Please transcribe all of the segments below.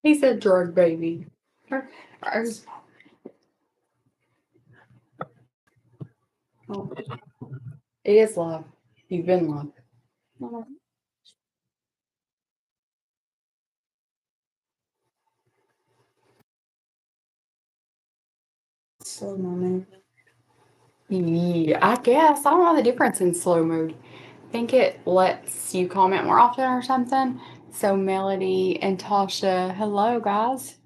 He said drug baby. Oh, it is live. You've been live. Slow moment. Yeah, I guess. I don't know the difference in slow mode. I think it lets you comment more often or something. So Melody and Tasha, hello guys.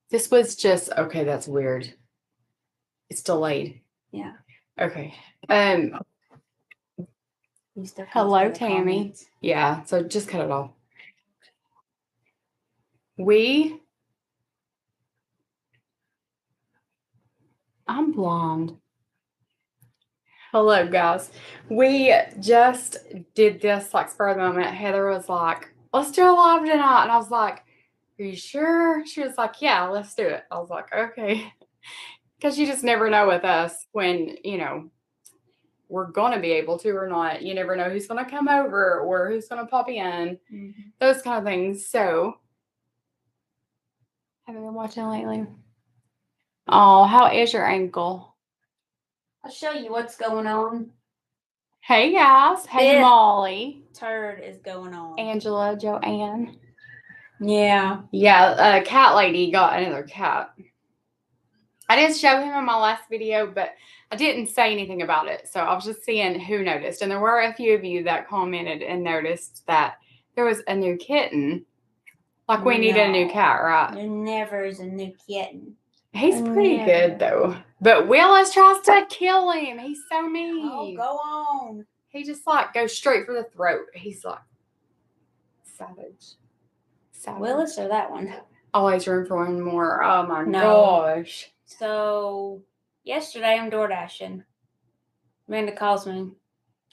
This was just okay, that's weird. It's delayed. Yeah. Okay. You Hello, Tammy. Comments. Yeah, so just cut it off. I'm blonde. Hello, guys. We just did this like spur of the moment. Heather was like, let's do a live tonight. And I was like, are you sure? She was like, yeah, let's do it. I was like, okay. Because you just never know with us when, we're going to be able to or not. You never know who's going to come over or who's going to pop in. Mm-hmm. Those kind of things. So, have you been watching lately? Oh, how is your ankle? I'll show you what's going on. Hey, guys. Hey, Molly. Turd is going on. Angela, Joanne. Yeah. Yeah, cat lady got another cat. I didn't show him in my last video, but I didn't say anything about it. So I was just seeing who noticed. And there were a few of you that commented and noticed that there was a new kitten. Like we needed a new cat, right? There never is a new kitten. He's pretty good though. But Willis tries to kill him. He's so mean. Oh, go on. He just like goes straight for the throat. He's like savage. Willis or that one? Always room for one more. Oh my gosh. So yesterday I'm DoorDashing. Amanda calls me.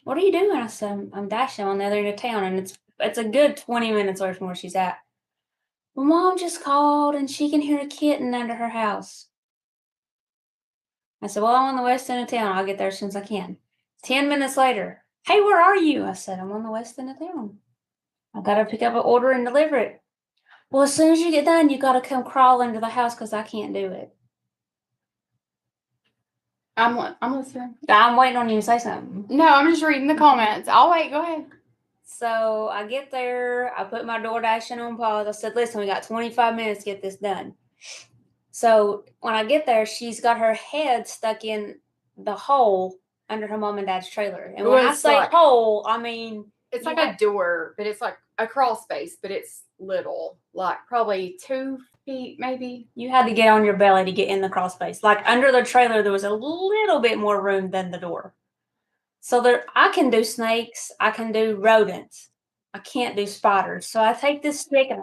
What are you doing? I said, I'm dashing on the other end of town, and it's a good 20 minutes away from where she's at. Well, Mom just called and she can hear a kitten under her house. I said, well, I'm on the west end of town. I'll get there as soon as I can. 10 minutes later, hey, where are you? I said, I'm on the west end of town. I got to pick up an order and deliver it. Well, as soon as you get done, you got to come crawl into the house because I can't do it. I'm listening. I'm waiting on you to say something. No, I'm just reading the comments. I'll wait. Go ahead. So I get there. I put my DoorDash on pause. I said, listen, we got 25 minutes to get this done. So when I get there, she's got her head stuck in the hole under her mom and dad's trailer. And when I say like, hole, I mean... It's like a door, but it's like a crawl space, but it's little. Like probably 2 feet, maybe. You had to get on your belly to get in the crawl space. Like under the trailer, there was a little bit more room than the door. So I can do snakes. I can do rodents. I can't do spiders. So I take this stick and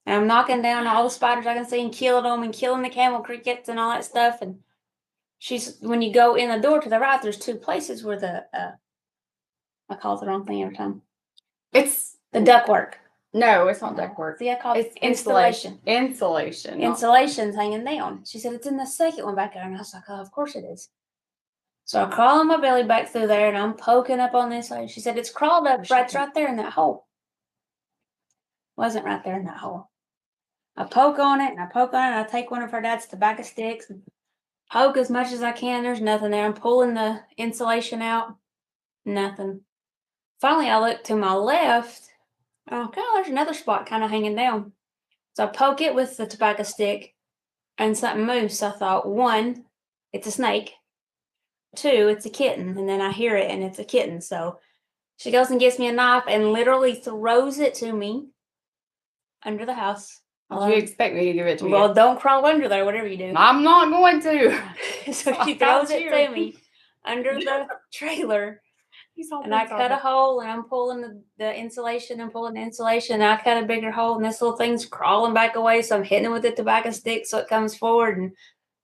I'm knocking down all the spiders I can see and killing them and killing the camel crickets and all that stuff. And when you go in the door to the right, there's 2 places where I call it the wrong thing every time. It's the ductwork. No, it's not ductwork. See, I call it installation. Insulation. Insulation's hanging down. She said, it's in the second one back there. And I was like, oh, of course it is. So I crawl on my belly back through there and I'm poking up on this side. She said, it's crawled up right there in that hole. Wasn't right there in that hole. I poke on it and I poke on it and I take one of her dad's tobacco sticks and poke as much as I can. There's nothing there. I'm pulling the insulation out. Nothing. Finally, I look to my left. Okay, there's another spot kind of hanging down. So I poke it with the tobacco stick and something moves. So I thought, 1, it's a snake. 2, it's a kitten. And then I hear it and it's a kitten. So she goes and gets me a knife and literally throws it to me under the house. Do you expect me to give it to you? Well, don't crawl under there, whatever you do. I'm not going to. So she throws it to me under the trailer. And I cut a hole and I'm pulling the insulation and pulling the insulation. And I cut a bigger hole and this little thing's crawling back away. So I'm hitting it with the tobacco stick so it comes forward. And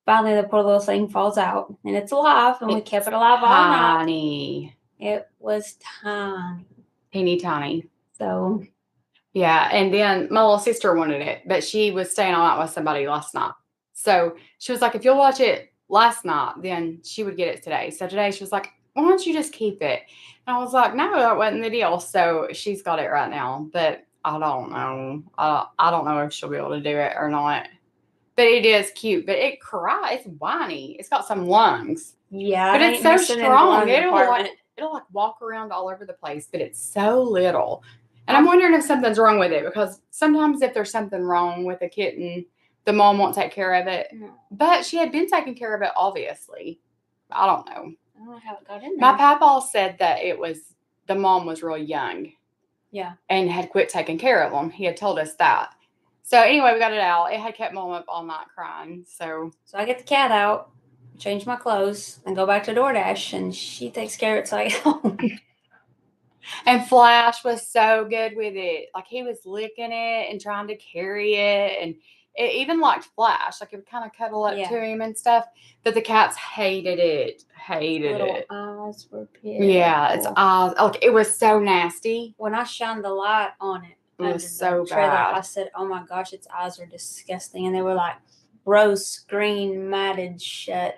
finally the poor little thing falls out. And it's alive. And we kept it alive all night. Tiny. It was tiny. Teeny tiny. So. Yeah. And then my little sister wanted it. But she was staying all night with somebody last night. So she was like, if you'll watch it last night, then she would get it today. So today she was like, why don't you just keep it? And I was like, no, that wasn't the deal. So she's got it right now, but I don't know. I don't know if she'll be able to do it or not. But it is cute. But it cries. It's whiny. It's got some lungs. Yeah, But I it's ain't so missing in the strong. lung department. It'll like walk around all over the place, but it's so little. And I'm wondering if something's wrong with it, because sometimes if there's something wrong with a kitten, the mom won't take care of it. No. But she had been taking care of it, obviously. I don't know. I don't know how it got in there. My papa said that the mom was real young. Yeah. And had quit taking care of them. He had told us that. So anyway, we got it out. It had kept mom up all night crying. So I get the cat out, change my clothes, and go back to DoorDash, and she takes care of it till I get home. And Flash was so good with it. Like, he was licking it and trying to carry it. And it even liked Flash. Like, it would kind of cuddle up to him and stuff. But the cats hated it. Little eyes were pitiful. Yeah, its eyes. Like, it was so nasty. When I shined the light on it, It was so trailer, bad. I said, oh my gosh, its eyes are disgusting. And they were like rose green, matted shut.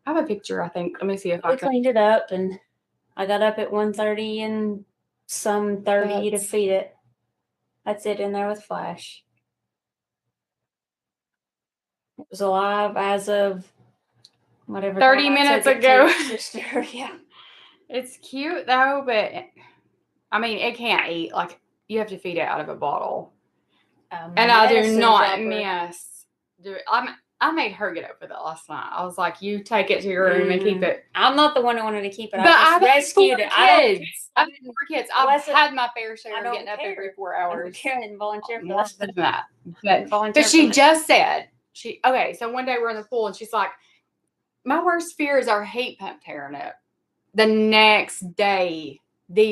I have a picture, I think. Let me see if I We can. cleaned it up, and I got up at 1:30 and some 30 to feed it. That's it in there with Flash. It was alive as of whatever 30 minutes ago. Sister. Yeah. It's cute though, but I mean, it can't eat. Like, you have to feed it out of a bottle. And I do not miss do it. I made her get up with it last night. I was like, you take it to your room and keep it. I'm not the one that wanted to keep it. But I just rescued it. I've had 4 kids. I've had my fair share of getting up care. every 4 I don't hours. care and volunteer for Less that. than that. But she just said, okay, so one day we're in the pool and she's like, my worst fear is our heat pump tearing up. The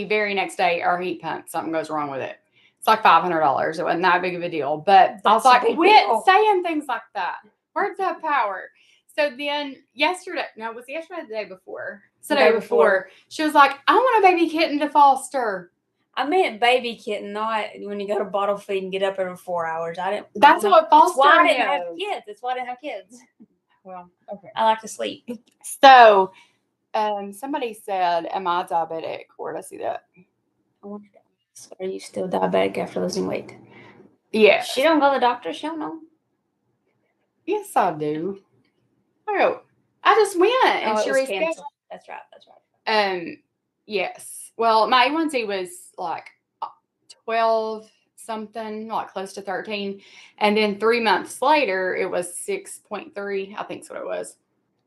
very next day, our heat pump, something goes wrong with it. It's like $500. It wasn't that big of a deal. But I was like, quit saying things like that. Words have power. So then was yesterday the day before? It's the day before. She was like, I want a baby kitten to foster. I meant baby kitten, not when you go to bottle feed and get up every 4 hours. That's what fostering is. That's why I didn't have kids. That's why I didn't have kids. Well, okay. I like to sleep. So, somebody said, am I diabetic? Where did I see that? I wonder, are you still diabetic after losing weight? Yeah. She don't go to the doctor. She don't know. Yes, I do. I just went and she rescheduled. That's right. Yes. Well, my A1C was like 12 something, like close to 13. And then 3 months later, it was 6.3. I think that's what it was.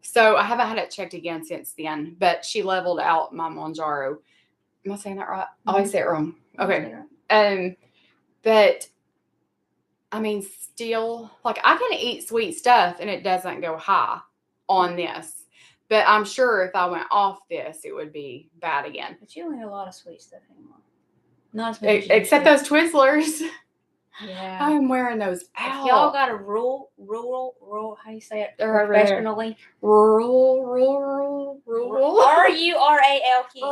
So I haven't had it checked again since then, but she leveled out my Monjaro. Am I saying that right? I always say it wrong. Okay. But I mean, still, like, I can eat sweet stuff and it doesn't go high on this. But I'm sure if I went off this, it would be bad again. But you don't eat a lot of sweet stuff anymore. Not as much except those Twizzlers. Yeah. I'm wearing those out. If y'all got a rural, how you say it professionally? Rural. R-U-R-A-L King.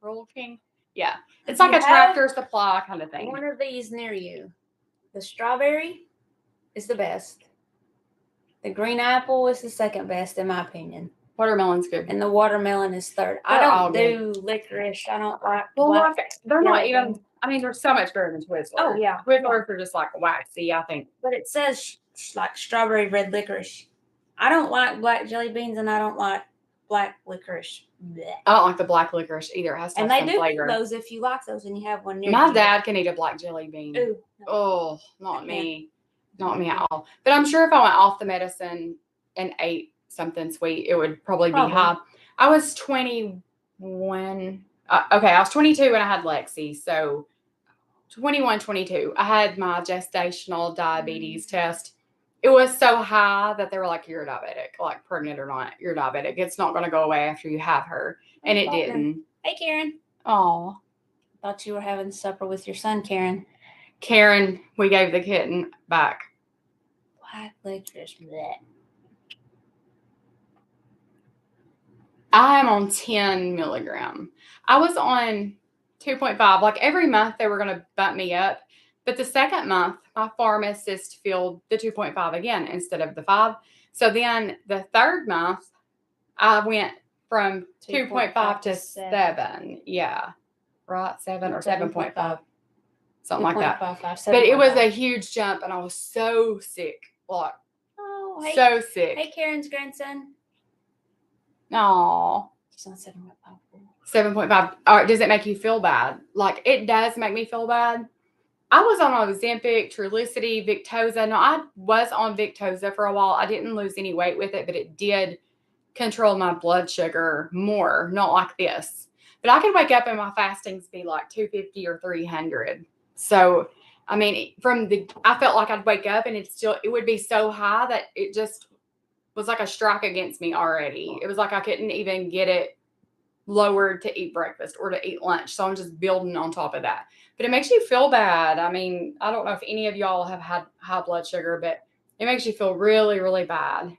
Rural King. Yeah. It's like a Tractor Supply kind of thing. One of these near you. The strawberry is the best. The green apple is the second best, in my opinion. Watermelon's good. And the watermelon is third. I don't do licorice. I don't like. Well, they're not even. I mean, they're so much better than Twizzlers. Oh, yeah. Twizzlers are just like waxy, I think. But it says like strawberry red licorice. I don't like black jelly beans, and I don't like black licorice. Blech. I don't like the black licorice either. It has to have some flavor. And they do those if you like those and you have one near My you. dad can eat a black jelly bean. Ooh, no. Oh, not me. Not me at all. But I'm sure if I went off the medicine and ate something sweet, it would probably be high. I was 21. Okay, I was 22 when I had Lexi. So 21, 22. I had my gestational diabetes test. It was so high that they were like, you're diabetic. Like, pregnant or not, you're diabetic. It's not going to go away after you have her. And it didn't. Hey, Karen. Oh. Thought you were having supper with your son, Karen. Karen, we gave the kitten back. Black licorice. Blech. I am on 10 milligram. I was on 2.5. Like, every month they were going to bump me up. But the second month, my pharmacist filled the 2.5 again instead of the 5. So then the third month, I went from 2.5 to 7. 7. Yeah. Right? 7 or 7.5. Something like that. 2.55, But it was 7.5. a huge jump, and I was so sick. Like, Oh, hey, so sick. hey, Karen's grandson. Aw. He's on 7.5. 7.5. All right, does it make you feel bad? Like, it does make me feel bad. I was on Ozempic, Trulicity, Victoza. No, I was on Victoza for a while. I didn't lose any weight with it, but it did control my blood sugar more, not like this. But I could wake up and my fastings be like 250 or 300. So, I mean, I felt like I'd wake up and it would be so high that it just was like a strike against me already. It was like I couldn't even get it lowered to eat breakfast or to eat lunch. So I'm just building on top of that. But it makes you feel bad. I mean, I don't know if any of y'all have had high blood sugar, but it makes you feel really, really bad.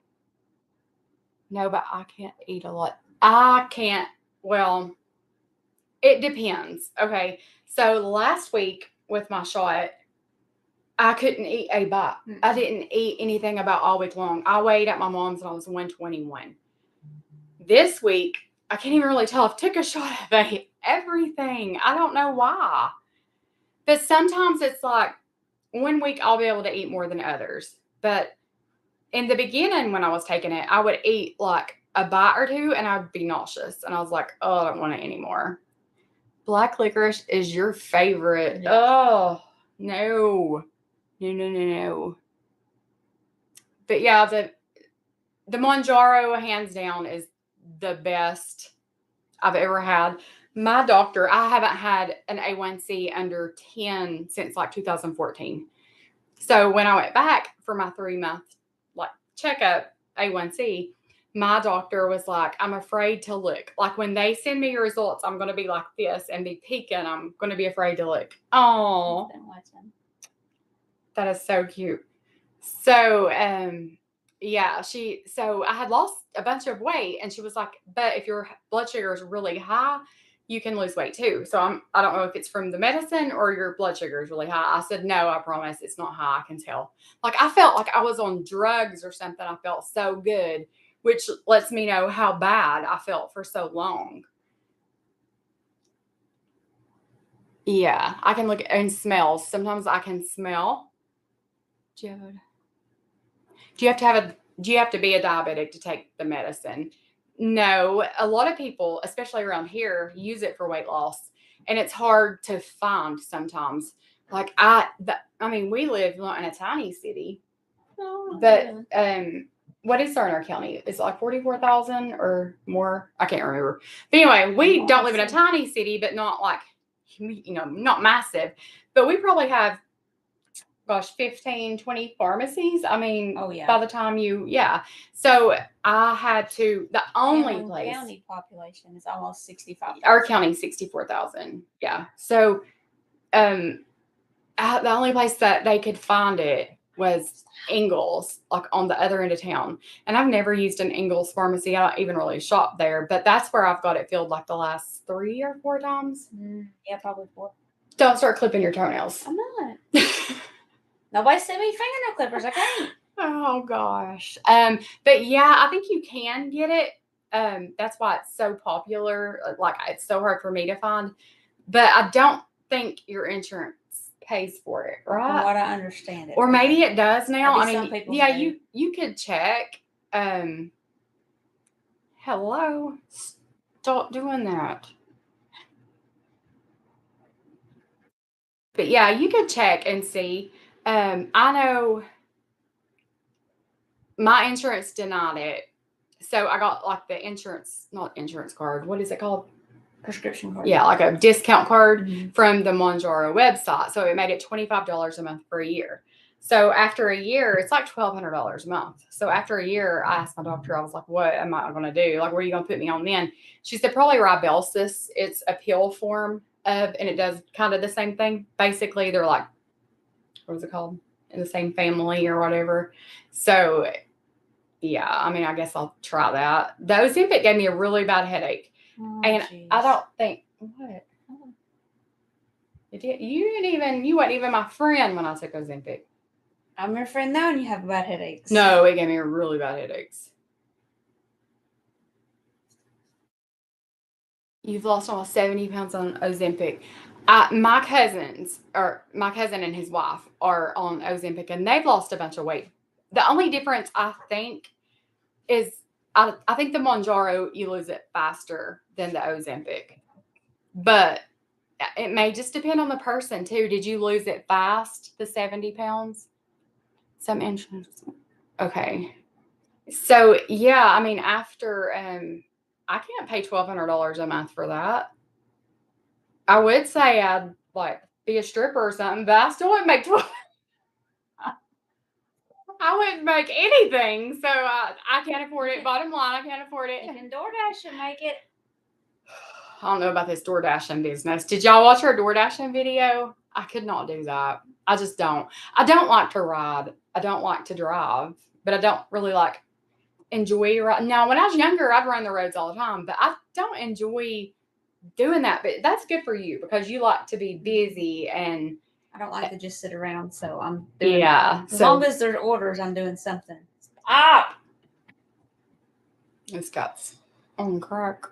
No, but I can't eat a lot. I can't. Well, it depends. Okay. So last week with my shot, I couldn't eat a bite. I didn't eat anything about all week long. I weighed at my mom's and I was 121. This week, I can't even really tell. I've took a shot. I've ate everything. I don't know why. But sometimes it's like one week I'll be able to eat more than others. But in the beginning, when I was taking it, I would eat like a bite or two and I'd be nauseous. And I was like, oh, I don't want it anymore. Black licorice is your favorite. Yeah. Oh, no. No. But yeah, the Monjaro, hands down, is the best I've ever had. My doctor, I haven't had an A1C under 10 since like 2014. So when I went back for my 3-month like checkup, A1C, my doctor was like, I'm afraid to look. Like when they send me your results, I'm going to be like this and be peeking. I'm going to be afraid to look. Oh, that is so cute. So, yeah, so I had lost a bunch of weight and she was like, but if your blood sugar is really high, you can lose weight too. So I don't know if it's from the medicine or your blood sugar is really high. I said, no, I promise it's not high. I can tell. Like I felt like I was on drugs or something. I felt so good, which lets me know how bad I felt for so long. Yeah, I can look and smells. Sometimes I can smell. Do you have to be a diabetic to take the medicine? No, a lot of people, especially around here, use it for weight loss, and it's hard to find sometimes. Like we live in a tiny city, but what is Cerner County? It's like 44,000 or more. I can't remember. But anyway, we don't live in a tiny city, but not like not massive. But we probably have 15, 20 pharmacies. I mean, oh, yeah. by the time so I had to, the only place. County population is almost 65,000. Our county, 64,000. Yeah. So, the only place that they could find it was Ingalls, like on the other end of town. And I've never used an Ingalls pharmacy. I don't even really shop there, but that's where I've got it filled like the last 3 or 4 times. Yeah, probably 4. Don't start clipping your toenails. I'm not. Nobody sent me fingernail clippers. I can't. Oh gosh. But yeah, I think you can get it. That's why it's so popular. Like it's so hard for me to find. But I don't think your insurance pays for it, right? From what I understand it. Or maybe it does now. Maybe some people do. You could check. Hello. Stop doing that. But yeah, you could check and see. I know my insurance denied it. So I got like the not insurance card. What is it called? Prescription card. Yeah, like a discount card from the Monjaro website. So it made it $25 a month for a year. So after a year, it's like $1,200 a month. So after a year, I asked my doctor, I was like, what am I going to do? Like, what are you going to put me on then? She said, probably Ribelsis. It's a pill form and it does kind of the same thing. Basically, they're like, what is it called? In the same family or whatever. So yeah, I mean, I guess I'll try that. The Ozempic gave me a really bad headache. And geez. I don't think, what? You weren't even my friend when I took Ozempic. I'm your friend now and you have bad headaches. No, it gave me really bad headaches. You've lost almost 70 pounds on Ozempic. My cousin and his wife are on Ozempic, and they've lost a bunch of weight. The only difference I think is I think the Monjaro, you lose it faster than the Ozempic. But it may just depend on the person too. Did you lose it fast, the 70 pounds? Some insurance. Okay. So yeah, I mean, after I can't pay $1,200 a month for that. I would say I'd like be a stripper or something, but I still wouldn't make 12. I wouldn't make anything, so I can't afford it. Bottom line, I can't afford it. You can DoorDash and make it. I don't know about this DoorDashing business. Did y'all watch our DoorDashing video? I could not do that. I just don't. I don't like to ride. I don't like to drive, but I don't really like enjoy riding. Now, when I was younger, I'd run the roads all the time, but I don't enjoy doing that. But that's good for you because you like to be busy and I don't like to just sit around, so I'm doing as so long as there's orders, I'm doing something. Stop! It's got on crack.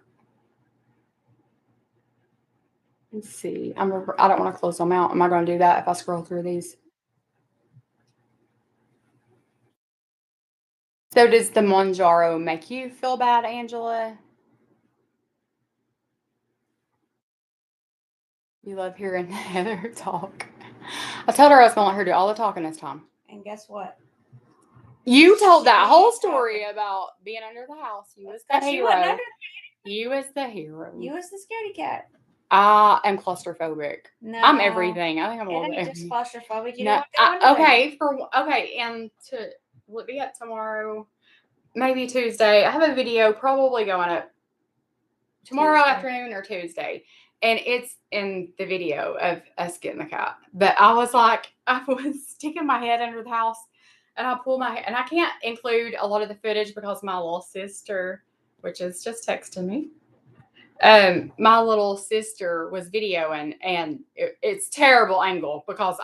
Let's see. I don't want to close them out. Am I going to do that if I scroll through these? So does the Monjaro make you feel bad, Angela? You love hearing Heather talk. I told her I was going to let her do all the talking this time. And guess what? You told that whole story about being under the house. You was the She hero. wasn't under. You was the hero. You was the scaredy cat. I am claustrophobic. No, I'm everything. I think I'm a little bit. Just claustrophobic. You No, don't want to okay, and will it be up tomorrow? Maybe Tuesday. I have a video probably going up tomorrow afternoon or Tuesday. And it's in the video of us getting the cat. But I was sticking my head under the house and I pulled my head. And I can't include a lot of the footage because my little sister, which is just texting me, my little sister was videoing and it's terrible angle because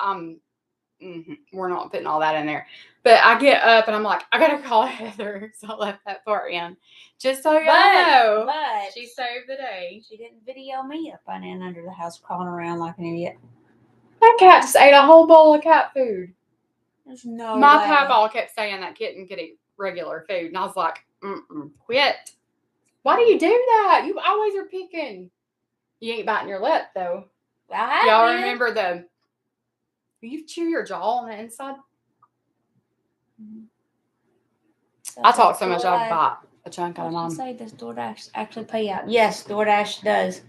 we're not putting all that in there. But I get up and I'm like, I gotta call Heather, so I left that part in. Just so y'all know, but she saved the day. She didn't video me up and under the house crawling around like an idiot. That cat just ate a whole bowl of cat food. There's no My way. papa kept saying that kitten could eat regular food, and I was like, quit. Why do you do that? You always are picking. You ain't biting your lip though. Y'all remember you chew your jaw on the inside? So I talk so much I'd bite a chunk out of mine. Say, does DoorDash actually pay out? Yes, DoorDash does.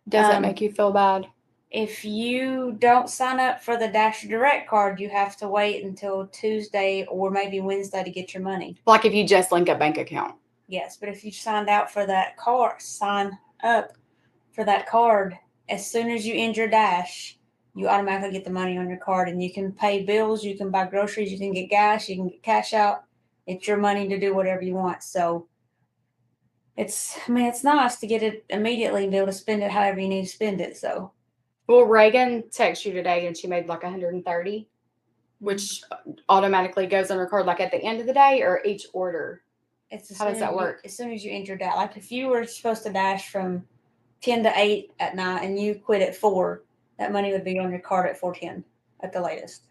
Does it make you feel bad? If you don't sign up for the Dash Direct card, you have to wait until Tuesday or maybe Wednesday to get your money. Like if you just link a bank account. Yes, but if you sign up for that card, as soon as you end your Dash, you automatically get the money on your card, and you can pay bills, you can buy groceries, you can get gas, you can get cash out. It's your money to do whatever you want. So it's nice to get it immediately and be able to spend it however you need to spend it. So. Well, Reagan texted you today and she made like 130, which automatically goes on her card like at the end of the day or each order. How does that work? As soon as you enter Dash, like if you were supposed to Dash from 10 to 8 at night and you quit at 4, that money would be on your card at 4:10 at the latest.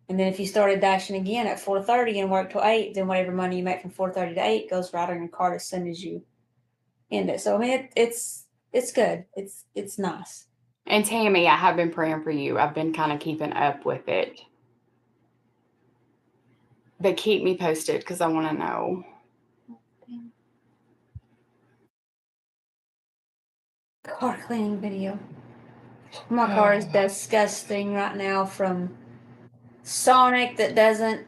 And then if you started dashing again at 4:30 and worked till 8, then whatever money you make from 4:30 to 8 goes right on your card as soon as you end it. So I mean, it's good. It's nice. And Tammy, I have been praying for you. I've been kind of keeping up with it. But keep me posted because I want to know. Car cleaning video. My car is disgusting right now from Sonic that doesn't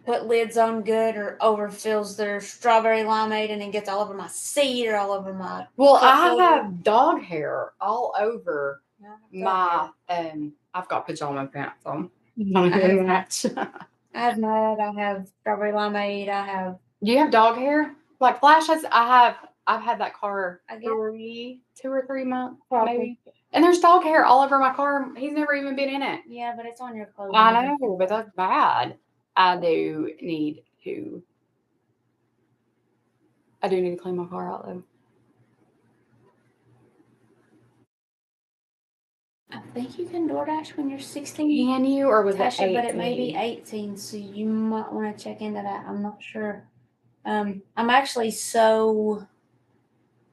put lids on good or overfills their strawberry limeade and then gets all over my seat or all over my. Well, I have dog hair all over my. I've got pajama pants on. I have mud. I have strawberry limeade. Do you have dog hair? Like flashes? I've had that car 2 or 3 months, maybe. And there's dog hair all over my car. He's never even been in it. Yeah, but it's on your clothes. I know, but that's bad. I do need to clean my car out though. I think you can DoorDash when you're 16. Can you, or was it Tasha, 18? but it may be 18, so you might want to check into that. I'm not sure. I'm actually so,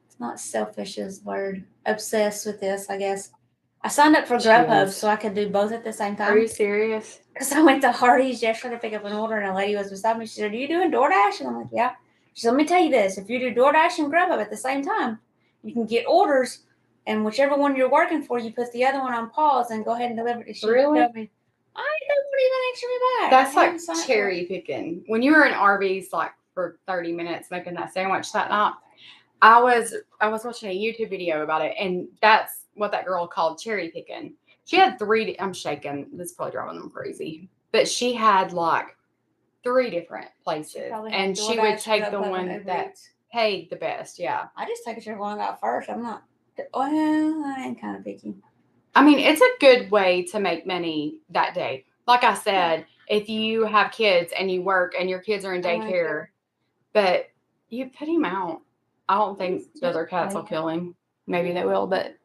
it's not selfish is the word, obsessed with this, I guess. I signed up for She Grubhub is. so I could do both at the same Are you time. serious? Because I went to Hardee's yesterday to pick up an order, and a lady was beside me. She said, "Are you doing DoorDash?" And I'm like, "Yeah." She said, "Let me tell you this: if you do DoorDash and Grubhub at the same time, you can get orders, and whichever one you're working for, you put the other one on pause and go ahead and deliver it." She Really? told me, "I don't even answer me back." That's I like hadn't signed up for cherry picking. When you were in Arby's, like for 30 minutes making that sandwich that night, I was watching a YouTube video about it, and that's what that girl called cherry picking. She had three. I'm shaking. This is probably driving them crazy, but she had like 3 different places, probably had and she would DoorDash, take the Grubhub, and one Uber that Eats. paid the best. Yeah. I just take whichever one I got first. I'm not. Well, I am kind of picky. I mean, it's a good way to make money that day. Like I said, if you have kids and you work and your kids are in daycare, but you put him out. I don't think the other cats will kill him. Maybe they will, but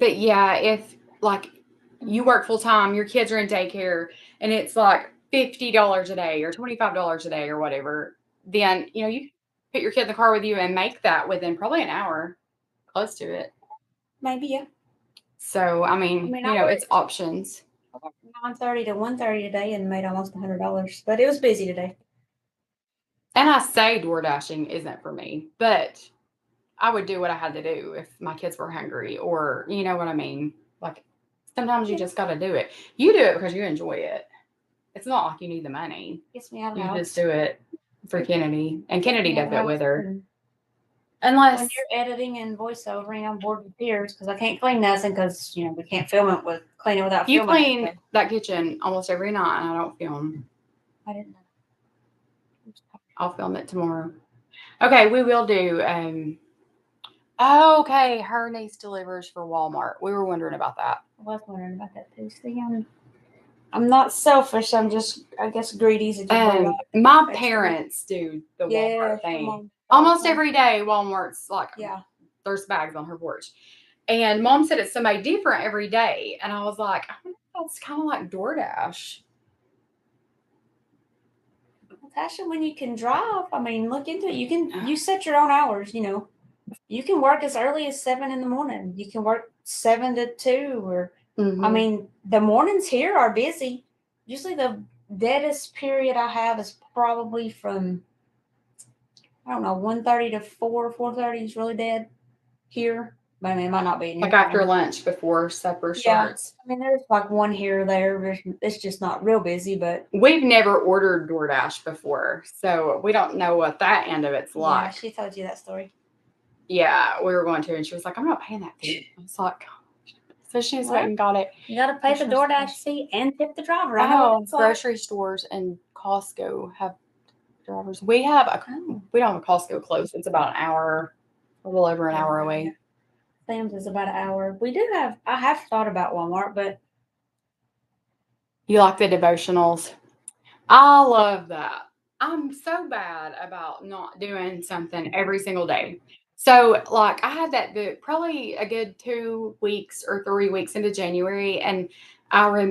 yeah, if like you work full time, your kids are in daycare, and it's like $50 a day or $25 a day or whatever, then you put your kid in the car with you and make that within probably an hour, close to it. Maybe, yeah. So I mean, it's options. I worked 9:30 to 1:30 today and made almost $100, but it was busy today. And I say door dashing isn't for me, but I would do what I had to do if my kids were hungry, or you know what I mean. Like sometimes you just got to do it. You do it because you enjoy it. It's not like you need the money. Gets me out of the You house. just do it for Kennedy, and Kennedy does it with her. When Unless you're editing and voiceovering, I'm bored with tears because I can't clean nothing because we can't film it with cleaning without you filming. clean that kitchen almost every night, and I don't film. I didn't know. I'll film it tomorrow. Okay, we will do. Okay, her niece delivers for Walmart. We were wondering about that. I was wondering about that too. See, I'm not selfish. I'm just, I guess, greedy. My parents do the Walmart thing almost every day. Walmart's like, there's bags on her porch, and Mom said it's somebody different every day, and I was like, I wonder if that's kind of like DoorDash. Tasha, when you can drive, I mean, look into it. You set your own hours. You can work as early as 7 in the morning. You can work 7 to 2, or I mean, the mornings here are busy. Usually, the deadest period I have is probably from 1:30 to 4:30 is really dead here. But I mean, it might not be in your like after lunch before supper starts. I mean, there's like one here or there. It's just not real busy, but we've never ordered DoorDash before, so we don't know what that end of it's like. Yeah, she told you that story. Yeah, we were going to, and she was like, "I'm not paying that fee." I was like, so she just went and got it. You got to pay the DoorDash fee and tip the driver. I know grocery stores and Costco have drivers. We don't have a Costco close. It's about an hour, a little over an hour away. Sam's is about an hour. I have thought about Walmart, but you like the devotionals? I love that. I'm so bad about not doing something every single day. So, like, I had that book probably a good 2 weeks or 3 weeks into January, and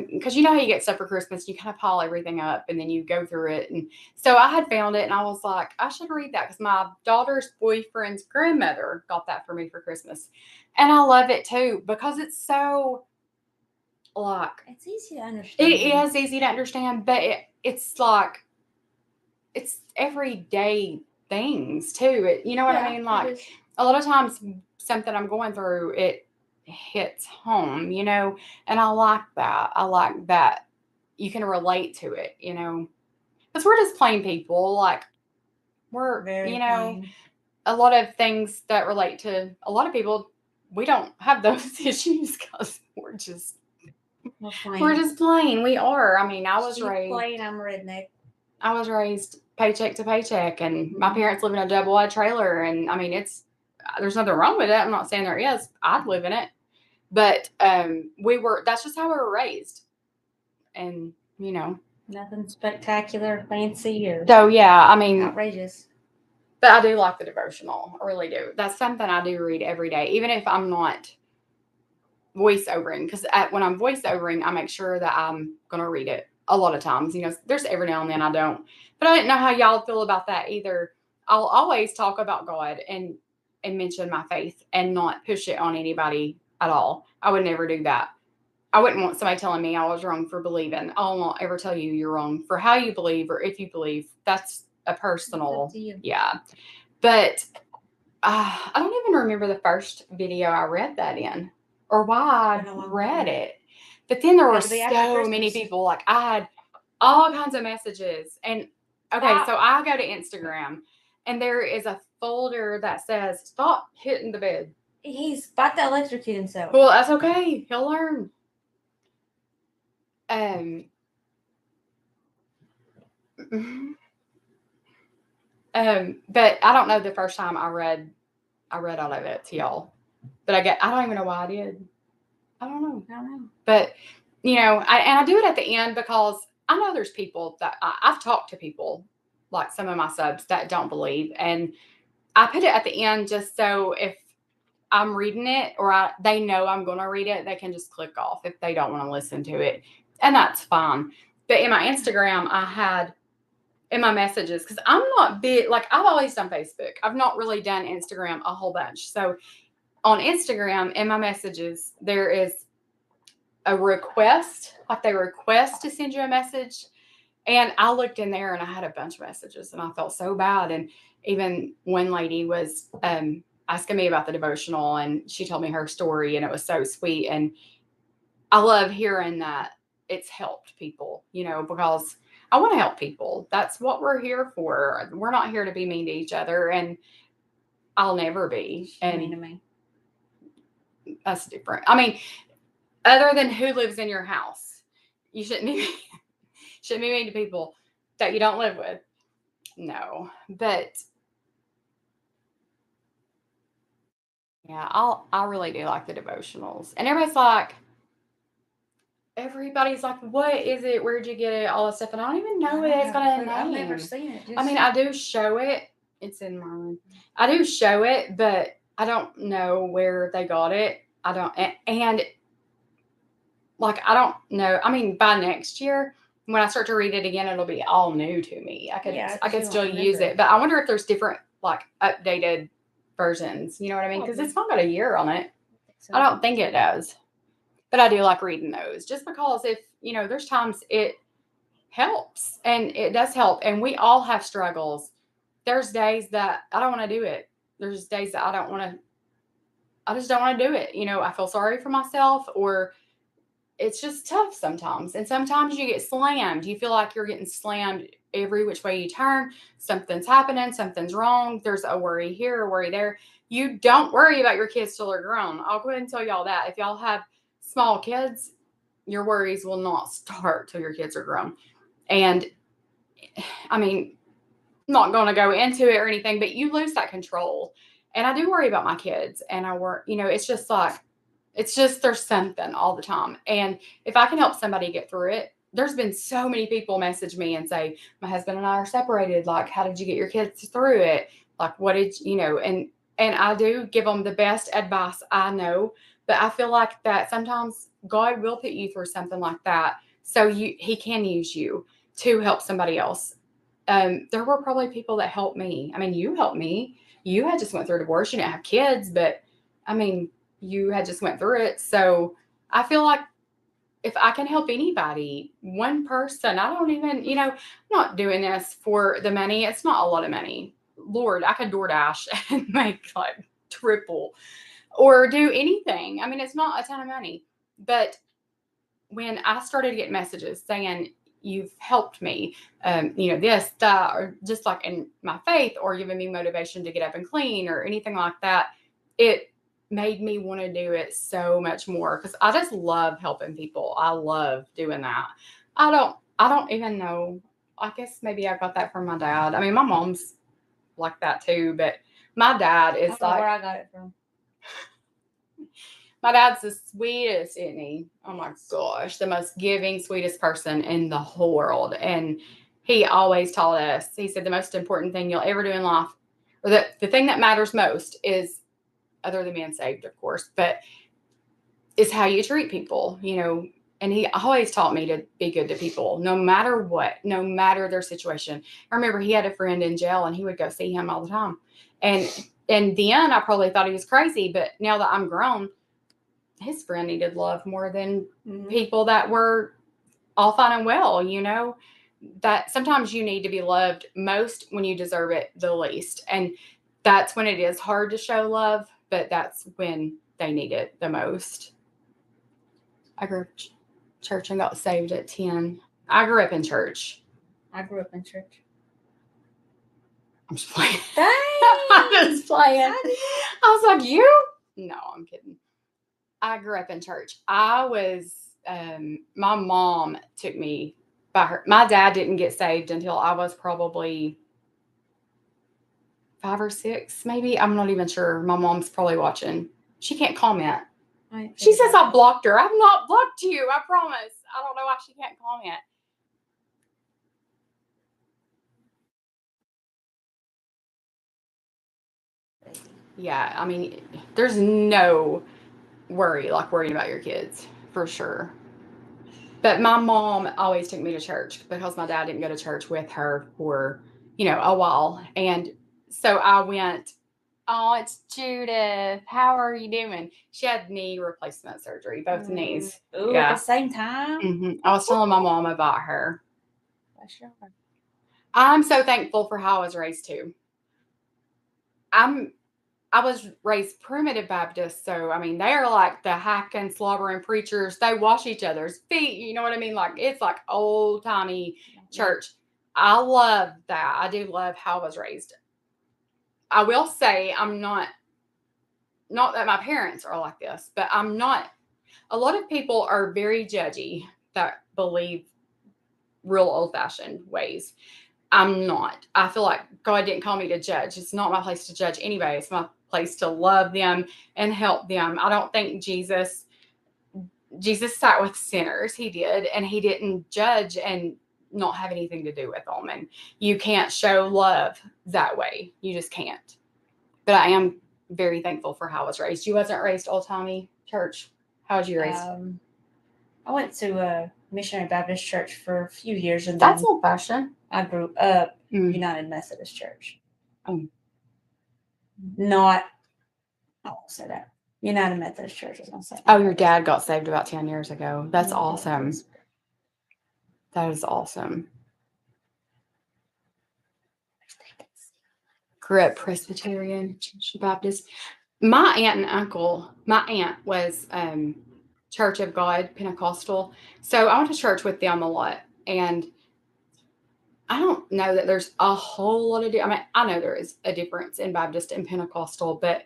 because you know how you get stuff for Christmas, you kind of pile everything up, and then you go through it. And so I had found it, and I was like, I should read that because my daughter's boyfriend's grandmother got that for me for Christmas, and I love it too because it's so it's easy to understand. It is easy to understand, but it's like it's everyday things too. You know what I mean? Like a lot of times something I'm going through, it hits home, and I like that. I like that you can relate to it, because we're just plain people. Like we're, very plain. A lot of things that relate to a lot of people, we don't have those issues because we're just plain. We are. I mean, I was raised plain. I'm redneck. I was raised paycheck to paycheck, and my parents live in a double wide trailer. And I mean, there's nothing wrong with it. I'm not saying there is. I'd live in it, but that's just how we were raised, and nothing spectacular, fancy, or so yeah. I mean, outrageous. But I do like the devotional. I really do. That's something I do read every day, even if I'm not voiceovering. Because when I'm voiceovering, I make sure that I'm going to read it a lot of times. There's every now and then I don't. But I didn't know how y'all feel about that either. I'll always talk about God and mention my faith and not push it on anybody at all. I would never do that. I wouldn't want somebody telling me I was wrong for believing. I'll not ever tell you you're wrong for how you believe or if you believe. That's a personal, up to you. yeah. But I don't even remember the first video I read that in or why I read it. But then there were so many people. Like I had all kinds of messages. And okay, so I go to Instagram and there is a folder that says, "Stop hitting the bed." He's about to electrocute himself. Well, that's okay. He'll learn. But I don't know the first time I read all of it to y'all. But I don't even know why I did. I don't know. But I do it at the end because I know there's people that I've talked to people like some of my subs that don't believe, and I put it at the end just so if I'm reading it or they know I'm going to read it, they can just click off if they don't want to listen to it, and that's fine. But in my Instagram, I had in my messages, because I'm not big, like I've always done Facebook. I've not really done Instagram a whole bunch. So on Instagram, in my messages, there is a request, like they request to send you a message. And I looked in there and I had a bunch of messages and I felt so bad. And even one lady was asking me about the devotional and she told me her story and it was so sweet. And I love hearing that it's helped people, because I want to help people. That's what we're here for. We're not here to be mean to each other, and I'll never be. And mean to me. That's different. I mean, other than who lives in your house, you shouldn't be mean to people that you don't live with. No, but yeah, I really do like the devotionals, and everybody's like, what is it? Where'd you get it? All this stuff. And I don't even know what it's got a name. I've never seen it. I mean, I do show it. It's in my room. I do show it, but I don't know where they got it. I don't. And like, I don't know. I mean, by next year, when I start to read it again, it'll be all new to me. I could still use it. But I wonder if there's different, like, updated versions. You know what I mean? Because it's not got a year on it. I don't think it does. But I do like reading those just because if, there's times it helps and it does help. And we all have struggles. There's days that I don't want to do it. There's days that I just don't want to do it. I feel sorry for myself or it's just tough sometimes. And sometimes you get slammed. You feel like you're getting slammed every which way you turn. Something's happening. Something's wrong. There's a worry here, a worry there. You don't worry about your kids till they're grown. I'll go ahead and tell y'all that. If y'all have small kids, your worries will not start till your kids are grown. And I mean, I'm not going to go into it or anything, but you lose that control. And I do worry about my kids and I work, it's just there's something all the time. And if I can help somebody get through it, there's been so many people message me and say, my husband and I are separated. Like, how did you get your kids through it? Like, what did and I do give them the best advice I know. But I feel like that sometimes God will put you through something like that. So he can use you to help somebody else. There were probably people that helped me. I mean, you helped me. You had just went through a divorce. You didn't have kids, but I mean, you had just went through it. So I feel like if I can help anybody, one person, I don't even, I'm not doing this for the money. It's not a lot of money. Lord, I could DoorDash and make like triple or do anything. I mean, it's not a ton of money. But when I started to get messages saying, you've helped me, this, that, or just like in my faith or giving me motivation to get up and clean or anything like that, it made me want to do it so much more because I just love helping people. I love doing that. I don't even know. I guess maybe I got that from my dad. I mean, my mom's like that too, but my dad is like where I got it from. My dad's the sweetest, isn't he? Oh my gosh, the most giving, sweetest person in the whole world. And he always taught us, he said, the most important thing you'll ever do in life or the thing that matters most is, other than being saved, of course, but is how you treat people, and he always taught me to be good to people, no matter what, no matter their situation. I remember he had a friend in jail and he would go see him all the time. And in the end, I probably thought he was crazy, but now that I'm grown, his friend needed love more than people that were all fine and well, that sometimes you need to be loved most when you deserve it the least. And that's when it is hard to show love, but that's when they need it the most. I grew up in church and got saved at 10. I grew up in church. I grew up in church. I'm just playing. Dang! I'm just playing. I was like, you? No, I'm kidding. I grew up in church. My mom took me by her. My dad didn't get saved until I was probably 5 or 6, maybe. I'm not even sure. My mom's probably watching. She can't comment. She says I blocked her. I've not blocked you. I promise. I don't know why she can't comment. Yeah, I mean, there's no worry like worrying about your kids, for sure. But my mom always took me to church because my dad didn't go to church with her for, a while. And so I went, oh, it's Judith. How are you doing? She had knee replacement surgery, both knees. Ooh, at the same time? I was telling my mom about her. I'm so thankful for how I was raised too. I was raised primitive Baptist, so I mean they're like the hacking, slobbering preachers. They wash each other's feet. You know what I mean? Like it's like old timey church. I love that. I do love how I was raised. I will say I'm not that my parents are like this, but I'm not. A lot of people are very judgy that believe real old fashioned ways. I'm not. I feel like God didn't call me to judge. It's not my place to judge anybody. It's my place to love them and help them. I don't think Jesus sat with sinners. He did, and he didn't judge and not have anything to do with them. And you can't show love that way. You just can't. But I am very thankful for how I was raised. You wasn't raised old-timey church. How was you raised? I went to a missionary Baptist church for a few years, and that's old-fashioned. I grew up United Methodist Church. Not, I won't say that. United Methodist Church is going to say. Oh, your dad got saved about 10 years ago. That's awesome. That is awesome. Grew up Presbyterian Baptist. My aunt and uncle, my aunt was Church of God, Pentecostal. So I went to church with them a lot. And I don't know that there's a whole lot of, I know there is a difference in Baptist and Pentecostal, but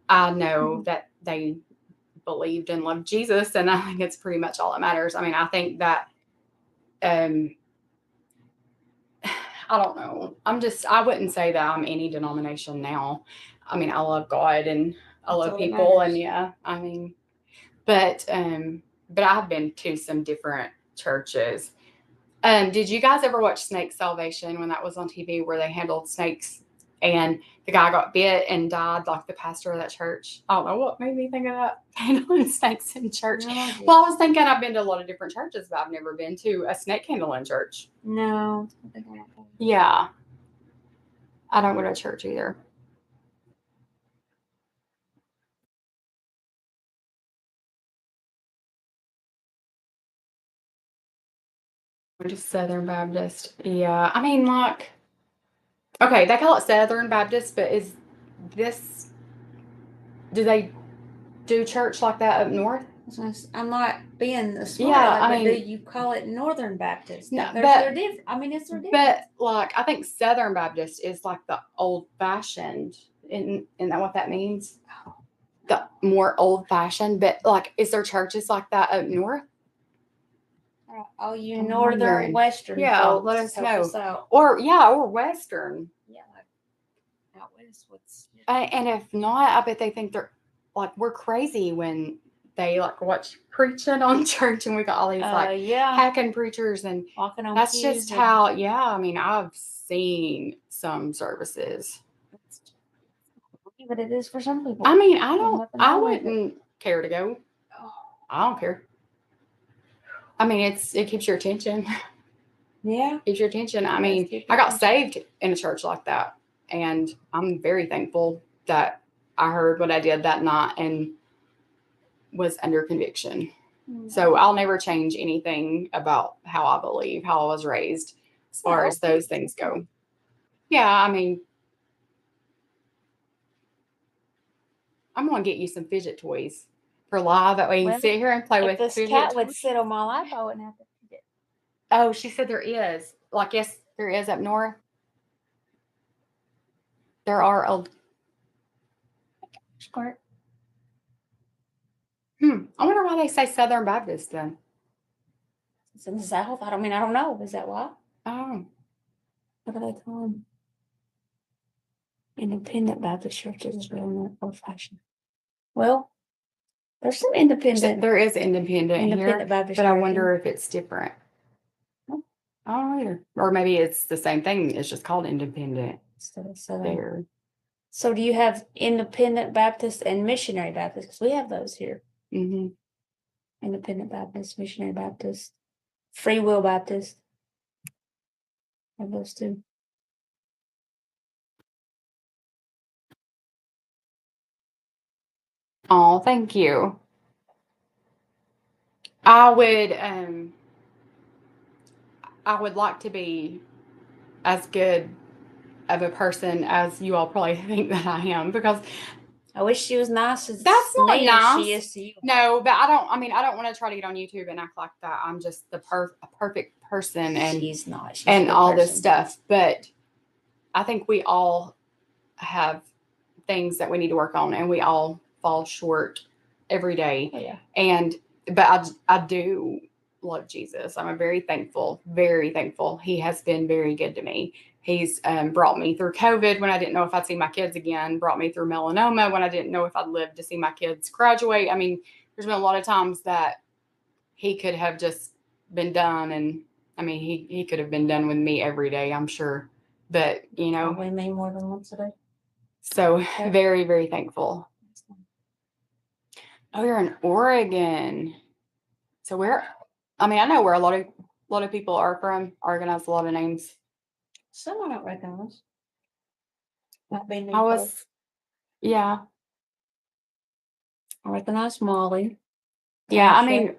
I know that they believed and loved Jesus. And I think it's pretty much all that matters. I mean, I think that, I don't know. I wouldn't say that I'm any denomination now. I mean, I love God and I love people and I mean, but I've been to some different churches. Did you guys ever watch Snake Salvation when that was on TV where they handled snakes and the guy got bit and died, like the pastor of that church? I don't know what made me think of that, handling snakes in church. No, well, I was thinking I've been to a lot of different churches, but I've never been to a snake handling church. No. Yeah. I don't go to church either. I'm just Southern Baptist. Yeah. I mean, like, okay, they call it Southern Baptist, but do they do church like that up north? I'm not being smart. Yeah, I mean, do you call it Northern Baptist? No, they're different. I mean, it's their different. But like, I think Southern Baptist is like the old-fashioned. Isn't that what that means? The more old-fashioned. But like, is there churches like that up north? Oh, you northern, western. Yeah, folks, let us know. Us out. Or western. Yeah, like out west. And if not, I bet they think they're like we're crazy when they like watch preaching on church, and we got all these hacking preachers, and walking on that's just how. Yeah, I mean, I've seen some services. but it is for some people. I mean, nothing I wrong with it. wouldn't care to go. Oh, I don't care. I mean, it keeps your attention. yeah. Keeps your attention. I It does mean, keep I your got saved in a church like that, and I'm very thankful that I heard what I did that night and was under conviction. So I'll never change anything about how I believe, how I was raised, as far as those things go. Yeah, I mean, I'm gonna get you some fidget toys for live. That way you can sit here and play if with this fidget cat would toys. sit on my lap, I wouldn't have to feed it. Oh, she said there is. Like, yes, there is up north. There are old. Squirt. I wonder why they say Southern Baptist then. It's in the South. I don't know. Is that why? Oh, What do they call them? Independent Baptist churches is really not old fashioned. Well, there's some independent. there is independent here, Baptist but I churches. wonder if it's different. Oh. I don't know either. Or maybe it's the same thing. It's just called independent Instead of Southern. there. So do you have Independent Baptist and Missionary Baptist? Because we have those here. Mm-hmm. Independent Baptist, Missionary Baptist, Free Will Baptist. Have those two. Oh, thank you. I would like to be as good of a person as you all probably think that I am, because I wish she was nice as that's not me as nice. she is to you. No, but I don't want to try to get on YouTube and act like that I'm just the perfect person and She's not. She's and a good all this person. stuff. But I think we all have things that we need to work on, and we all fall short every day. Oh, yeah. But I do love Jesus. I'm very thankful. He has been very good to me. He's brought me through COVID when I didn't know if I'd see my kids again, brought me through melanoma when I didn't know if I'd live to see my kids graduate. I mean, there's been a lot of times that he could have just been done. And I mean, he could have been done with me every day, I'm sure. But, you know. Probably me more than once a day. So very, very thankful. Oh, you're in Oregon. So I know where a lot of people are from. Oregon has a lot of names. Some I don't recognize. Not being yeah. I recognize Molly. Yeah, Asha, I mean,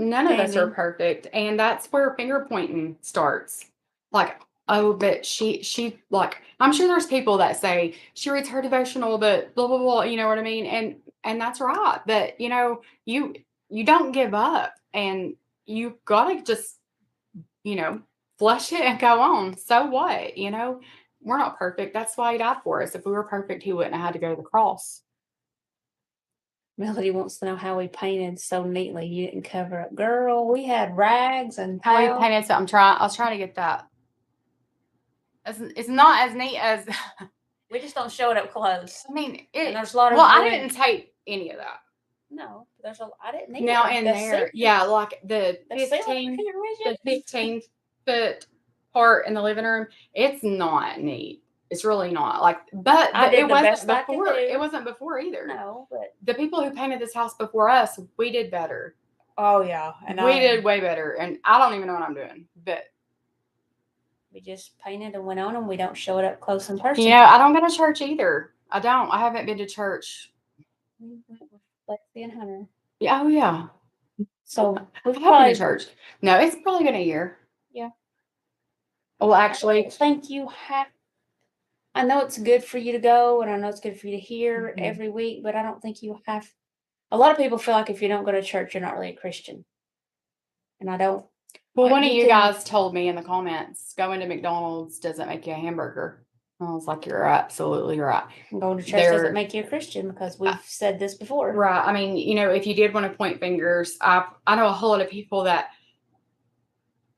none of us are Tammy. perfect, and that's where finger pointing starts. Like, oh, but she like, I'm sure there's people that say she reads her devotional, but blah blah blah. You know what I mean? And that's right. But you know, you don't give up, and you gotta just, you know, flush it and go on. So what? You know, we're not perfect. That's why he died for us. If we were perfect, he wouldn't have had to go to the cross. Melody wants to know how we painted so neatly. You didn't cover up. Girl, we had rags and How we towels. painted. So I was trying to get that. It's not as neat as we just don't show it up close. I mean, and there's a lot of I didn't tape any of that. No, I didn't need now it. in there, yeah, like the 15 foot part in the living room. It's not neat. It's really not. Like, but it wasn't before. It wasn't before either. No, but the people who painted this house before us, we did better. Oh yeah, and we did way better. And I don't even know what I'm doing, but we just painted and went on, and we don't show it up close in person. You know, I don't go to church either. I haven't been to church. Lexi and Hunter. Yeah, oh yeah. So we've probably been to church. No, it's probably been a year. Yeah. Well, actually, I think you have. I know it's good for you to go, and I know it's good for you to hear every week, but I don't think you have. A lot of people feel like if you don't go to church, you're not really a Christian, and I don't. Well, one of you guys told me in the comments, going to McDonald's doesn't make you a hamburger. I was like, you're absolutely right. Going to church doesn't make you a Christian, because we've said this before. Right. I mean, you know, if you did want to point fingers, I know a whole lot of people that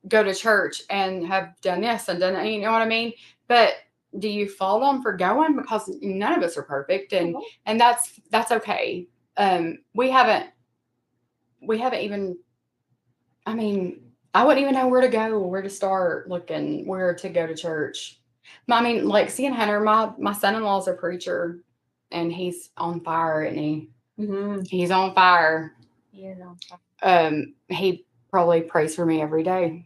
go to church and have done this and done that, you know what I mean? But do you fault them for going? Because none of us are perfect, and that's okay. We haven't even. I mean, I wouldn't even know where to go, where to start looking, where to go to church. I mean, like seeing Hunter, my son-in-law is a preacher, and he's on fire, isn't he? Mm-hmm. He's on fire. He is on fire. He probably prays for me every day.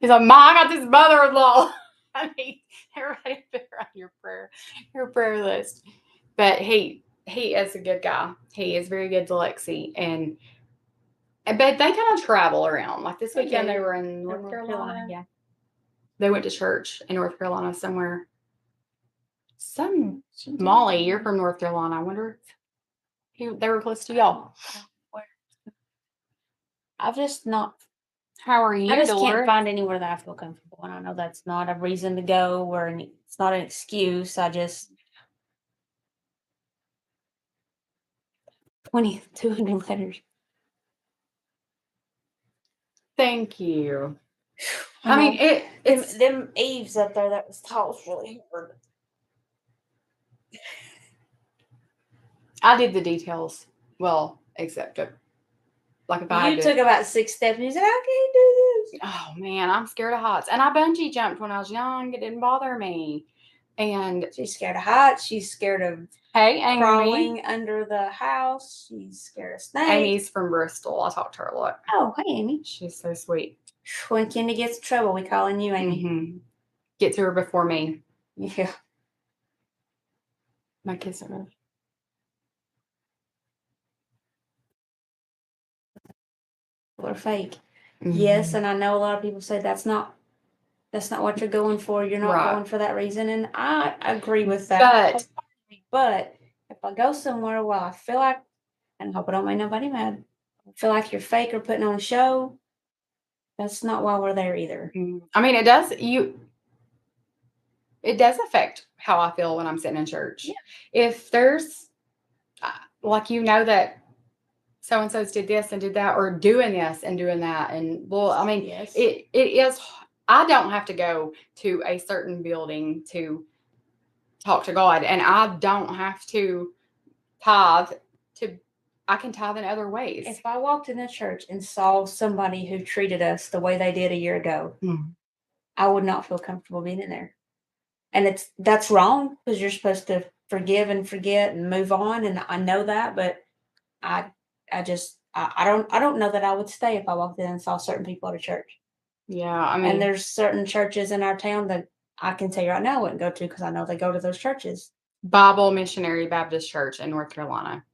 He's like, Ma, I got this mother-in-law. I mean, everybody put her on your prayer list. But he is a good guy. He is very good to Lexi, but they kind of travel around. Like this weekend, they were in North Carolina. Yeah. They went to church in North Carolina somewhere. Molly, you're from North Carolina. I wonder if they were close to y'all. I've just not. How are you, I just Dolores? can't find anywhere that I feel comfortable, and I know that's not a reason to go, or it's not an excuse. I just 200 letters. Thank you. I mean, it's them eaves up there that was tall was really hard. I did the details well, except like if I You took about 6 steps and you said, I can't do this. Oh man, I'm scared of heights. And I bungee jumped when I was young. It didn't bother me. And she's scared of heights. She's scared of crawling under the house. She's scared of snakes. Amy's from Bristol. I talk to her a lot. Oh, hey, Amy. She's so sweet. When Kenny gets in trouble, we calling you, Amy. Mm-hmm. Get to her before me. Yeah. My kids are Or fake. Mm-hmm. Yes, and I know a lot of people say that's not what you're going for. You're not going for that reason, and I agree with that. But if I go somewhere where I feel like, and I hope I don't make nobody mad, I feel like you're fake or putting on a show, that's not why we're there either. I mean, it does affect how I feel when I'm sitting in church. Yeah. If there's like that so-and-so's did this and did that, or doing this and doing that. And well, I mean, yes. it is, I don't have to go to a certain building to talk to God, and I don't have to tithe I can tithe in other ways. If I walked in a church and saw somebody who treated us the way they did a year ago, I would not feel comfortable being in there. And that's wrong, because you're supposed to forgive and forget and move on. And I know that, but I don't know that I would stay if I walked in and saw certain people at a church. Yeah, I mean, and there's certain churches in our town that I can tell you right now I wouldn't go to, because I know they go to those churches. Bible Missionary Baptist Church in North Carolina.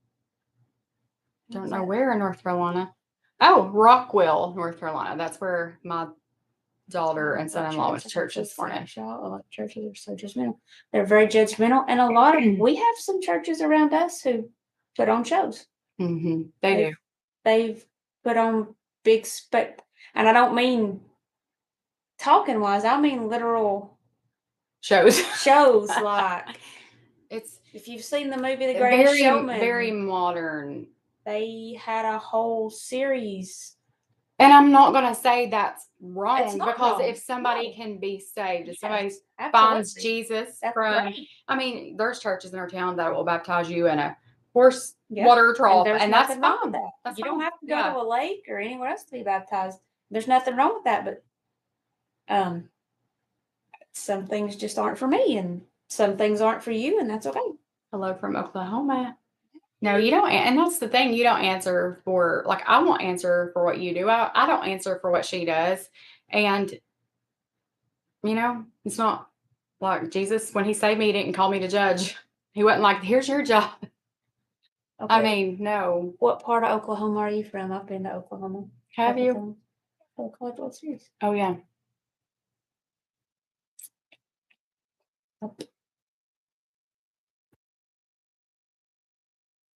Don't know where in North Carolina. Oh, Rockwell, North Carolina. That's where my daughter and son-in-law went to church this morning. A lot of churches are so judgmental. They're very judgmental, and we have some churches around us who put on shows. Mm-hmm. They do. They've put on big and I don't mean talking wise. I mean literal shows. Like if you've seen the movie The Greatest very, Showman, very modern. They had a whole series. And I'm not going to say that's wrong, because wrong. If somebody can be saved, if somebody absolutely. finds Jesus I mean, there's churches in our town that will baptize you in a horse water trough, and that's fine. You don't have to go to a lake or anywhere else to be baptized. There's nothing wrong with that, but some things just aren't for me, and some things aren't for you, and that's okay. Hello from Oklahoma. No, you don't. And that's the thing. You don't answer for, like, I won't answer for what you do. I don't answer for what she does. And, it's not like Jesus, when he saved me, he didn't call me to judge. He wasn't like, here's your job. Okay. I mean, no. What part of Oklahoma are you from? I've been to Oklahoma. Have you? Oh, yeah.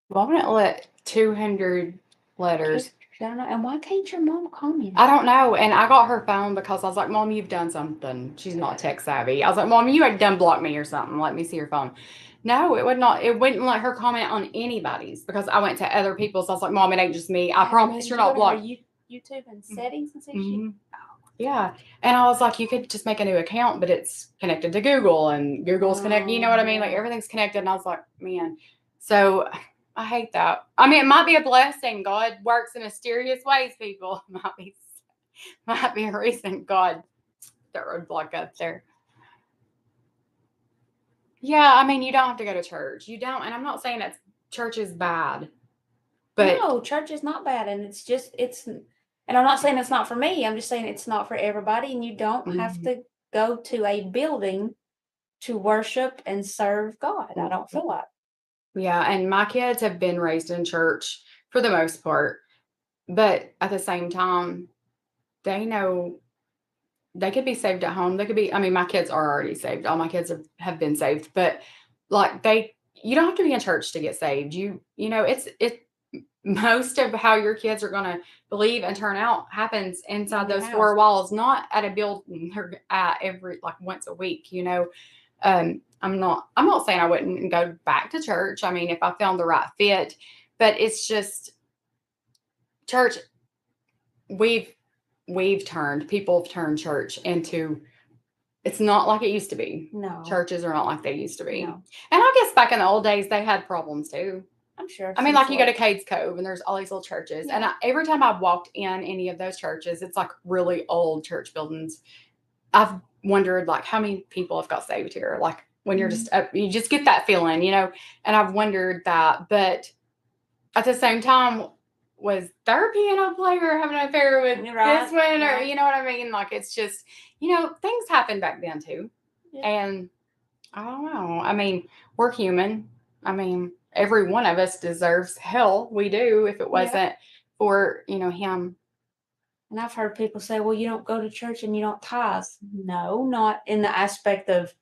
Well, I wouldn't let 200 letters. I don't know. And why can't your mom call me? I don't know. And I got her phone because I was like, Mom, you've done something. She's not tech savvy. I was like, Mom, you had done blocked me or something. Let me see your phone. No, it would not. It wouldn't let her comment on anybody's, because I went to other people's. So I was like, Mom, it ain't just me. I promise you're not blocked. YouTube and settings and see Yeah. And I was like, you could just make a new account, but it's connected to Google, and Google's connected. You know what I mean? Like, everything's connected. And I was like, man. So I hate that. I mean, it might be a blessing. God works in mysterious ways, people. Might be a reason God that roadblock up there. Yeah, I mean, you don't have to go to church. You don't, and I'm not saying that church is bad, but No, church is not bad, and and I'm not saying it's not for me. I'm just saying it's not for everybody, and you don't have Mhm. to go to a building to worship and serve God. I don't feel like. Yeah, and my kids have been raised in church for the most part, but at the same time, they know they could be saved at home. They could be, I mean, my kids are already saved. All my kids have been saved, but like you don't have to be in church to get saved. You know, it most of how your kids are going to believe and turn out happens inside In your those house. four walls, not at a building or at every like once a week, you know. I'm not saying I wouldn't go back to church. I mean, if I found the right fit, but it's just church we've people have turned church into, it's not like it used to be. No. Churches are not like they used to be. No. And I guess back in the old days they had problems too. I'm sure. I mean, like you go to Cades Cove and there's all these little churches. Yeah. And every time I've walked in any of those churches, it's like really old church buildings. I've wondered like how many people have got saved here. Like when you're just you just get that feeling, you know. And I've wondered that, but at the same time, was their piano player having an affair with this one, or you know what I mean? Like it's just, you know, things happened back then too, and I don't know. I mean, we're human. I mean, every one of us deserves hell. We do. If it wasn't for, you know, him. And I've heard people say, well, you don't go to church and you don't tithe. No, not in the aspect of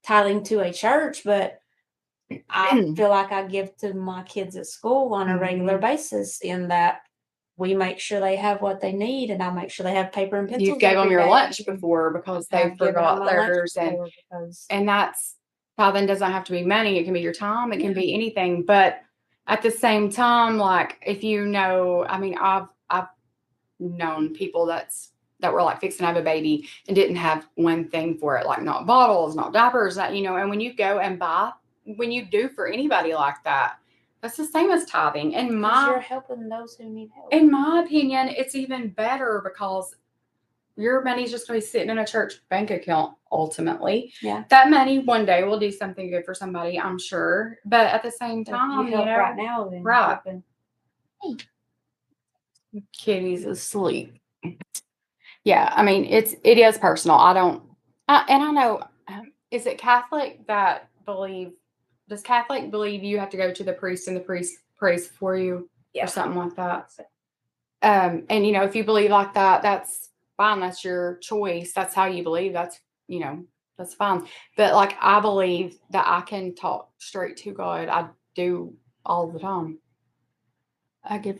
tithing to a church, but I feel like I give to my kids at school on a regular basis in that we make sure they have what they need, and I make sure they have paper and pencils. You gave them every your day. lunch before because they I've given them forgot my lunch theirs, before because and that's tithing doesn't have to be money. It can be your time. It can be anything. But at the same time, like if you know, I mean, I've known people that were like fixing to have a baby and didn't have one thing for it, like not bottles, not diapers, that, you know. And when you go and buy, when you do for anybody like that, that's the same as tithing. And you're helping those who need help. in my opinion, it's even better because your money's just going to be sitting in a church bank account ultimately. Yeah. That money one day will do something good for somebody, I'm sure. But at the same time, you help know, right now, then right. Kitty's asleep. Yeah, I mean, it is personal. I don't, and I know, is it Catholic that does Catholic believe you have to go to the priest and the priest prays for you or something like that? And you know, if you believe like that, that's fine. That's your choice. That's how you believe. That's, you know, that's fine. But like, I believe that I can talk straight to God. I do all the time. I give.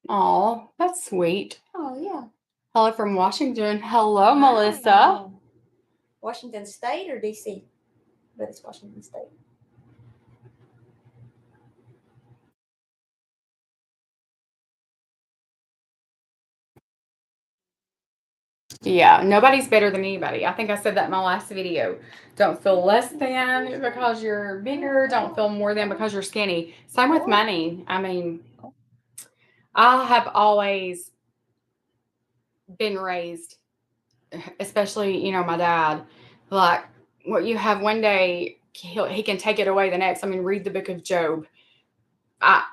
Oh, that's sweet. Oh, yeah. Hello from Washington. Hello, Melissa. Washington State or DC? But it's Washington State. Yeah, nobody's better than anybody. I think I said that in my last video. Don't feel less than because you're bigger. Don't feel more than because you're skinny. Same with money. I mean, I have always been raised, especially, you know, my dad, like what you have one day, he can take it away the next. I mean, read the book of Job. Well,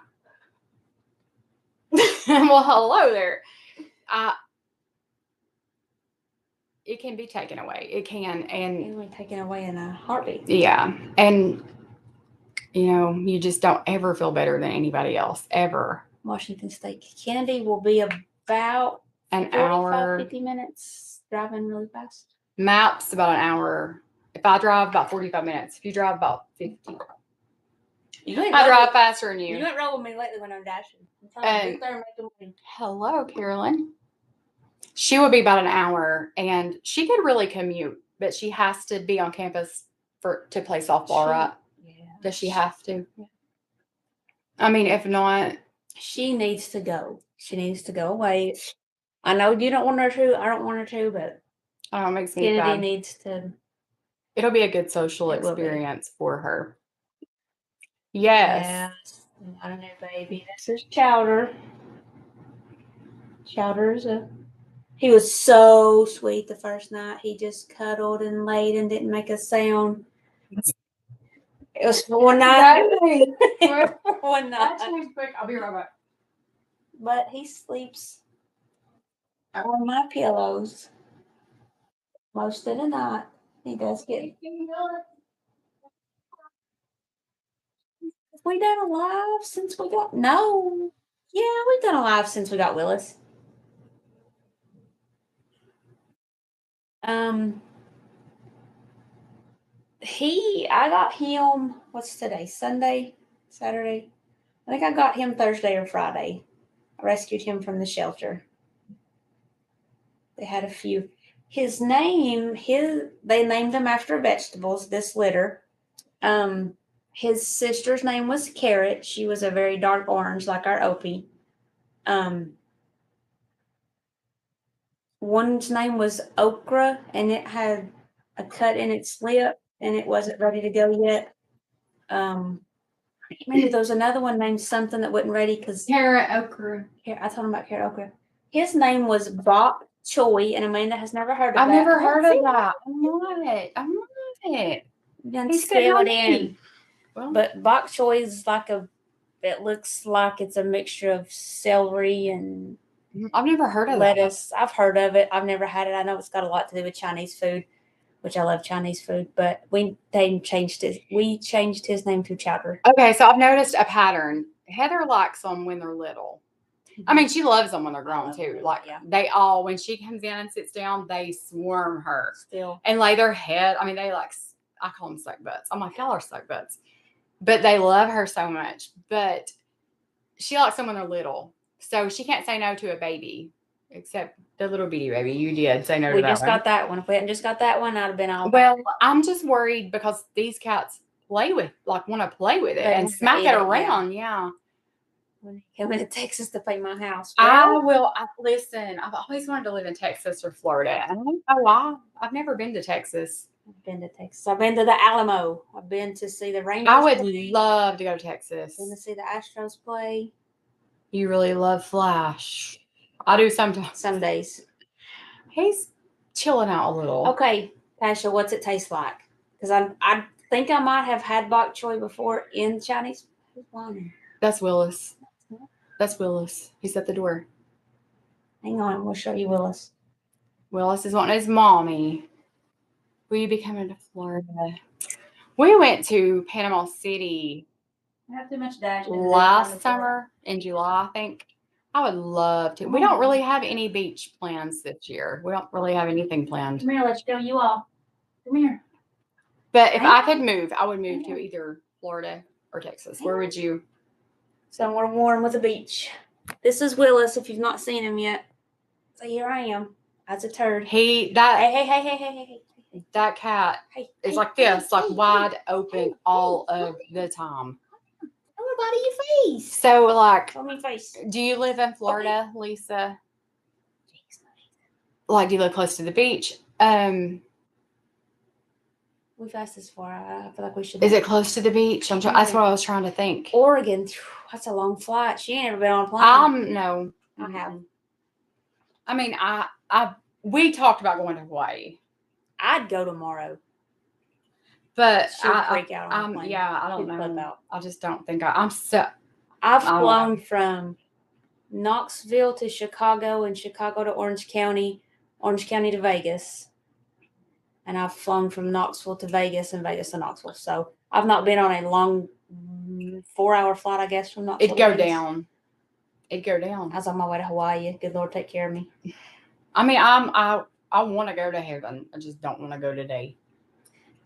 hello there. It can be taken away. It can, and It can be taken away in a heartbeat. Yeah, and you know, you just don't ever feel better than anybody else ever. Washington State. Kennedy will be about an hour, 50 minutes driving really fast. Maps about an hour. If I drive, about 45 minutes. If you drive, about 50. I drive faster than you. You went roll with me lately when I'm dashing. Hello, Carolyn. She would be about an hour, and she could really commute, but she has to be on campus to play softball, right? Yeah. Does she have to? Yeah. I mean, if not, she needs to go. She needs to go away. I know you don't want her to. I don't want her to, but it makes me Kennedy bad. needs to. It'll be a good social experience for her. Yes. Yes. Not a new baby. This is Chowder. Chowder's he was so sweet the first night. He just cuddled and laid and didn't make a sound. It was for one night. Exactly. One night. Quick. I'll be right back. But he sleeps on my pillows most of the night. He does get. We done a live since we got no. Yeah, we've done a live since we got Willis. I got him. What's today? Sunday, Saturday. I think I got him Thursday or Friday. I rescued him from the shelter. They had a few. They named him after vegetables. This litter. His sister's name was Carrot. She was a very dark orange, like our Opie. One's name was Okra, and it had a cut in its lip, and it wasn't ready to go yet. Maybe there was another one named something that wasn't ready because Carrot okra. I told him about Carrot Okra. His name was Bok Choi, and Amanda has never heard of that. I've never heard of that. I'm not. Then He's scale it good in. Well, But bok choy is it looks like it's a mixture of celery and I've never heard of lettuce. I've heard of it. I've never had it. I know it's got a lot to do with Chinese food, which I love Chinese food. But we changed his name to Chowder. Okay, so I've noticed a pattern. Heather likes them when they're little. I mean, she loves them when they're grown too. Like they all, when she comes in and sits down, they swarm her still and lay their head. I mean, they like, I call them suck butts. I'm like, y'all are suck butts. But they love her so much. But she likes them when they're little. So she can't say no to a baby, except the little bitty baby. You did say no to that one. We just got that one. If we hadn't just got that one, I'd have been all well, I'm just worried because these cats want to play with it and smack it around. Yeah. When he came into Texas to pay my house. Listen, I've always wanted to live in Texas or Florida. I don't know why. I've never been to Texas. I've been to Texas. I've been to the Alamo. I've been to see the Rangers. I would love to go to Texas. Been to see the Astros play. You really love Flash. I do sometimes. Some days. He's chilling out a little. Okay, Tasha, what's it taste like? Because I think I might have had bok choy before in Chinese. Who's whining? That's Willis. That's Willis. He's at the door. Hang on, we'll show you Willis. Willis is wanting his mommy. Will you be coming to Florida? We went to Panama City last summer in July, I think. I would love to. We don't really have any beach plans this year. We don't really have anything planned. Come here, let's show you all. Come here. But if I could move, I would move to either Florida or Texas. Where would you? Somewhere warm with a beach. This is Willis, if you've not seen him yet. So here I am. As a turd. Hey. That cat is like this, like wide open all of the time. Everybody, your face. So, like, show me face. Do you live in Florida, Lisa? Like, do you live close to the beach? We've asked this before. I feel like we should. Is it close to the beach? That's what I was trying to think. Oregon. That's a long flight. She ain't never been on a plane. No. I have. I mean, we talked about going to Hawaii. I'd go tomorrow. But I freak out on a plane. Yeah, I don't know. I just don't think I've flown from Knoxville to Chicago and Chicago to Orange County to Vegas. And I've flown from Knoxville to Vegas and Vegas to Knoxville. So I've not been on a long 4-hour flight, I guess, from Knoxville. It'd go down. I was on my way to Hawaii. Good Lord, take care of me. I mean, I want to go to heaven. I just don't want to go today.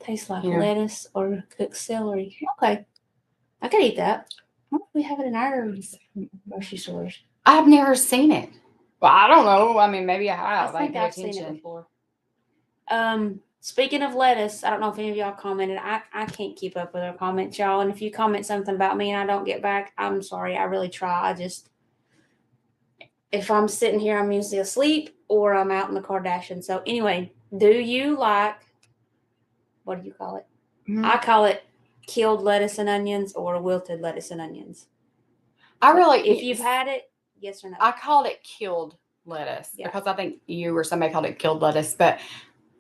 Tastes like lettuce or cooked celery. Okay. I could eat that. What if we have it in our grocery stores? I've never seen it. Well, I don't know. I mean, maybe I have. I think I've seen it before. Speaking of lettuce, I don't know if any of y'all commented. I can't keep up with our comments, y'all. And if you comment something about me and I don't get back, I'm sorry. I really try. If I'm sitting here, I'm usually asleep or I'm out in the Kardashian. So anyway, do you like, what do you call it? Mm-hmm. I call it killed lettuce and onions or wilted lettuce and onions. If you've had it, yes or no? I called it killed lettuce because I think you or somebody called it killed lettuce. But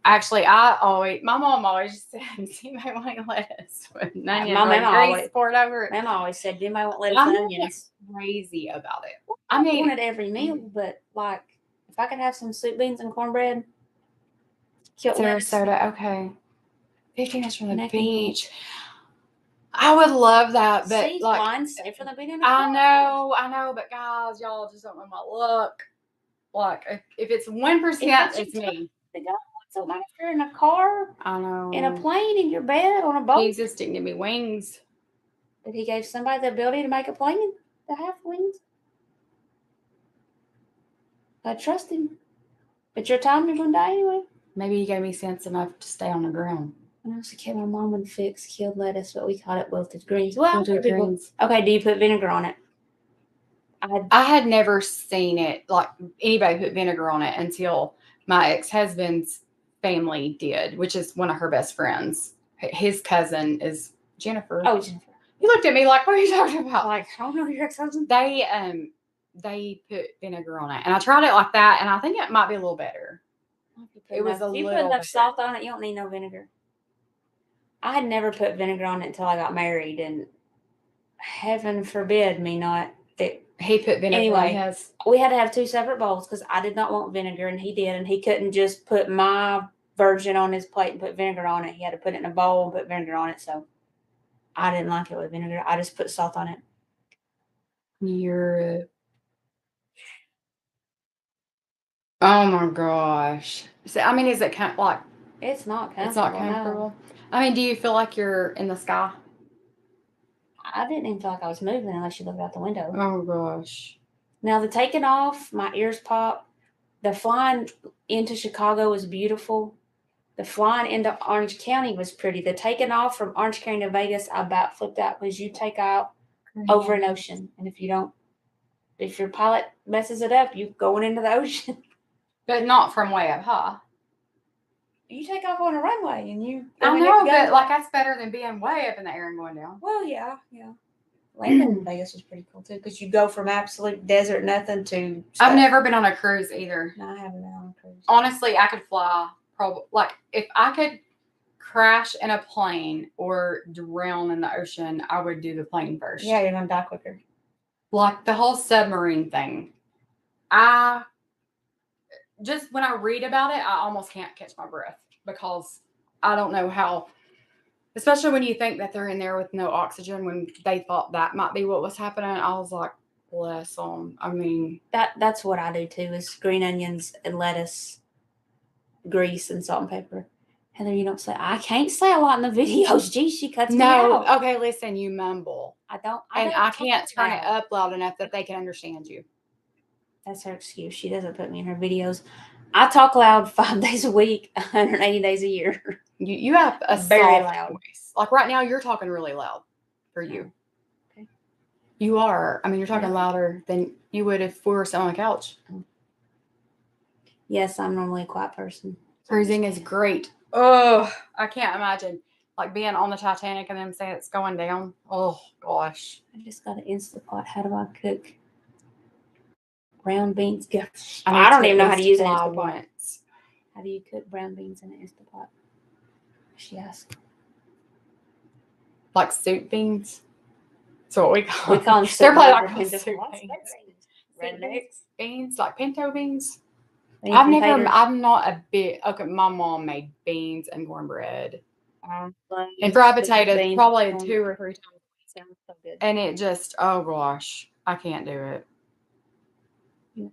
Actually, my mom always said, "You might want lettuce with onion, My like mama grease poured over it." Mama always said, "Do I want lettuce I'm and not onions?" crazy about it. I I mean, want it every meal, but like if I could have some soup, beans, and cornbread, killed lettuce. Sarasota, okay. 15 minutes from the Neck and beach. I would love that, but See, like, flying safer than being in a I car. know, but guys, y'all just don't know my luck. Like, if it's 1%, If it's me. The guy wants a laughter in a car, I know. in a plane, in your bed, on a boat. He just didn't give me wings. But he gave somebody the ability to make a plane to have wings. I trust him. But your time, you're going to die anyway. Maybe he gave me sense enough to stay on the ground. I also kept my mom would fix killed lettuce, but we called it wilted greens. Well, Wilted greens. Okay, do you put vinegar on it? I had never seen it, like anybody put vinegar on it until my ex-husband's family did, which is one of her best friends. His cousin is Jennifer. Oh, Jennifer. You looked at me like, what are you talking about? Like, I don't know your ex-husband. They put vinegar on it, and I tried it like that, and I think it might be a little better. It was a If you little put enough better. salt on it, you don't need no vinegar. I had never put vinegar on it until I got married, and heaven forbid me not. He put vinegar Anyway, on his. We had to have 2 separate bowls because I did not want vinegar, and he did, and he couldn't just put my version on his plate and put vinegar on it. He had to put it in a bowl and put vinegar on it. So I didn't like it with vinegar. I just put salt on it. Oh my gosh. So, I mean, is it kind of like? It's not comfortable. It's not comfortable. No. I mean, do you feel like you're in the sky? I didn't even feel like I was moving unless you looked out the window. Oh gosh. Now the taking off, my ears pop. The flying into Chicago was beautiful. The flying into Orange County was pretty. The taking off from Orange County to Vegas, I about flipped out because you take out over an ocean, and if your pilot messes it up, you going into the ocean. But not from way up high. You take off on a runway, and you. I know, but like that's better than being way up in the air and going down. Well, yeah. Landing in Vegas was pretty cool too, because you go from absolute desert nothing to. Stuff. I've never been on a cruise either. No, I haven't been on a cruise. Honestly, I could fly. Probably like if I could crash in a plane or drown in the ocean, I would do the plane first. Yeah, you're gonna die quicker. Like the whole submarine thing. I just when I read about it, I almost can't catch my breath because I don't know how. Especially when you think that they're in there with no oxygen, when they thought that might be what was happening, I was like, bless them. I mean, that's what I do too: is green onions and lettuce, grease and salt and pepper. Heather, you don't say. I can't say a lot in the videos. Gee, she cuts me out. No, okay, listen, you mumble. I don't. I can't turn it up loud enough that they can understand you. That's her excuse. She doesn't put me in her videos. I talk loud 5 days a week, 180 days a year. You have a very soft loud voice. Like right now, you're talking really loud for you. Okay. You are. I mean, you're talking louder than you would if we were sitting on the couch. Yes, I'm normally a quiet person. Cruising is great. Oh, I can't imagine like being on the Titanic and then saying it's going down. Oh gosh. I just got an Instapot. How do I cook brown beans? I don't even know how to use an Instapot. How do you cook brown beans in an Instapot? She asked. Like soup beans. That's what we call them. We call them soup. They're probably like soup beans. Rednecks. Beans, like pinto beans. I'm not a bit. Okay, my mom made beans and cornbread. And fried potatoes probably 2 or 3 times. Sounds so good. And it just, oh gosh, I can't do it. Yeah.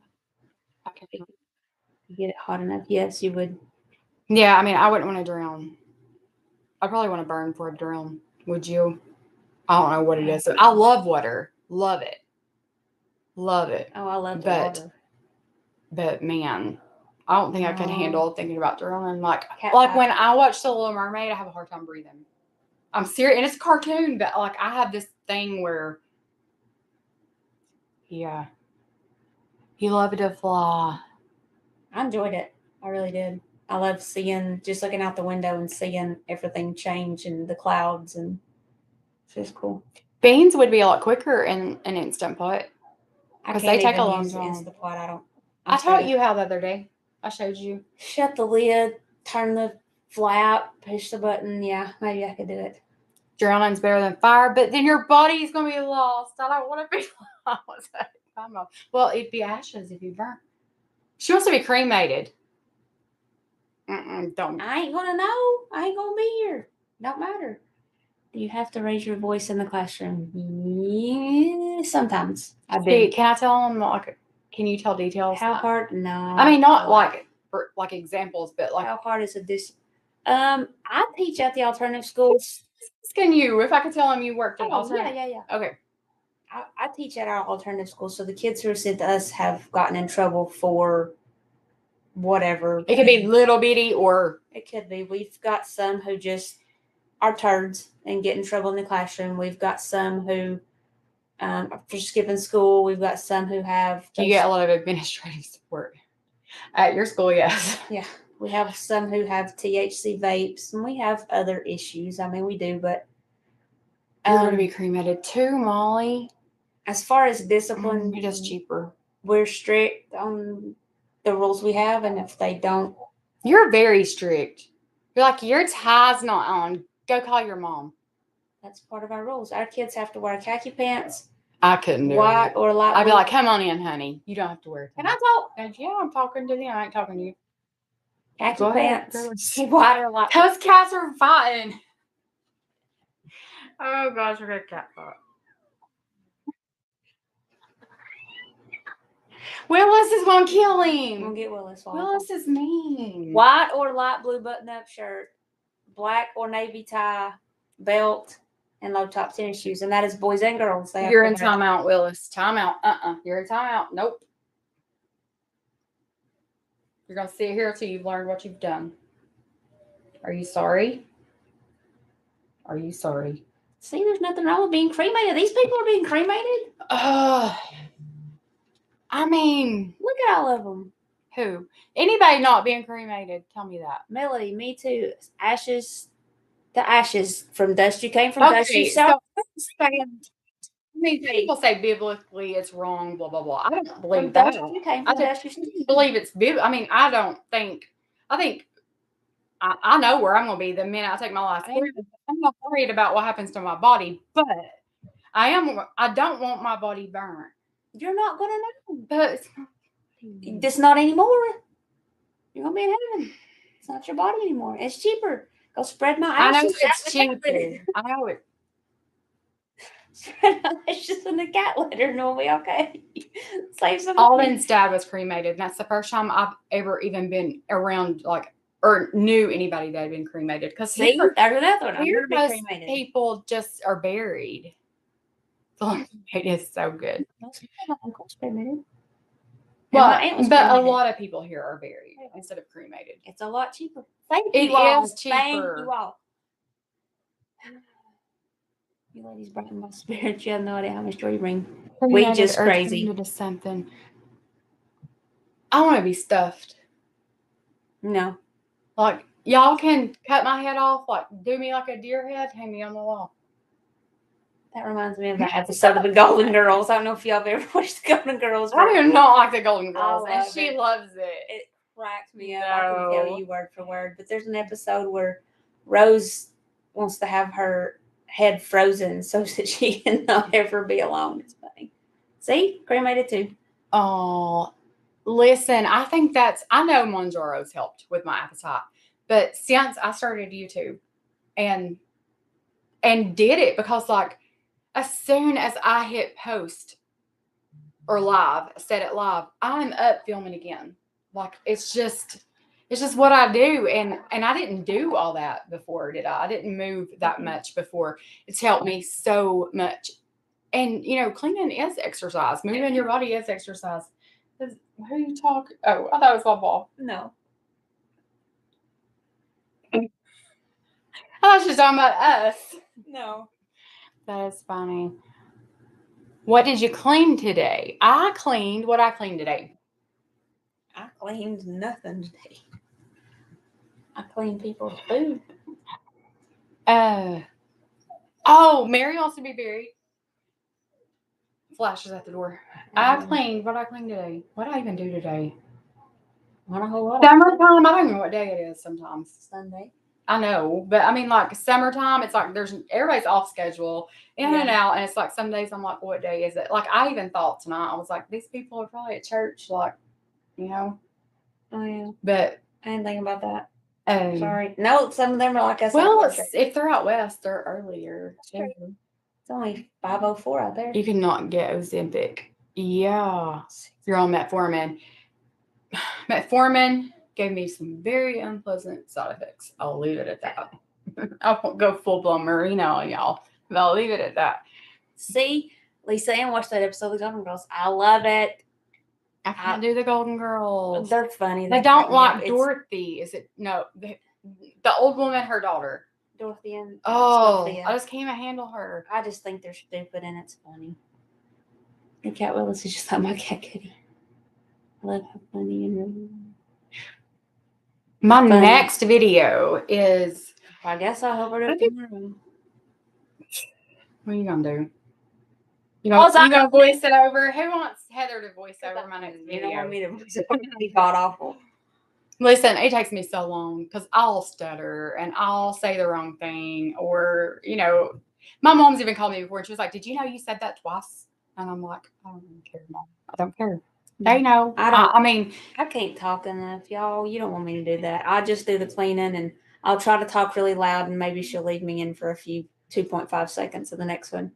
I can't get it hot enough. Yes, you would. Yeah, I mean, I wouldn't want to drown. I probably want to burn before I drown. Would you? I don't know what it is. I love water. Love it. Love it. Oh, I love the water. But man, I don't think I could handle thinking about drowning. Like when I watch The Little Mermaid, I have a hard time breathing. I'm serious, and it's a cartoon, but like I have this thing where, yeah, he loved to fly. I enjoyed it. I really did. I love just looking out the window and seeing everything change and the clouds, and it's just cool. Beans would be a lot quicker in an Instant Pot because they take a long time. Instant Pot. I taught you how the other day. I showed you. Shut the lid. turn the flap, push the button. Yeah, maybe I could do it. Drowning's better than fire, but then your body's going to be lost. I don't want to be lost. Well, it'd be ashes if you burn. She wants to be cremated. Don't. I ain't gonna know. I ain't gonna be here. Don't matter. Do you have to raise your voice in the classroom? Yeah, sometimes I do. Can I tell them, like, can you tell details? How hard? No. I mean, not like examples, but like. How hard is this? I teach at the alternative schools. Can you, if I could tell them you worked in alternative? Yeah. Okay. I teach at our alternative school, so the kids who are sent to us have gotten in trouble for whatever. It could be little bitty, or it could be. We've got some who just are turds and get in trouble in the classroom. We've got some who for skipping school. We've got some who have. You get a lot of administrative support at your school, yes. Yeah, we have some who have THC vapes, and we have other issues. I mean, we do, but you're going to be cremated too, Molly. As far as discipline, it is cheaper. We're strict on the rules we have, and if they don't, you're very strict. You're like, your tie's not on. Go call your mom. That's part of our rules. Our kids have to wear khaki pants. I couldn't do white it. Or light. I'd be like, come on in, honey. You don't have to wear it. Can I talk? And yeah, I'm talking to them. I ain't talking to you. Khaki pants. White or light. Those cats are fighting. Oh gosh, we're gonna cat fight. Willis is gonna kill him. We'll get Willis. Willis is mean. White or light blue button-up shirt, black or navy tie, belt, and low-top tennis shoes. And that is boys and girls. You're in timeout, Willis. Timeout. You're in timeout. Nope. You're gonna sit here until you've learned what you've done. Are you sorry? Are you sorry? See, there's nothing wrong with being cremated. These people are being cremated. I mean, look at all of them. Who? Anybody not being cremated? Tell me that. Melody, me too. Ashes. The ashes from dust. You came from dust. You saw. I mean, people say biblically it's wrong. Blah blah blah. I don't believe that. You came from dust. I believe it's I mean, I don't think. I think. I know where I'm going to be the minute I take my last breath. I'm not worried about what happens to my body, but I don't want my body burnt. You're not going to know. But it's not anymore. You're going to be in heaven. It's not your body anymore. It's cheaper. Go spread my ashes. I know it's cheaper. I know it. Spread my ashes in the cat litter and we'll be okay. Save some. Alden's dad was cremated. And that's the first time I've ever even been around, like, or knew anybody that had been cremated. Because people just are buried. It is so good. Most people my uncle's cremated. Well, but a lot of people here are buried instead of cremated. It's a lot cheaper. It is cheaper. Thank you all. You ladies brighten my spirit. You have no idea how much joy you bring. We just crazy. Into something. I want to be stuffed. No. Like, y'all can cut my head off, like, do me like a deer head, hang me on the wall. That reminds me of that episode of the Golden Girls. I don't know if y'all have ever watched the Golden Girls. I do not like the Golden Girls, and she loves it. It cracks me up. I can tell you word for word. But there's an episode where Rose wants to have her head frozen so that she can not ever be alone. It's funny. See? Cremated too. Oh, listen, I think I know Monjoro's helped with my appetite, but since I started YouTube and did it, because like as soon as I hit post or live, set it live, I'm up filming again. Like it's just what I do, and I didn't do all that before, did I? I didn't move that much before. It's helped me so much, and cleaning is exercise. Moving your body is exercise. Who you talk? Oh, I thought it was my ball. No. I was just talking about us. No. That is funny. What did you clean today? I cleaned what I cleaned today. I cleaned nothing today. I cleaned people's food. Oh, Mary wants to be buried. Flashes at the door. I cleaned what I cleaned today. What did I even do today? Not a whole lot. Summertime, I don't know what day it is sometimes. Sunday. I know, but I mean, like summertime, it's like everybody's off schedule, in and out, and it's like some days I'm like, what day is it? Like I even thought tonight, I was like, these people are probably at church, like, you know. Oh yeah. But I didn't think about that. Sorry. No, some of them are like I said. Well, if they're out west, they're earlier. It's only 5:04 out there. You cannot get Ozempic. Yeah, you're on metformin. Metformin gave me some very unpleasant side effects. I'll leave it at that. I won't go full blown Marino on y'all, but I'll leave it at that. See, Lisa Ann watched that episode of The Golden Girls. I love it. I can't do the Golden Girls. They're funny. They don't like Dorothy. Is it? No, the old woman, her daughter. Dorothy and Sophia. I just can't even handle her. I just think they're stupid and it's funny. And Cat Willis is just like my cat Kitty. I love how funny and my next video is. I guess I'll hope we're doing. What are you gonna do? You gonna voice it over? Who wants Heather to voice over my next video? You don't want me to voice it over? It'd be god awful. Listen, it takes me so long because I'll stutter and I'll say the wrong thing, or my mom's even called me before and she was like, "Did you know you said that twice?" And I'm like, "I don't even care, Mom. I don't care." They know. I can't talk enough, y'all. You don't want me to do that. I just do the cleaning and I'll try to talk really loud and maybe she'll leave me in for a few 2.5 seconds of the next one.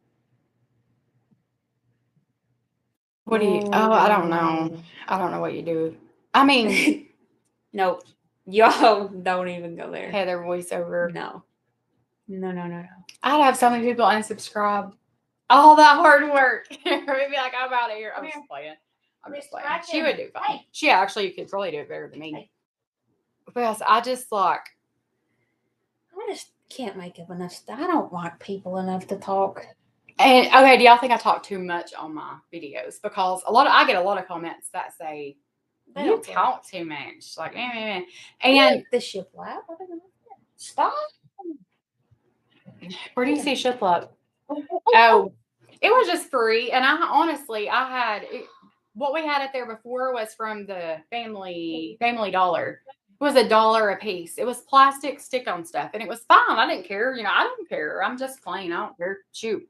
What do you? Oh, I don't know. I don't know what you do. I mean, nope. Y'all don't even go there. Heather voiceover. No. I'd have so many people unsubscribe. All that hard work. We'd be like, I'm out of here. I'm just playing. She would do fine. Hey. She actually could probably do it better than me. Hey. Because I just can't make up enough stuff. I don't like people enough to talk. And okay, do y'all think I talk too much on my videos? Because I get a lot of comments that say you talk too much, like and the shiplap. Stop. Where do you see shiplap? Oh, it was just free, and I honestly had what we had it there before was from the Family Dollar. It was $1 a piece. It was plastic stick-on stuff, and it was fine. I didn't care. I don't care. I'm just plain. I don't care. Shoot.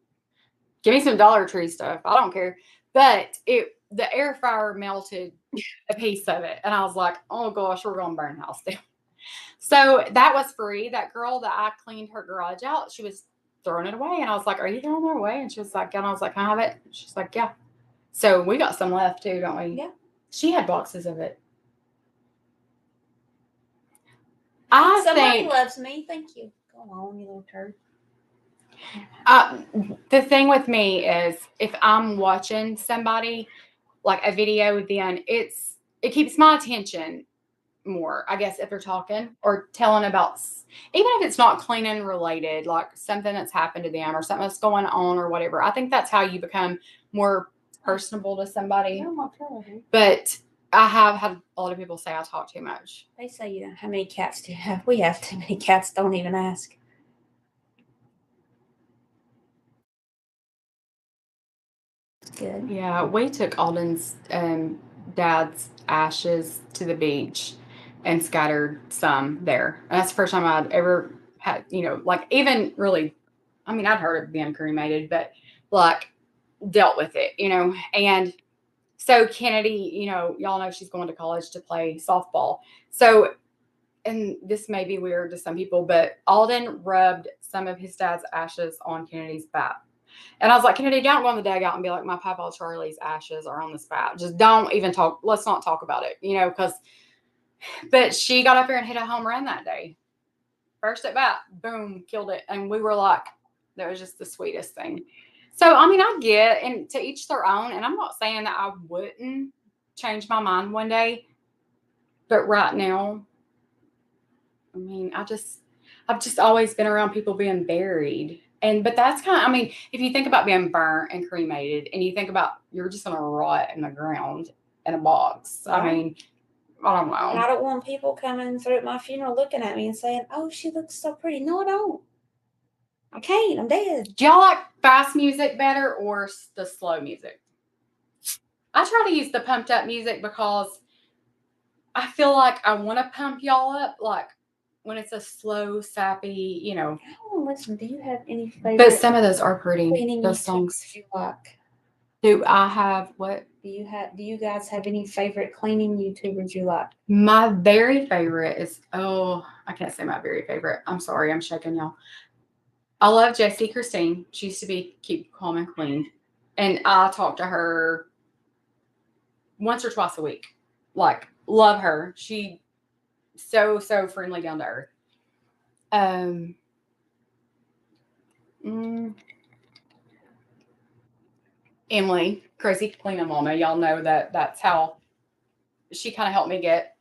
Give me some Dollar Tree stuff. I don't care. But the air fryer melted a piece of it. And I was like, oh gosh, we're going to burn the house down. So that was free. That girl that I cleaned her garage out, she was throwing it away. And I was like, are you throwing it away? And she was like, yeah. And I was like, can I have it? She's like, yeah. So we got some left too, don't we? Yeah. She had boxes of it. Somebody loves me. Thank you. Go on, you little turd. The thing with me is if I'm watching somebody like a video, then it keeps my attention more, I guess, if they're talking or telling about, even if it's not cleaning related, like something that's happened to them or something that's going on or whatever. I think that's how you become more personable to somebody. But I have had a lot of people say I talk too much. They say, how many cats do you have? We have too many cats. Don't even ask. Good. Yeah, we took Alden's dad's ashes to the beach and scattered some there. And that's the first time I'd ever had, like even really, I'd heard of being cremated, but like dealt with it, And so Kennedy, y'all know she's going to college to play softball. So, and this may be weird to some people, but Alden rubbed some of his dad's ashes on Kennedy's bat. And I was like, Kennedy, don't go on the dugout and be like, my Papa Charlie's ashes are on the spout. Just don't even talk. Let's not talk about it, but she got up there and hit a home run that day. First at bat, boom, killed it. And we were like, that was just the sweetest thing. So, I get, and to each their own. And I'm not saying that I wouldn't change my mind one day. But right now, I've just always been around people being buried. But that's kind of, if you think about being burnt and cremated and you think about you're just going to rot in the ground in a box. Right. I don't know. And I don't want people coming through at my funeral looking at me and saying, oh, she looks so pretty. No, I don't. I can't. I'm dead. Do y'all like fast music better or the slow music? I try to use the pumped up music because I feel like I want to pump y'all up, like when it's a slow, sappy, I want to listen. Do you have any favorite? But some of those are pretty. cleaning Those YouTubers songs. you like? Do I have what? Do you guys have any favorite cleaning YouTubers you like? My very favorite is I can't say my very favorite. I'm sorry, I'm shaking y'all. I love Jessie Christine. She used to be Keep Calm and Clean, and I talk to her once or twice a week. Like, love her. She so friendly, down to earth. Emily, Crazy Cleaning Mama. Y'all know that's how she kind of helped me get,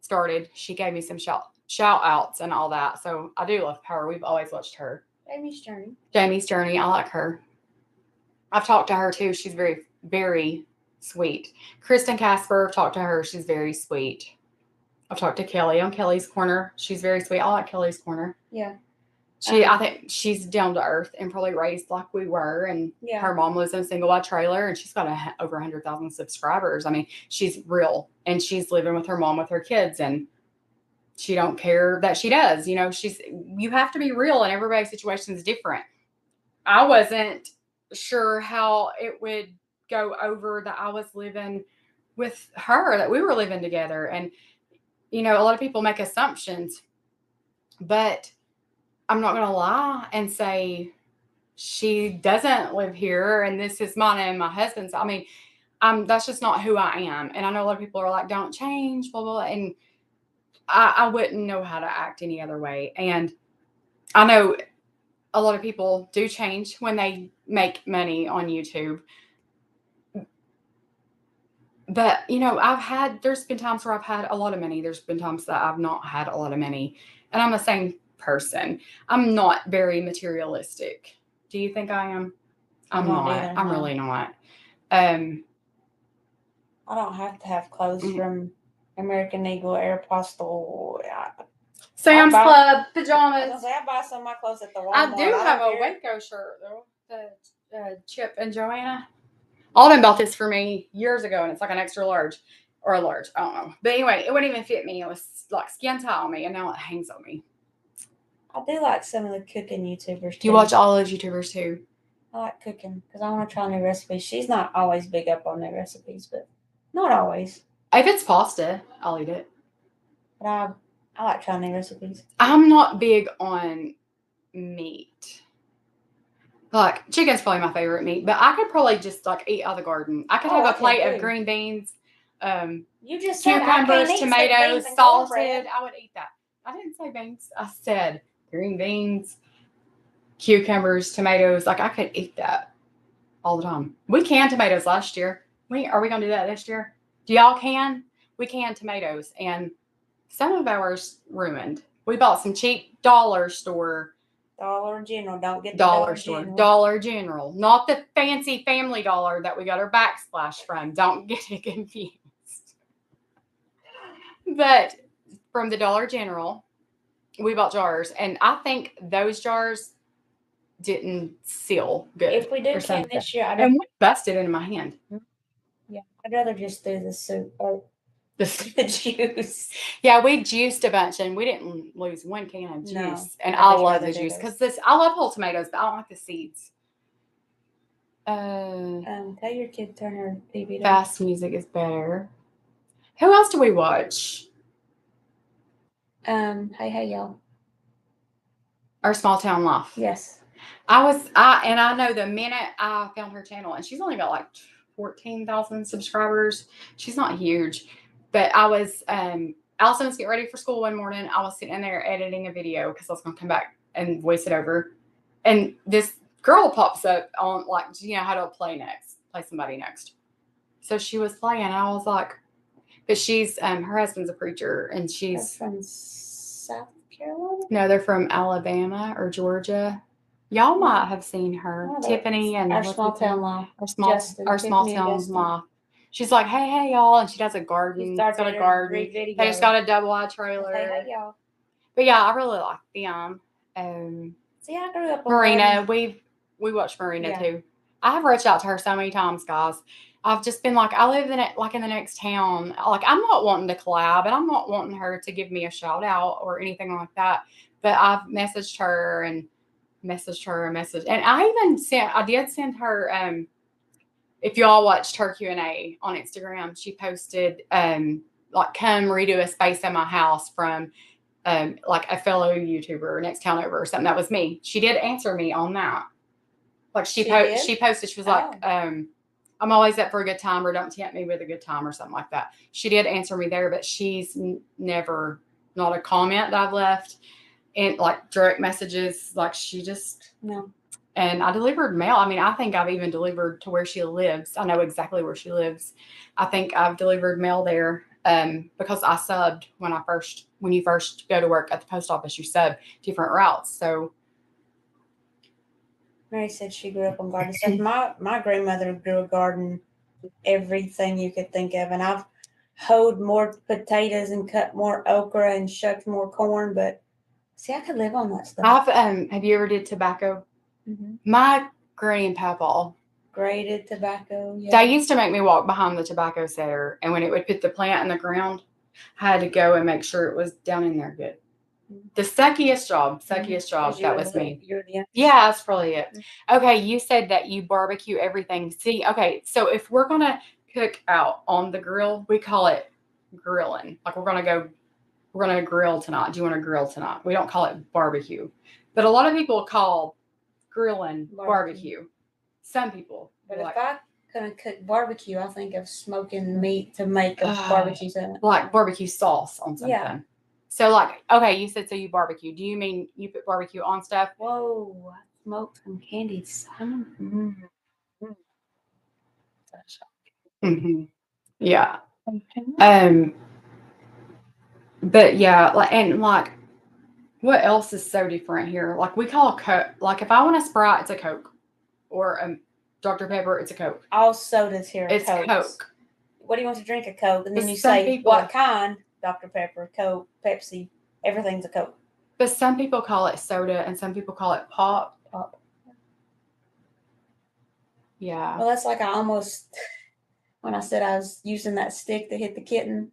started. She gave me some shout outs and all that. So I do love her. We've always watched her. Jamie's Journey. I like her. I've talked to her too. She's very, very sweet. Kristen Casper, I've talked to her. She's very sweet. I've talked to Kelly on Kelly's Corner. She's very sweet. I like Kelly's Corner. Yeah. I think she's down to earth and probably raised like we were. And her mom lives in a single wide trailer, and she's got over 100,000 subscribers. I mean, she's real, and she's living with her mom with her kids, and she don't care that she does. You have to be real, and everybody's situation is different. I wasn't sure how it would go over that I was living with her, that we were living together. And, a lot of people make assumptions, but I'm not going to lie and say she doesn't live here and this is mine and my husband's. I mean, that's just not who I am. And I know a lot of people are like, don't change, blah, blah, blah. And I wouldn't know how to act any other way. And I know a lot of people do change when they make money on YouTube. But, there's been times where I've had a lot of money. There's been times that I've not had a lot of money. And I'm the same person. I'm not very materialistic. Do you think I am? I'm not. Either, I'm really not. I don't have to have clothes from American Eagle, Aeropostale. Sam's Club, pajamas. I buy some of my clothes at the Walmart. I do have a Waco shirt, though. The Chip and Joanna. Alden bought this for me years ago, and it's like an extra large or a large. I don't know. But anyway, it wouldn't even fit me. It was like skin tight on me, and now it hangs on me. I do like some of the cooking YouTubers, too. You watch all those YouTubers, too? I like cooking because I want to try new recipes. She's not always big up on new recipes, but not always. If it's pasta, I'll eat it. But I like trying new recipes. I'm not big on meat. Like, chicken's probably my favorite meat, but I could probably just like eat out of the garden. I could have a plate of green beans, you just cucumbers, tomatoes, salted. I would eat that. I didn't say beans. I said green beans, cucumbers, tomatoes. Like, I could eat that all the time. We canned tomatoes last year. Are we gonna do that this year? Do y'all can? We canned tomatoes, and some of ours ruined. We bought some cheap dollar store. Dollar General. Don't get the Dollar store. General. Dollar General. Not the fancy Family Dollar that we got our backsplash from. Don't get it confused. But from the Dollar General, we bought jars. And I think those jars didn't seal good. If we do can this year, and we busted into my hand. Yeah, I'd rather just do the soup or the juice. Yeah, we juiced a bunch and we didn't lose one can of juice. No, and I love the juice because I love whole tomatoes, but I don't like the seeds. Tell your kid to turn her TV down. Fast music is better. Who else do we watch? Hey y'all. Our Small Town Life. Yes. I know the minute I found her channel, and she's only got like 14,000 subscribers. She's not huge. But I was, Allison was getting ready for school one morning. I was sitting in there editing a video because I was going to come back and voice it over. And this girl pops up on, like, how to play somebody next. So she was playing, and I was like, but she's, her husband's a preacher, and she's. They're from South Carolina? No, they're from Alabama or Georgia. Y'all might have seen her. Tiffany and Our Small Town Life. Our Small Town Life. She's like, hey, y'all. And she does a garden. She's got a garden. They just got a double-wide trailer. Hey, y'all. But yeah, I really like them. See, I grew up on Marina. We watched Marina too. I have reached out to her so many times, guys. I've just been like, I live in it, like in the next town. Like, I'm not wanting to collab, and I'm not wanting her to give me a shout out or anything like that. But I've messaged her and messaged her a message, and I did send her. If y'all watched her Q&A on Instagram, she posted like, come redo a space in my house from like a fellow YouTuber next town over or something. That was me. She did answer me on that. Like she posted, she was like, I'm always up for a good time, or don't tempt me with a good time, or something like that. She did answer me there, but she's never, not a comment that I've left, and like direct messages, like she just No. And I delivered mail. I mean, I think I've even delivered to where she lives. I know exactly where she lives. I think I've delivered mail there because I subbed when you first go to work at the post office, you sub different routes. So Mary said she grew up on garden stuff. My grandmother grew a garden, everything you could think of, and I've hoed more potatoes and cut more okra and shucked more corn. But see, I could live on that stuff. Have you ever did tobacco? Mm-hmm. My granny and papa Grated tobacco. Yeah. They used to make me walk behind the tobacco setter, and when it would put the plant in the ground, I had to go and make sure it was down in there good. The suckiest job, that was me. Yeah, that's probably it. Okay, you said that you barbecue everything. See, okay, so if we're going to cook out on the grill, we call it grilling. Like we're going to grill tonight. Do you want to grill tonight? We don't call it barbecue. But a lot of people call grilling barbecue. Some people. But if I couldn't cook barbecue, I think of smoking meat to make a barbecue salad. Like barbecue sauce on something. Yeah. So like, okay, you said so you barbecue. Do you mean you put barbecue on stuff? Whoa, I smoked some candied salmon. Mm-hmm. Yeah. But yeah, like what else is so different here? Like we call Coke. Like if I want a Sprite, it's a Coke, or a Dr. Pepper, it's a Coke. All sodas here are it's Coke. What do you want to drink? A Coke, and then you say what kind? Dr. Pepper, Coke, Pepsi. Everything's a Coke. But some people call it soda, and some people call it pop. Yeah. Well, that's like when I said I was using that stick to hit the kitten,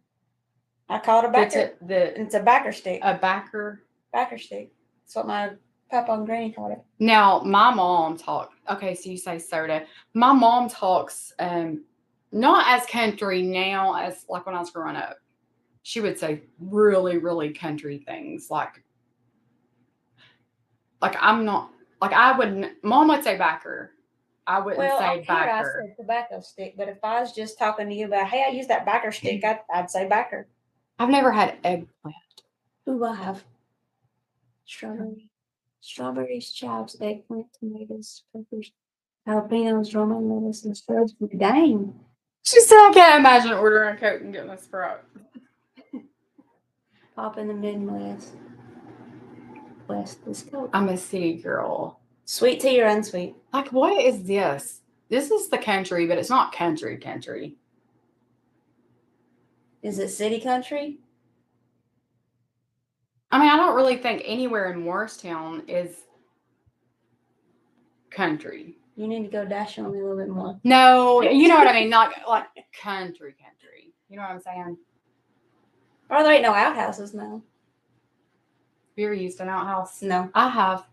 I called a backer. It's a backer stick. A backer stick. That's what my papa and granny called it. Now, my mom talks. Okay, so you say soda. My mom talks not as country now as like when I was growing up. She would say really, really country things like I'm not like I wouldn't. Mom would say backer. I wouldn't say backer. I said tobacco stick, but if I was just talking to you about, hey, I use that backer stick, I'd say backer. I've never had eggplant. Ooh, I have. Strawberries, chives, eggplant, tomatoes, peppers, jalapenos, romaine lettuce, and shrubs. Dang. She said, I can't imagine ordering a Coke and getting a Sprite. Pop in the Midwest. This Coke. I'm a city girl. Sweet tea or unsweet? Like, what is this? This is the country, but it's not country. Is it city country? I mean, I don't really think anywhere in Morristown is country. You need to go dash on me a little bit more. No, you know what I mean? Like country. You know what I'm saying? Or there ain't no outhouses now. Have you ever used an outhouse? No. I have.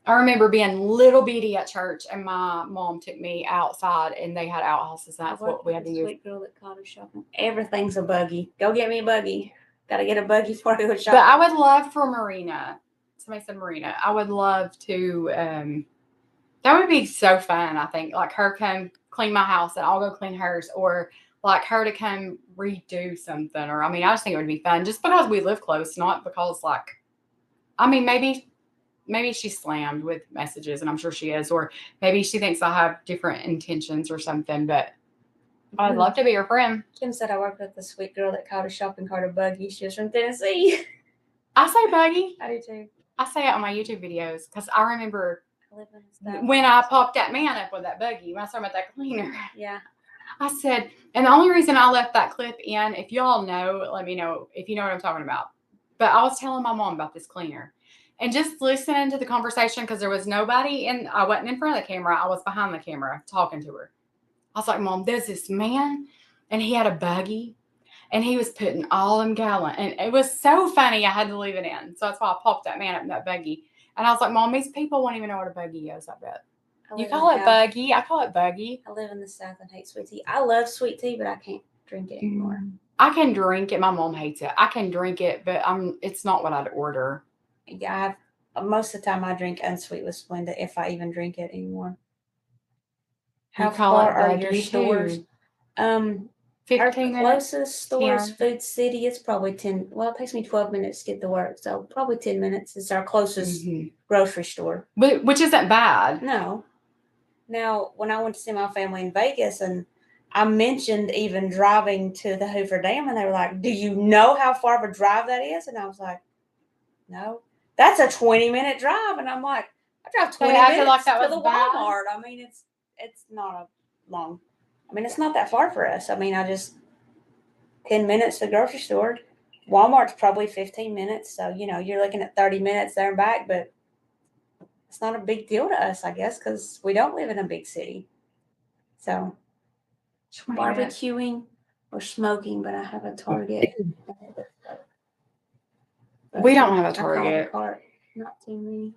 I remember being little bitty at church, and my mom took me outside, and they had outhouses. And that's what we had to use. Sweet girl that caught her shopping. Everything's a buggy. Go get me a buggy. Got to get a buggy before I go shopping. But I would love for Marina. Somebody said Marina. I would love to. That would be so fun. I think like her come clean my house, and I'll go clean hers, or like her to come redo something. Or I mean, I just think it would be fun, just because we live close, not because like. I mean, maybe she's slammed with messages, and I'm sure she is, or maybe she thinks I have different intentions or something, but I'd love to be her friend. Kim said I worked with the sweet girl that caught a shopping cart of buggy. She was from Tennessee. I say buggy. I do too. I say it on my YouTube videos because I remember when I popped that man up with that buggy, when I started with that cleaner. Yeah. I said, and the only reason I left that clip in, if y'all know, let me know if you know what I'm talking about. But I was telling my mom about this cleaner. And just listening to the conversation, because there was nobody, and I wasn't in front of the camera. I was behind the camera talking to her. I was like, Mom, there's this man, and he had a buggy, and he was putting all them gallons. And it was so funny. I had to leave it in. So that's why I popped that man up in that buggy. And I was like, Mom, these people won't even know what a buggy is, I bet. You call it buggy. I call it buggy. I live in the South and hate sweet tea. I love sweet tea, but I can't drink it anymore. I can drink it. My mom hates it. I can drink it, but it's not what I'd order. Yeah, most of the time I drink unsweet with Splenda if I even drink it anymore. How far are your stores? 15 Our minutes. closest store is Food City. It's probably 10. Well, it takes me 12 minutes to get to work, so probably 10 minutes is our closest grocery store. Which isn't bad. No. Now, when I went to see my family in Vegas, and I mentioned even driving to the Hoover Dam, and they were like, "Do you know how far of a drive that is?" And I was like, "No, that's a 20-minute drive." And I'm like, "I drive 20 minutes to the Walmart." I mean, it's not a long. I mean, it's not that far for us. I mean, 10 minutes to the grocery store. Walmart's probably 15 minutes. So, you're looking at 30 minutes there and back, but it's not a big deal to us, I guess, because we don't live in a big city. So, barbecuing or smoking, but I have a Target. We don't have a Target. Not too many.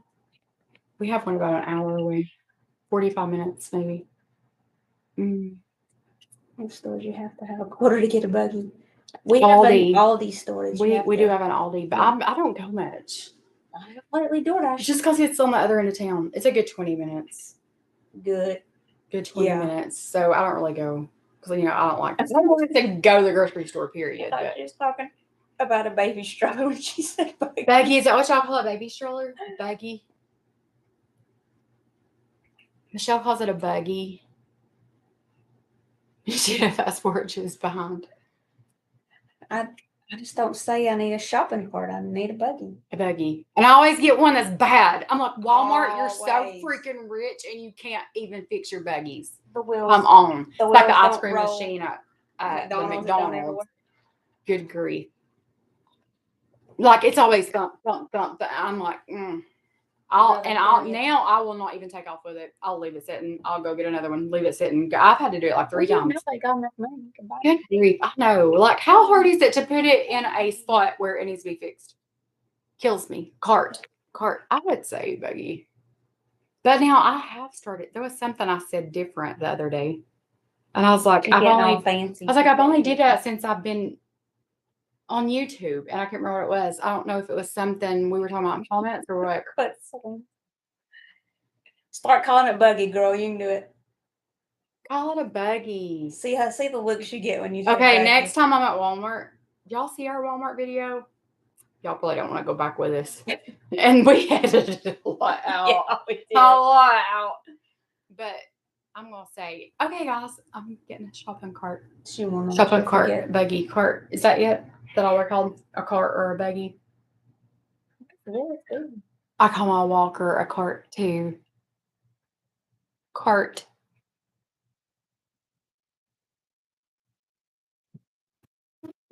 We have one about an hour away. 45 minutes, maybe. In stores, you have to have a quarter to get a buggy. We have an Aldi store. We do have an Aldi, but I don't go much. I have lately DoorDash. Just because it's on the other end of town. It's a good 20 minutes. Good 20 minutes. So I don't really go. Because, I don't like to go to the grocery store, period. I thought she was talking about a baby stroller when she said buggy. Buggy, is that what y'all call a baby stroller? Buggy? Michelle calls it a buggy. She had fast forward, she was behind. I just don't say I need a shopping cart. I need a buggy. A buggy. And I always get one that's bad. I'm like, Walmart, you're so freaking rich and you can't even fix your buggies. The wheels. I'm on. It's like the ice cream roll. machine at the McDonald's. Good grief. Like, it's always thump, thump, thump. I'm like, now I will not even take off with it. I'll leave it sitting. I'll go get another one, leave it sitting. I've had to do it like 3 times. They got enough money. You can buy Good grief. I know. Like, how hard is it to put it in a spot where it needs to be fixed? Kills me. Cart. I would say buggy. But now I have started. There was something I said different the other day. And I was like, I've only did that since I've been on YouTube, and I can't remember what it was. I don't know if it was something we were talking about in comments or what. Start calling it buggy, girl. You can do it. Call it a buggy. See the looks you get when you. Okay, next time I'm at Walmart, y'all see our Walmart video? Y'all probably don't want to go back with us, and we edited a lot out. Yeah, we did. A lot out. But I'm gonna say, okay, guys, I'm getting a shopping cart. Shopping cart, buggy cart. Is that it? Is that all they're called? A cart or a buggy? I call my walker a cart too. Cart.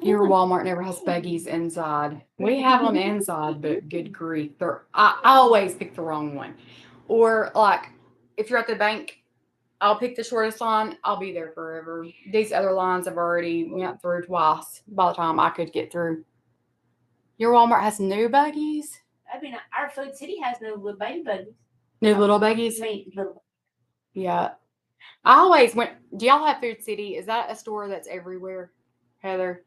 Your Walmart never has buggies inside. We have them inside, but good grief. I always pick the wrong one. Or, like, if you're at the bank, I'll pick the shortest line. I'll be there forever. These other lines I've already went through twice by the time I could get through. Your Walmart has new buggies? I mean, our Food City has no little baby buggies. New little buggies? Little. Yeah. I always went. Do y'all have Food City? Is that a store that's everywhere, Heather?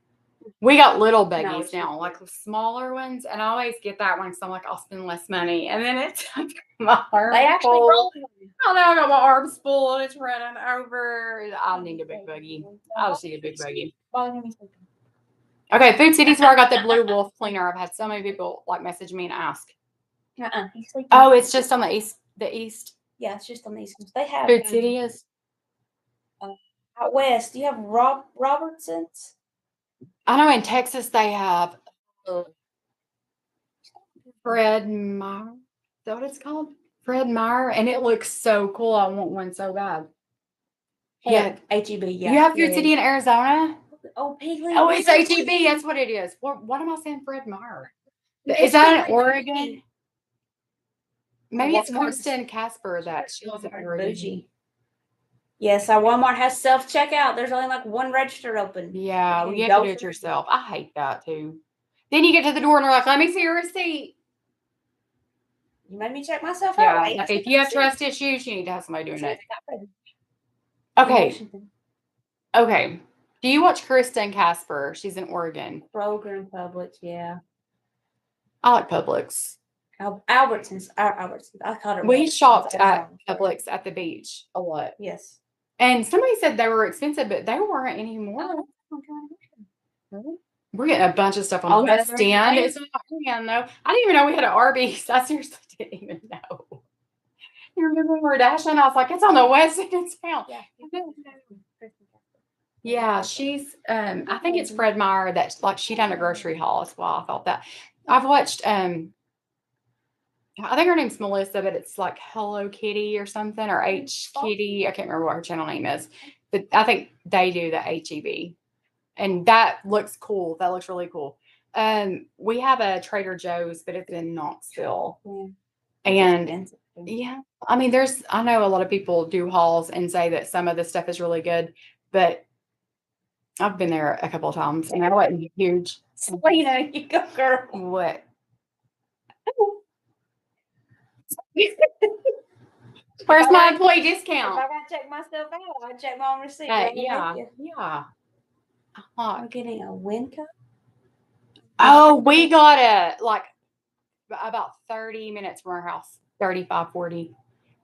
We got little buggies now, like smaller ones, and I always get that one because I'm like, I'll spend less money, and then it's my arms they actually full. roll. Oh, now I got my arms full and it's running over. I need a big buggy. I just need a big buggy. Okay, Food City's where I got the Blue Wolf cleaner. I've had so many people like message me and ask. He's sleeping. Oh, it's just on the east. The east. Yeah, it's just on the east. They have Food City is out west. Do you have Robertson's? I know in Texas they have Fred Meyer. Is that what it's called? Fred Meyer, and it looks so cool. I want one so bad. Yeah, HEB. Yeah, you have Food City in Arizona. Oh, Piggly. Oh, it's HEB. That's what it is. What am I saying? Fred Meyer. Is that in Oregon? Maybe it's Walmart. Kristen Casper that she was Bougie. Yes, our Walmart has self-checkout. There's only like one register open. Yeah, You you have go to do it through- yourself. I hate that too. Then you get to the door and they're like, "Let me see your receipt." You made me check myself Yeah, out. like if you have trust issues, you need to have somebody doing it. In Okay, Washington. okay. Do you watch Kristen Casper? She's in Oregon. Kroger and Publix, yeah. I like Publix. Albertsons. Albertsons. I called it. We Walmart. shopped I'm at sorry. Publix at the beach a lot. Yes. And somebody said they were expensive, but they weren't anymore. We're getting a bunch of stuff on the West End. It's not Oregon, though. I didn't even know we had an Arby's. I seriously didn't even know. You remember when we were dashing? I was like, it's on the West End of town. Yeah, she's I think it's Fred Meyer that's like she done a grocery haul as well. I thought that. I've watched I think her name's Melissa, but it's like Hello Kitty or something or H Kitty. I can't remember what her channel name is. But I think they do the HEB. And that looks cool. That looks really cool. We have a Trader Joe's, but it's in Knoxville. And yeah, I mean, I know a lot of people do hauls and say that some of the stuff is really good, but I've been there a couple of times and I wasn't huge. Selena, you go, girl. What? Where's my employee If discount? I gotta check myself out, I check my own receipt. Yeah. I'm getting a wind cup. Oh, we got it like about 30 minutes from our house, 35, 40.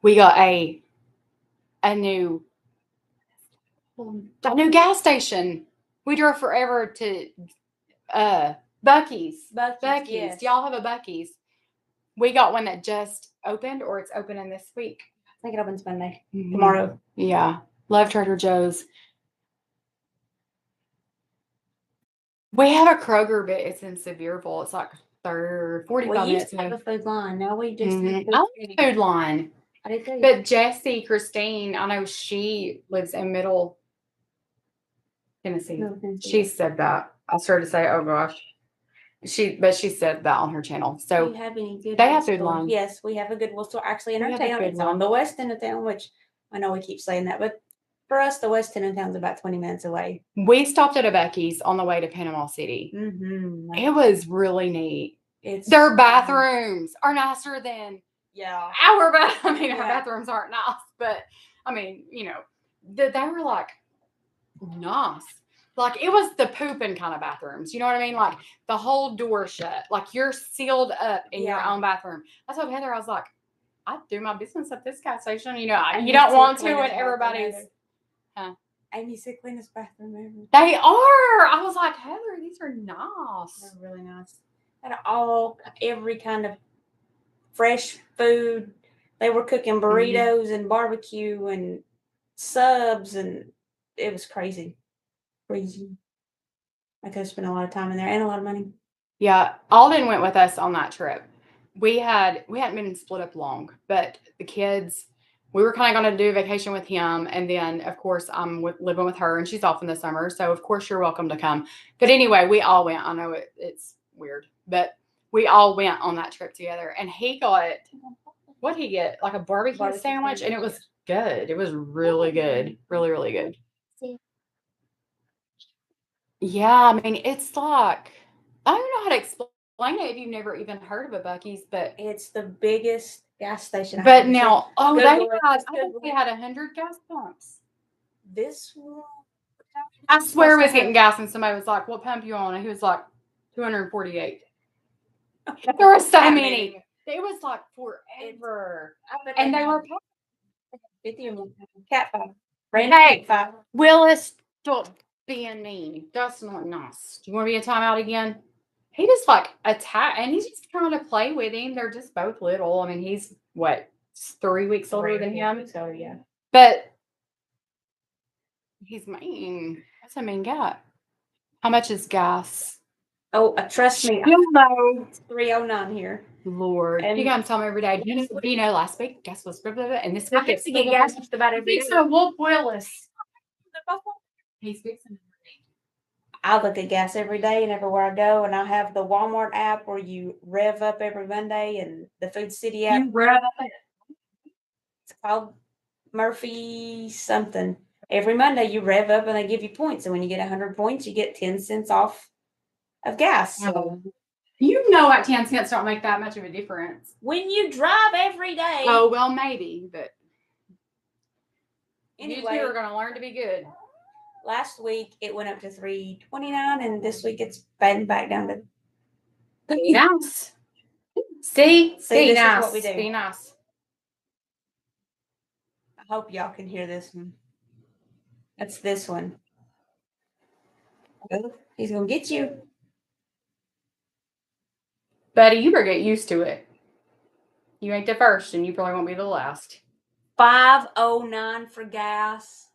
We got a new gas station. We drove forever to Buc-ee's. Buc-ee's. Yes. Do y'all have a Buc-ee's? We got one that just opened, or it's opening this week. I think it opens Monday. Tomorrow. Yeah. Love Trader Joe's. We have a Kroger, but it's in Sevierville. It's like 45 minutes away. We used to have a Food Line. Now we just I like Food Line. I did too. But Jessie, Christine, I know she lives in Middle Tennessee. She said that. I started to say, oh gosh. She said that on her channel. So do you have any good they have Food Line. Yes, we have a Goodwill store actually in our town. It's on the west end of town, which I know we keep saying that, but for us, the west end of town is about 20 minutes away. We stopped at a Buc-ee's on the way to Panama City. It was really neat. Their bathrooms are nicer than our bathrooms. I mean, our bathrooms aren't nice, but I mean, you know, they were like nice. Like it was the pooping kind of bathrooms. You know what I mean? Like the whole door shut. Like you're sealed up in your own bathroom. I told Heather, I was like, I do my business at this gas station. You know, you don't want to when everybody's. Amy's the cleanest bathroom ever. They are. I was like, Heather, these are nice. They're really nice. And every kind of fresh food. They were cooking burritos and barbecue and subs, and it was crazy. Crazy. I could have spent a lot of time in there and a lot of money. Yeah, Alden went with us on that trip. We hadn't been split up long, but the kids, we were kind of going to do a vacation with him. And then, of course, I'm living with her and she's off in the summer. So, of course, you're welcome to come. But anyway, we all went. I know it's weird, but we all went on that trip together. And he got, what'd he get? Like a barbecue sandwich. And it was good. It was really good. Really, really good. Yeah, I mean, it's like, I don't know how to explain it if you've never even heard of a Buc-ee's, but it's the biggest gas station. But now, I think they had 100 gas pumps. This one, I swear, we was getting gas, and somebody was like, "What pump you on?" And he was like, 248. There were so many. It was like forever, and they were 50 or cat five. Hey, Willis, stop being mean. That's not nice. Do you want to be a timeout again? He just like attack, and he's just trying to play with him. They're just both little. I mean, he's what, 3 weeks older than him. So yeah, but he's mean. That's a mean guy. How much is gas? Oh, trust me, You'll know. It's 309 here. Lord, and you gotta tell me every day. You know, last week gas was blah, blah, blah, and this week I have to get gas just about every day. So Wolf Willis. He's fixing. I look at gas every day and everywhere I go, and I have the Walmart app where you rev up every Monday, and the Food City app. You read it. It's called Murphy something. Every Monday you rev up and they give you points, and when you get 100 points, you get 10 cents off of gas. So You know, at 10 cents don't make that much of a difference. when you drive every day, Oh, well, maybe, but anyway, you two are going to learn to be good. last week it went up to $3.29, and this week it's been back down to. Be nice. See, See, be this is nice. what we do. Be nice. I hope y'all can hear this one. That's this one. Oh, he's gonna get you. Buddy, you better get used to it. You ain't the first, and you probably won't be the last. $5.09 for gas.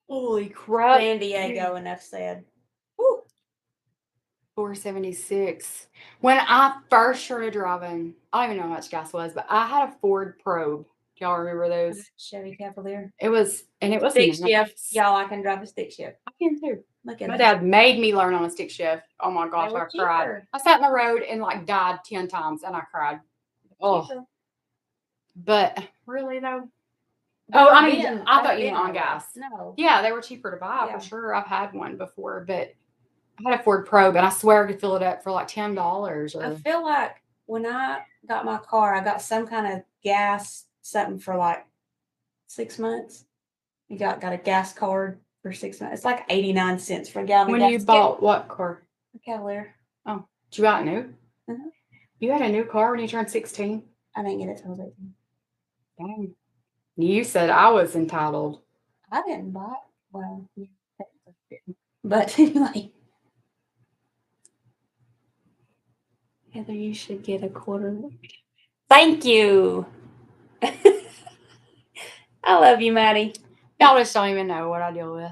Holy crap. San Diego, enough said. Woo. $4.76. When I first started driving, I don't even know how much gas was, but I had a Ford Probe. Do y'all remember those? Chevy Cavalier. It was Stick shift. nice. Y'all, I can drive a stick shift. I can too. Look at My that. dad made me learn on a stick shift. Oh my gosh, They were I cried. cheaper. I sat in the road and like died 10 times, and I cried. Oh, Cheaper. but really though. Back Oh, I mean, then- I back thought you then meant on they were. gas. No. Yeah, they were cheaper to buy Yeah. for sure. I've had one before, but I had a Ford Probe, and I swear I could fill it up for like $10. I Or feel like when I got my car, I got some kind of gas something for like 6 months. You got a gas card for 6 months. It's like 89 cents for a gallon. when of you gas. bought what car? A Cavalier. Oh, did you buy it new? Mhm. You had a new car when you turned 16? I didn't get it till I was 18. Dang. You said I was entitled. I didn't buy it. Well, yeah, technically. But anyway. Heather, you should get a quarter. Thank you. I love you, Maddie. Y'all just don't even know what I deal with.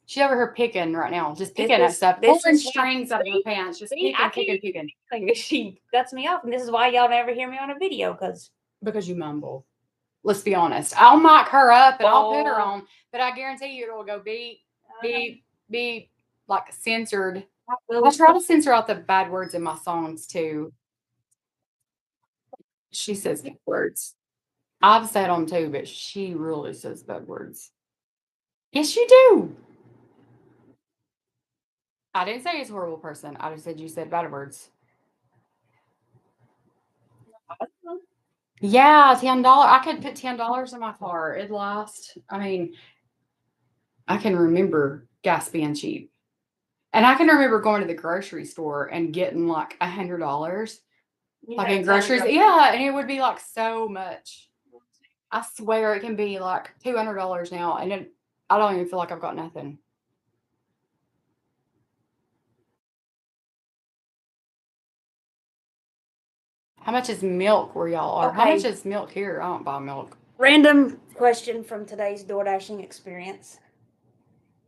She's over here picking right now, just picking at stuff, this pulling is why- strings out of her see? pants, just See, I picking. Like, she cuts me off, and this is why y'all never hear me on a video, because Because you mumble. Let's be honest. I'll mic her up and I'll put her Oh. on, but I guarantee you it will go beep, like censored. I try to censor out the bad words in my songs too. She says bad words. I've said them too, but she really says bad words. Yes, you do. I didn't say he's a horrible person. I just said you said bad words. Yeah, $10. I could put $10 in my car. It'd last. I mean, I can remember gas being cheap. And I can remember going to the grocery store and getting like $100. Like in groceries. Yeah, and it would be like so much. I swear it can be like $200 now, and I don't even feel like I've got nothing. How much is milk where y'all are? How much Okay. is milk here? I don't buy milk. Random question from today's DoorDashing experience.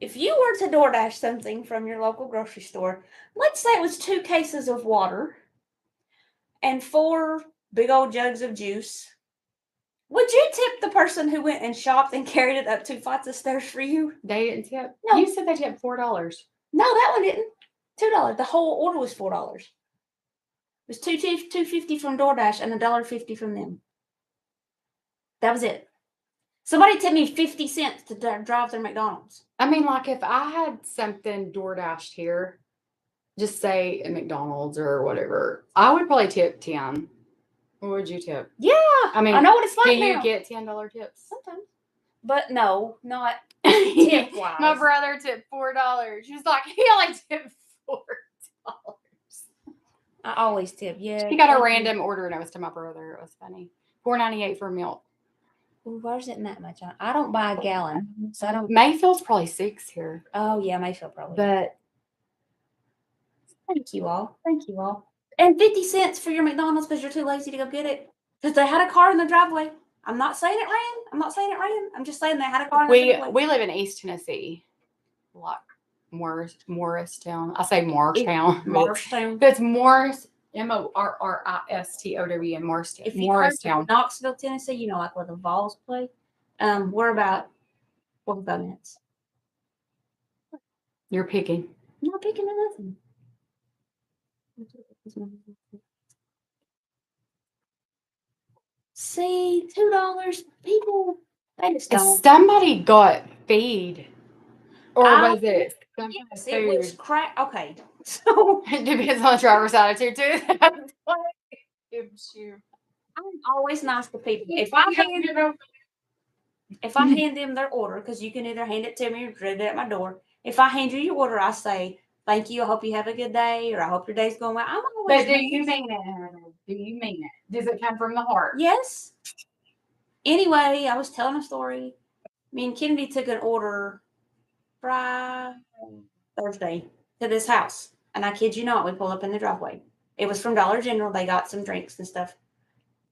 If you were to DoorDash something from your local grocery store, let's say it was 2 cases of water and 4 big old jugs of juice, would you tip the person who went and shopped and carried it up 2 flights of stairs for you? They didn't tip. No. You said they tipped $4. No, that one didn't. $2. The whole order was $4. It was $2.50 from DoorDash and $1.50 from them. That was it. Somebody tipped me 50 cents to drive through McDonald's. I mean, like if I had something DoorDashed here, just say at McDonald's or whatever, I would probably tip 10. What would you tip? Yeah, I mean, I know what it's like do you now. get $10 tips? Sometimes, but no, not Tip tip-wise. My brother tipped $4. She's like, he only tipped $4. I always tip. Yeah, He got a random order and it was to my brother. It was funny. $4.98 for milk. Ooh, why is it that much? I don't buy a gallon, so I don't. Mayfield's probably $6 here. Oh yeah, Mayfield probably. But thank you all. Thank you all. And 50 cents for your McDonald's because you're too lazy to go get it. Because they had a car in the driveway. I'm not saying it ran. I'm just saying they had a car in the driveway. we live in East Tennessee. Like Morristown. I say Morristown. Morristown. But it's Morris, Morristown, Morristown. If you heard of Knoxville, Tennessee, you know, like where the Vols play. We're about 45 minutes. You're picking. I'm not picking or nothing. See, $2. People, they just don't. Somebody got feed. Or I- was it some Yes, kind it of was food? crack. Okay, so It depends on the driver's attitude too. That's why it gives you. I'm always nice to people. If I hand them their order, because you can either hand it to me or read it at my door. If I hand you your order, I say, "Thank you. I hope you have a good day," or "I hope your day's going well." I'm always. But do you mean it, Hannah? Do you mean it? Does it come from the heart? Yes. Anyway, I was telling a story. Me and Kennedy took an order Thursday to this house, and I kid you not, we pull up in the driveway. It was from Dollar General. They got some drinks and stuff,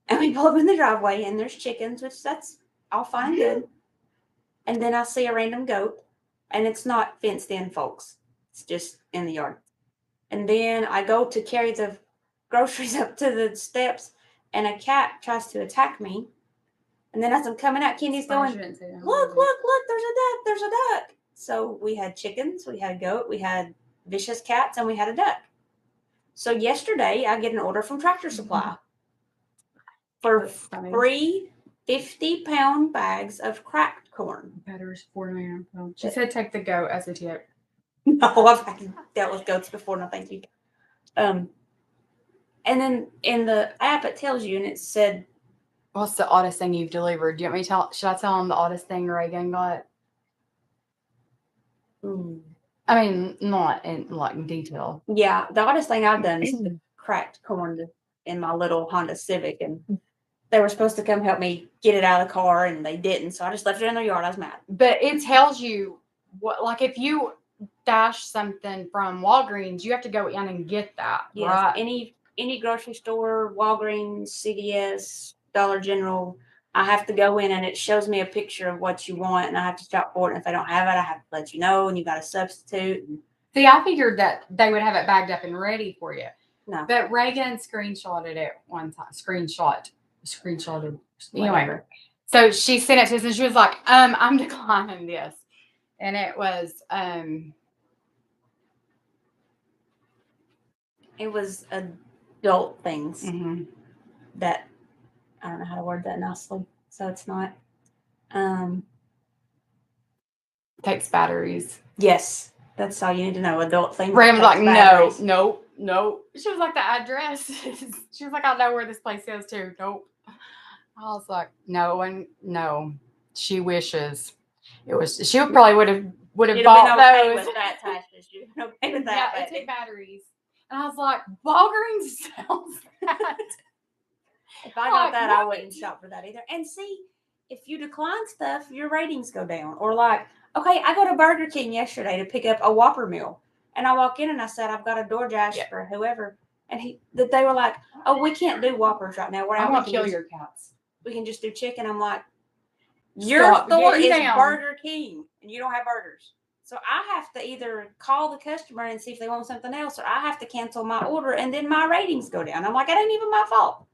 and we pull up in the driveway, and there's chickens, which that's all fine and good. And then I see a random goat, and it's not fenced in, folks. It's just in the yard. And then I go to carry the groceries up to the steps, and a cat tries to attack me. And then as I'm coming out, Kenny's going, "Look, there's a duck." So we had chickens, we had a goat, we had vicious cats, and we had a duck. So yesterday, I get an order from Tractor Supply for free 50-pound bags of cracked corn. Batter's 49 pounds. She said take the goat as a tip. No, I've dealt with goats before. No, thank you. And then in the app, it tells you, and it said, "What's the oddest thing you've delivered?" Do you want me to tell? Should I tell him the oddest thing Reagan got? I mean, not in like detail. Yeah, the oddest thing I've done is the cracked corn in my little Honda Civic, and they were supposed to come help me get it out of the car, and they didn't. So I just left it in their yard. I was mad. But it tells you what, like, if you dash something from Walgreens, you have to go in and get that, Yes, right? any grocery store, Walgreens, CVS, Dollar General, I have to go in and it shows me a picture of what you want, and I have to shop for it. And if they don't have it, I have to let you know, and you got to substitute. See, I figured that they would have it bagged up and ready for you. No, But Reagan screenshotted it one time. Screenshotted. Anyway, whatever. so she sent it to us, and she was like, "I'm declining this," and it was It was adult things mhm. that I don't know how to word that nicely, so it's not. Takes batteries. Yes, that's all you need to know. Adult things. Reagan was like, batteries. no. She was like, the address. She was like, I know where this place is too. Nope. I was like, no, and no. She wishes it was. She probably would have You'd bought have been okay those. with that, Tasha. You'd been okay with that. Yeah, it took batteries, and I was like, Walgreens sells that. If I got that, I wouldn't shop for that either. And see, if you decline stuff, your ratings go down. Or like, okay, I go to Burger King yesterday to pick up a Whopper meal, and I walk in and I said, "I've got a DoorDash for whoever," and they were like, "Oh, we can't do Whoppers right now. We're I'm out. gonna kill your cats. We can just do chicken." I'm like, your store is Burger King, and you don't have burgers. So I have to either call the customer and see if they want something else, or I have to cancel my order, and then my ratings go down. I'm like, it ain't even my fault.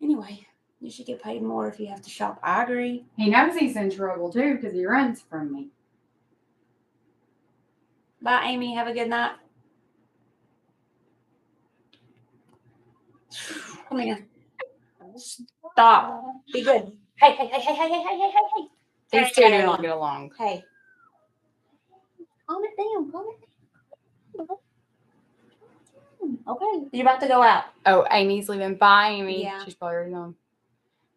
Anyway, you should get paid more if you have to shop. I agree. He knows he's in trouble too because he runs from me. Bye, Amy. Have a good night. Come here. Stop. Be good. Hey. These two do not get along. Hey. Calm it down. Okay. You're about to go out. Oh, Amy's leaving. Bye, Amy. Yeah. She's probably already gone.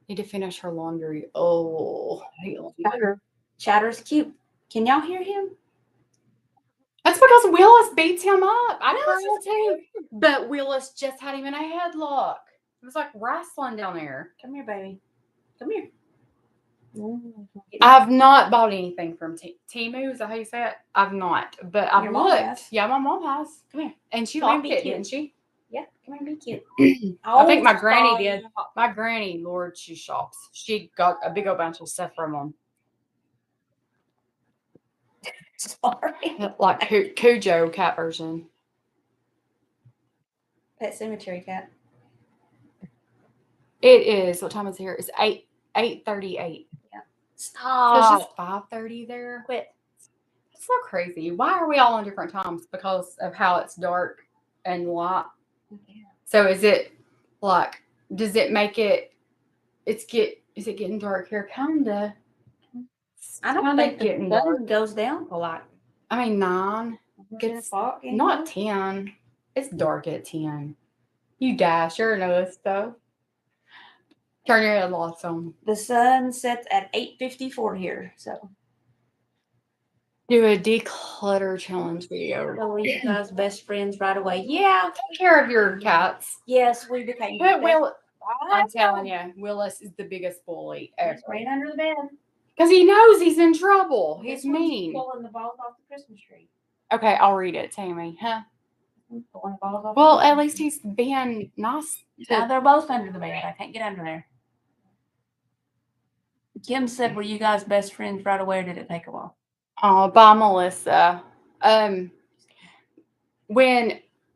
Need to finish her laundry. Oh, Chatter's cute. Can y'all hear him? That's because Willis beats him up. I know too. But Willis just had him in a headlock. It was like wrestling down there. Come here, baby. Come here. I've not bought anything from Temu. Is that how you say it? I've not. But I've looked. Yeah, my mom has. Come here. And she liked it, didn't she? Yeah, come here and be cute. I think my granny did. My granny, Lord, she shops. She got a big old bunch of stuff from them. Sorry. Like Cujo cat version. Pet Cemetery cat. It is. What time is it here? It's 8:38. Yeah. Stop. So it's just 5:30 there. Quit. It's so crazy. Why are we all on different times? Because of how it's dark and light. So is it like? Does it make it? Is it getting dark here? Kinda. I don't Kinda think the getting dark. sun goes down a lot. I mean 9. 10 It's o'clock not anymore? 10. It's dark at 10. You dasher know this stuff. Turn your lights on. The sun sets at 8:54 here, so Do a declutter challenge video. so we guys best friends right away. Yeah. Take care of your cats. Yes, we became But best. I'm telling you, Willis is the biggest bully ever. Just ran under the bed. Because he knows he's in trouble. He's This one's mean. pulling the balls off the Christmas tree. Okay, I'll read it, Tammy. Huh? Pulling the balls off Well, the at Christmas least tree. he's being nice. Now they're both under the bed. I can't get under there. Kim said, "Were you guys best friends right away, or did it take a while?" Oh, bye, Melissa.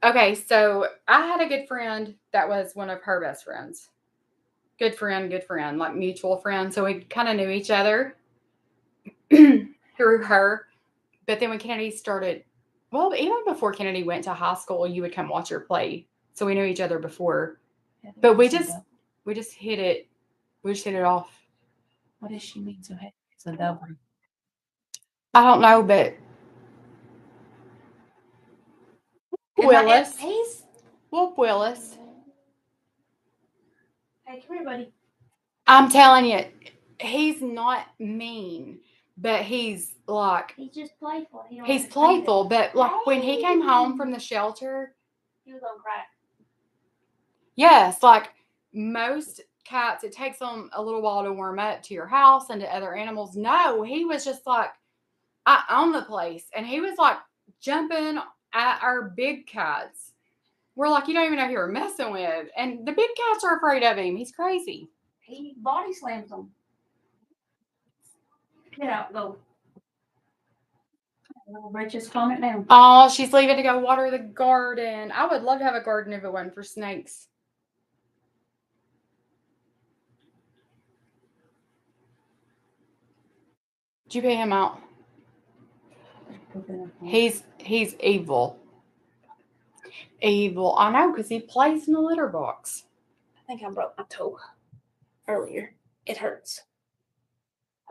Okay, so I had a good friend that was one of her best friends. Good friend, like mutual friend. So we kind of knew each other through her. But then when Kennedy started, well, even before Kennedy went to high school, you would come watch her play. So we knew each other before. But we just hit it. We just hit it off. What does she mean? So it's a double. I don't know, but Willis. Whoop Willis. Hey, come here, buddy. I'm telling you, he's not mean, but he's like He's just playful. He's playful, but like when he came home from the shelter, he was on crack. Yes, like most cats, it takes them a little while to warm up to your house and to other animals. No, he was just like, I own the place. And he was like jumping at our big cats. We're like, you don't even know who you're messing with. And the big cats are afraid of him. He's crazy. He body slams them. Get out, go. Little britches, calm it down. Oh, she's leaving to go water the garden. I would love to have a garden if it wasn't for snakes. Did you pay him out? He's evil. Evil. I know, because he plays in the litter box. I think I broke my toe earlier. It hurts.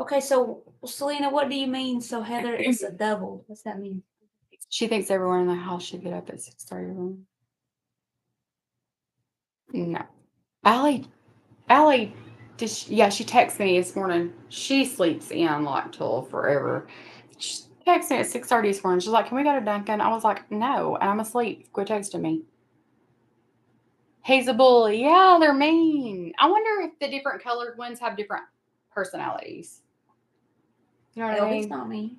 Okay, so Selena, what do you mean? So Heather, it's a double. What's that mean? She thinks everyone in the house should get up at 6:30. No. Allie, she texted me this morning. She sleeps in like till forever. She texted me at 6:30 this morning. She's like, "Can we go to Dunkin'?" I was like, "No," and I'm asleep. Quit texting me. He's a bully. Yeah, they're mean. I wonder if the different colored ones have different personalities. You know what I mean? Not mean.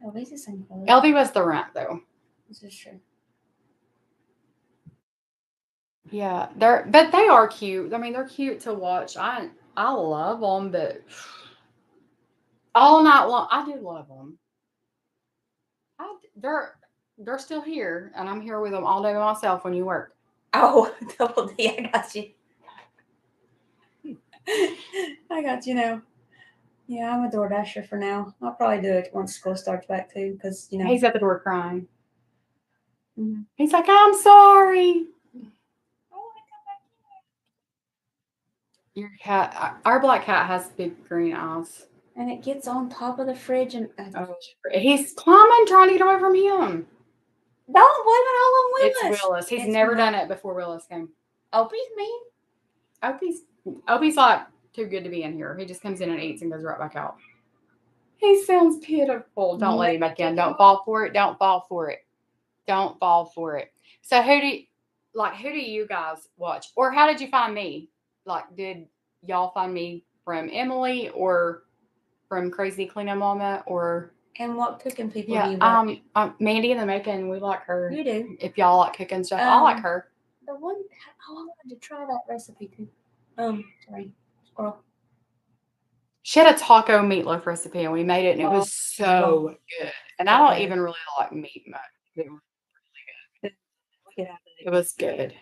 Elby's the same color. Elby was the runt though. This is true. Yeah, but they are cute. I mean, they're cute to watch. I love them, but all night long, I do love them. They're still here, and I'm here with them all day by myself when you work. Oh, double D, I got you. I got you now. Yeah, I'm a DoorDasher for now. I'll probably do it once school starts back too, because He's at the door crying. Mm-hmm. He's like, "I'm sorry." Your cat, our black cat, has big green eyes, and it gets on top of the fridge, and he's climbing, trying to get away from him. Don't blame it all on Willis. It's Willis. He's never done it before Willis came. Opie's mean. Opie's like too good to be in here. He just comes in and eats and goes right back out. He sounds pitiful. Don't let him back in. Don't fall for it. Don't fall for it. Don't fall for it. So who do you guys watch? Or how did you find me? Like, did y'all find me from Emily or from Crazy Cleanup Mama or? And what cooking people do you watch? Mandy in the Making. We like her. You do. If y'all like cooking stuff, I like her. The one I wanted to try that recipe too. Sorry, squirrel. She had a taco meatloaf recipe, and we made it, and it was so good. And I don't even really like meat much. It was really good. It was good.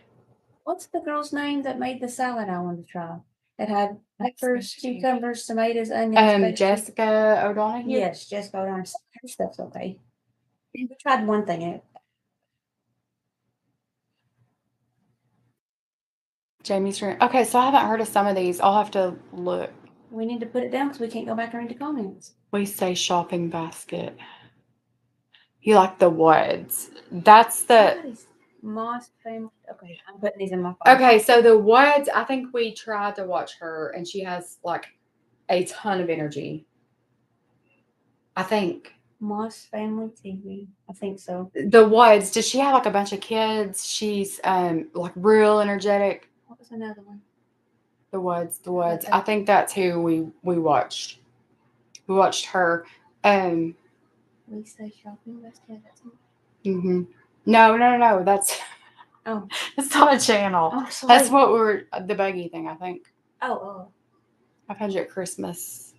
What's the girl's name that made the salad I wanted to try? It had peppers, That's good. cucumbers, tomatoes, onions, vegetables. Jessica O'Donoghue. Yes, Jessica O'Donoghue. Her stuff's okay. We tried one thing out. Jamie's room. Okay, so I haven't heard of some of these. I'll have to look. We need to put it down because we can't go back and read the comments. We say shopping basket. You like the Woods. That's the. Somebody's Moss family. Okay, I'm putting these in my phone. Okay, so the Woods, I think we tried to watch her, and she has like a ton of energy. I think. Moss Family TV. I think so. The Woods, does she have like a bunch of kids? She's like real energetic. What was another one? The Woods. Okay. I think that's who we watched. We watched her. We say shopping basket. Mm-hmm. No. That's Oh, it's not a channel. oh, sorry. That's what we're the buggy thing. I think. Oh. 500 Christmas.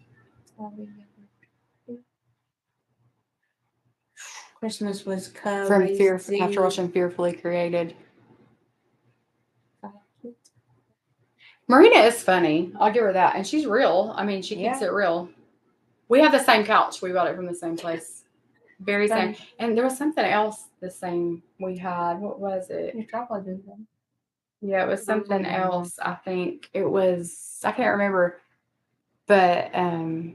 Christmas was crazy. From after watching Fearfully Created. Marina is funny. I'll give her that, and she's real. I mean, she keeps it real. We have the same couch. We got it from the same place. Very same. And there was something else the same we had. What was it? Your tripod did that. Yeah, it was something else. I think it was. I can't remember. But I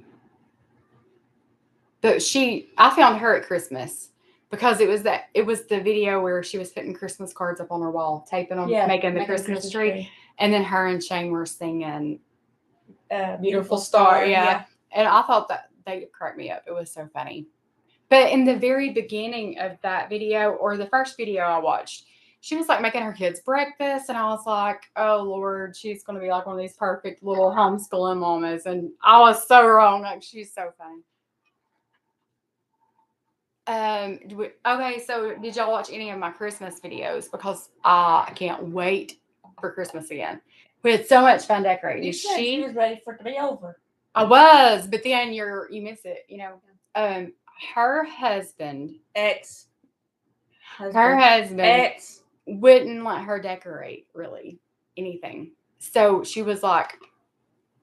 found her at Christmas because it was the video where she was putting Christmas cards up on her wall, taping them, making the Christmas tree, and then her and Shane were singing "Beautiful Star." Yeah, and I thought that they cracked me up. It was so funny. But in the very beginning of that video, or the first video I watched, she was like making her kids breakfast, and I was like, "Oh Lord, she's going to be like one of these perfect little homeschooling mamas." And I was so wrong. Like, she's so funny. Okay, so did y'all watch any of my Christmas videos? Because I can't wait for Christmas again. We had so much fun decorating. You said she was ready for it to be over. I was, but then you miss it, you know. Her husband wouldn't let her decorate really anything. So she was like,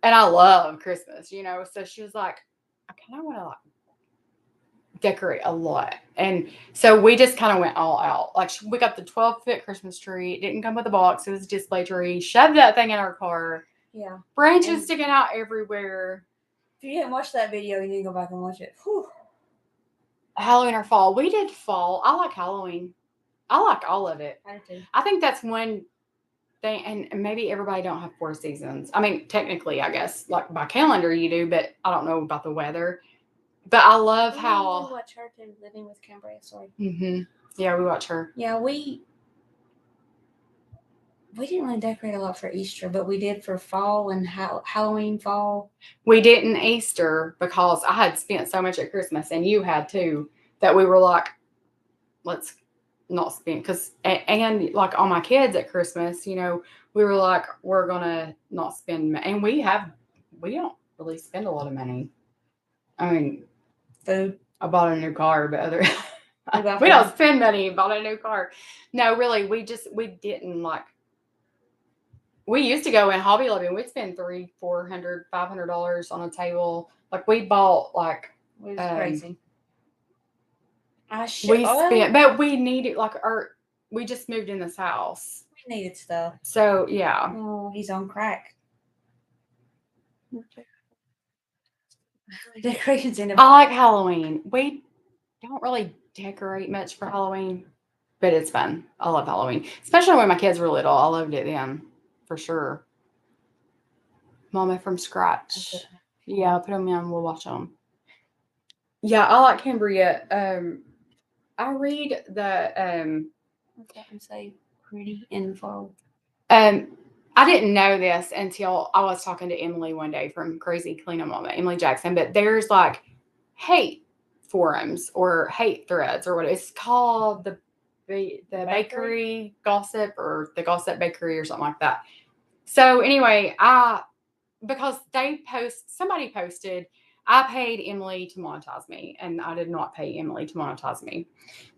and I love Christmas, you know. So she was like, I kind of want to like decorate a lot. And so we just kind of went all out. Like, we got the 12-foot Christmas tree. It didn't come with a box. It was a display tree. Shoved that thing in our car. Yeah. Branches sticking out everywhere. If you didn't watch that video, you need to go back and watch it. Whew. Halloween or fall. We did fall. I like Halloween. I like all of it. I do. I think that's one thing, and maybe everybody don't have 4 seasons. I mean, technically, I guess, like by calendar you do, but I don't know about the weather. But I love how we watch her too, Living with Cambria. Sorry. Mm-hmm. Yeah, we watch her. Yeah, we didn't really decorate a lot for Easter, but we did for fall and Halloween fall. We didn't Easter because I had spent so much at Christmas, and you had too, that we were like, let's not spend, because and like all my kids at Christmas, you know, we were like, we're gonna not spend, and we don't really spend a lot of money. I mean, food. I bought a new car, but we don't spend money. Bought a new car. No, really, we didn't like. We used to go in Hobby Lobby and we'd spend $300, $400, $500 on a table. Like, we bought like. It was crazy. But we needed we just moved in this house. We needed stuff. So yeah. Oh, he's on crack. Decorations in. I like Halloween. We don't really decorate much for Halloween, but it's fun. I love Halloween, especially when my kids were little. I loved it then, for sure. Mama from scratch. Yeah, put them in. We'll watch them. Yeah, I like Cambria. I read the What's that and say? Pretty info. I didn't know this until I was talking to Emily one day from Crazy Clean Up Mama, Emily Jackson. But there's like hate forums or hate threads or what it's called, the bakery gossip, or the gossip bakery or something like that. So anyway, because somebody posted, I paid Emily to monetize me, and I did not pay Emily to monetize me.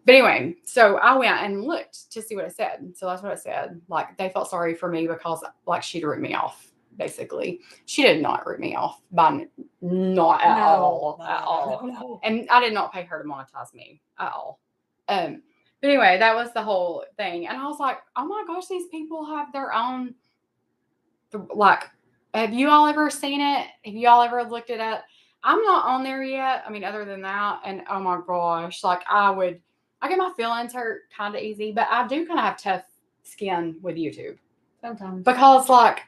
But anyway, so I went and looked to see what it said. So that's what it said. Like, they felt sorry for me because like she'd ripped me off. basically. She did not rip me off by not at all. No. And I did not pay her to monetize me at all. But anyway, that was the whole thing. And I was like, oh my gosh, these people have their own, like, have you all ever seen it? Have you all ever looked it up? I'm not on there yet. I mean, other than that, and oh my gosh, like I get my feelings hurt kind of easy, but I do kind of have tough skin with YouTube. Sometimes. Because, like,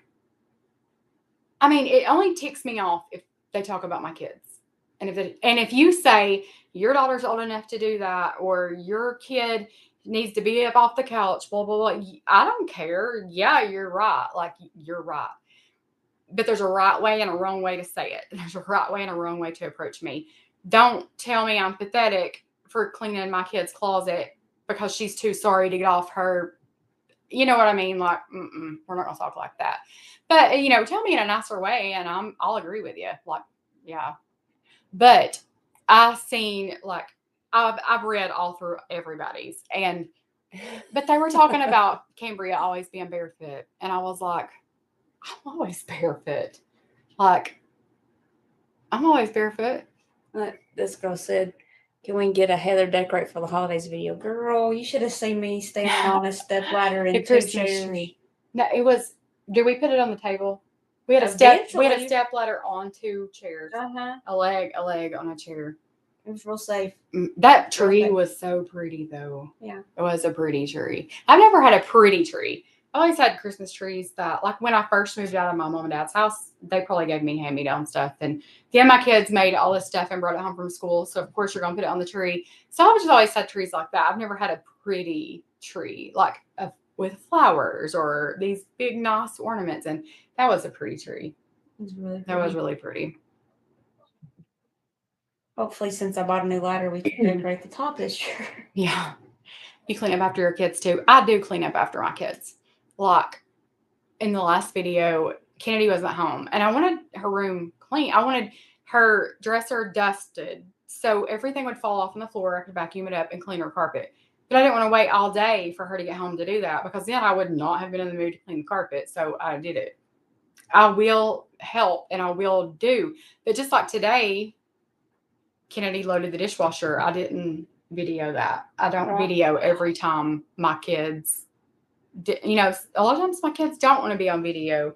I mean, it only ticks me off if they talk about my kids. And if you say your daughter's old enough to do that, or your kid needs to be up off the couch, blah, blah, blah, I don't care. Yeah, you're right. Like, you're right. But there's a right way and a wrong way to say it. There's a right way and a wrong way to approach me. Don't tell me I'm pathetic for cleaning my kid's closet because she's too sorry to get off her. You know what I mean? Like, we're not going to talk like that. But, tell me in a nicer way, and I'll agree with you. Like, yeah. But I've seen, like, I've read all through everybody's. But they were talking about Cambria always being barefoot. And I was like, I'm always barefoot. Like, I'm always barefoot. This girl said, can we get a Heather Decorate for the Holidays video? Girl, you should have seen me standing on a step ladder in The 2 Christmas chairs. tree. No, it was, did we put it on the table? We had a Eventually. step ladder on 2 chairs. Uh-huh. A leg on a chair. It was real safe. That tree was so pretty, though. Yeah. It was a pretty tree. I've never had a pretty tree. I always had Christmas trees that, like, when I first moved out of my mom and dad's house, they probably gave me hand-me-down stuff. And then my kids made all this stuff and brought it home from school. So, of course, you're going to put it on the tree. So, I've just always had trees like that. I've never had a pretty tree, like, with flowers or these big, nice ornaments. And that was a pretty tree. It was really pretty. That was really pretty. Hopefully, since I bought a new ladder, we can decorate the top this year. Yeah. You clean up after your kids, too. I do clean up after my kids. Like, in the last video, Kennedy wasn't home, and I wanted her room clean. I wanted her dresser dusted, so everything would fall off on the floor. I could vacuum it up and clean her carpet. But I didn't want to wait all day for her to get home to do that, because then I would not have been in the mood to clean the carpet, so I did it. I will help, and I will do. But just like today, Kennedy loaded the dishwasher. I didn't video that. I don't video every time my kids, a lot of times my kids don't want to be on video.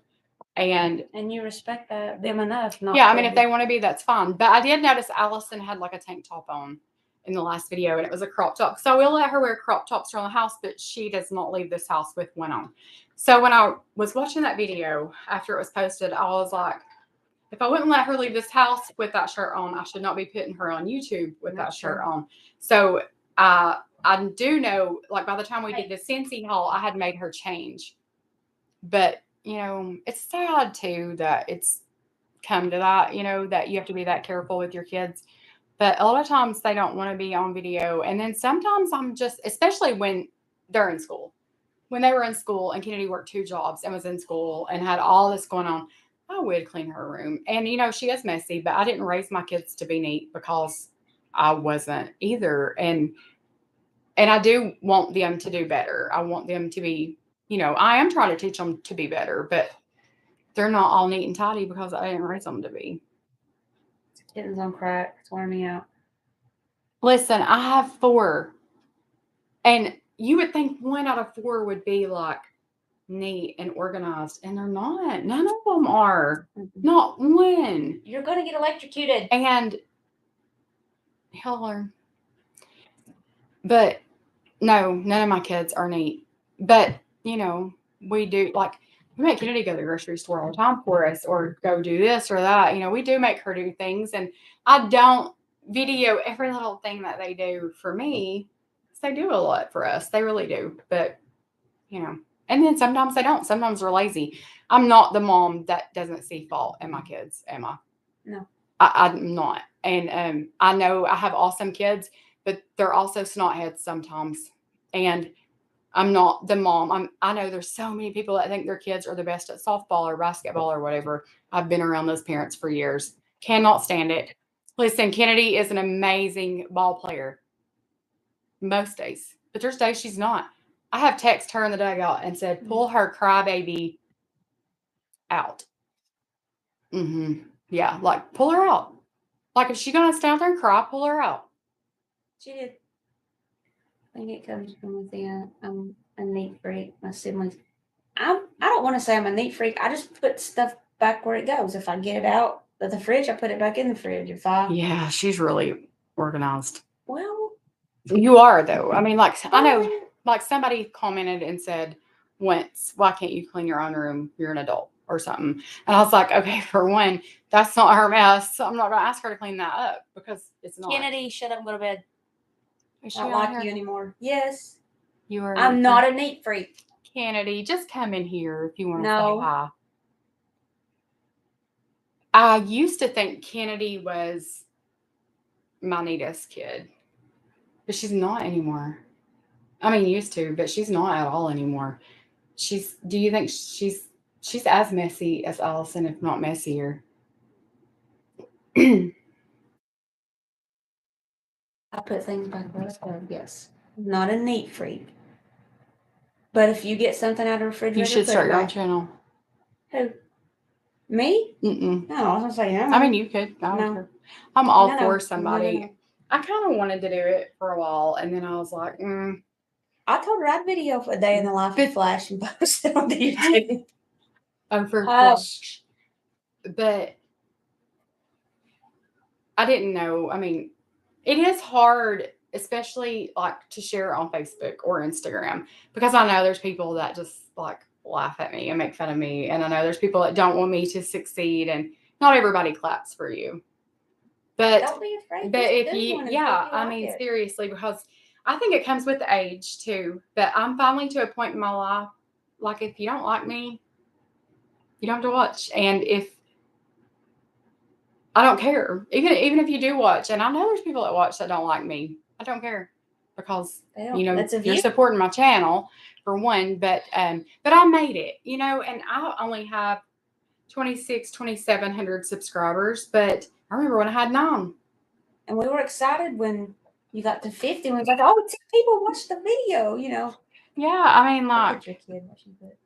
And you respect them enough. Yeah, I mean, if they want to be, that's fine. But I did notice Allison had like a tank top on in the last video, and it was a crop top. So we'll let her wear crop tops around the house, but she does not leave this house with one on. So when I was watching that video after it was posted, I was like, if I wouldn't let her leave this house with that shirt on, I should not be putting her on YouTube with that shirt on. So I do know, like, by the time we did the Cincy haul, I had made her change. But, it's sad, too, that it's come to that, that you have to be that careful with your kids. But a lot of times they don't want to be on video. And then sometimes I'm just, especially when they're in school. When they were in school and Kennedy worked 2 jobs and was in school and had all this going on, I would clean her room. And, she is messy, but I didn't raise my kids to be neat because I wasn't either. And I do want them to do better. I want them to be, I am trying to teach them to be better, but they're not all neat and tidy because I didn't raise them to be. Kitten's on crack. It's wearing me out. Listen, I have 4. And you would think 1 out of 4 would be like neat and organized, and they're not. None of them are. Not one. You're going to get electrocuted. And he'll learn. But no, none of my kids are neat. But, we do, like, we make Kennedy go to the grocery store all the time for us, or go do this or that. We do make her do things, and I don't video every little thing that they do for me. They do a lot for us. They really do. But, and then sometimes they don't. Sometimes they're lazy. I'm not the mom that doesn't see fault in my kids, am I? No. I'm not. And I know I have awesome kids, but they're also snotheads sometimes. And I'm not the mom. I know there's so many people that think their kids are the best at softball or basketball or whatever. I've been around those parents for years. Cannot stand it. Listen, Kennedy is an amazing ball player most days, but there's days she's not. I have texted her in the dugout and said, pull her crybaby out. Yeah, like pull her out. Like if she's gonna stay out there and cry, pull her out. She did. I think it comes from within. I'm a neat freak. My siblings. I don't want to say I'm a neat freak. I just put stuff back where it goes. If I get it out of the fridge, I put it back in the fridge. Yeah, she's really organized. Well, You are though. I mean, like I know, like somebody commented and said once, "Why can't you clean your own room? You're an adult or something." And I was like, okay, for one, that's not her mess. So I'm not gonna ask her to clean that up because it's not. Kennedy, shut up and go to bed. Is she I don't on like here? you anymore. Yes. You are. I'm not a neat freak. Kennedy, just come in here if you want to No. say hi. I used to think Kennedy was my neatest kid, but she's not anymore. I mean, used to, but she's not at all anymore. Do you think she's as messy as Allison, if not messier? I put things back where it's going. Yes. Not a neat freak. But if you get something out of the refrigerator, You should put start it your own back. channel. Who? Me? Mm-mm. No, I was gonna say no. I mean, you could. I don't No. care. I'm all No, for no. somebody. No. I kind of wanted to do it for a while, and then I was like, I told her I'd video for a day in the life of Flash and post it on the YouTube. I'm for Hush. but I didn't know. I mean, it is hard, especially like to share on Facebook or Instagram, because I know there's people that just like laugh at me and make fun of me. And I know there's people that don't want me to succeed, and not everybody claps for you. But don't be afraid. But Just if do you, one and yeah, see if you I like mean, it. seriously, because I think it comes with age too. But I'm finally to a point in my life, like if you don't like me, you don't have to watch. And if I don't care, even if you do watch, and I know there's people that watch that don't like me, I don't care because That's a you're view. supporting my channel for one. But I made it, and I only have 2,700 subscribers. But I remember when I had 9. And we were excited when you got to 50. We was like, oh, 10 people watched the video, Yeah, I mean, Look like, at your kid. What she put.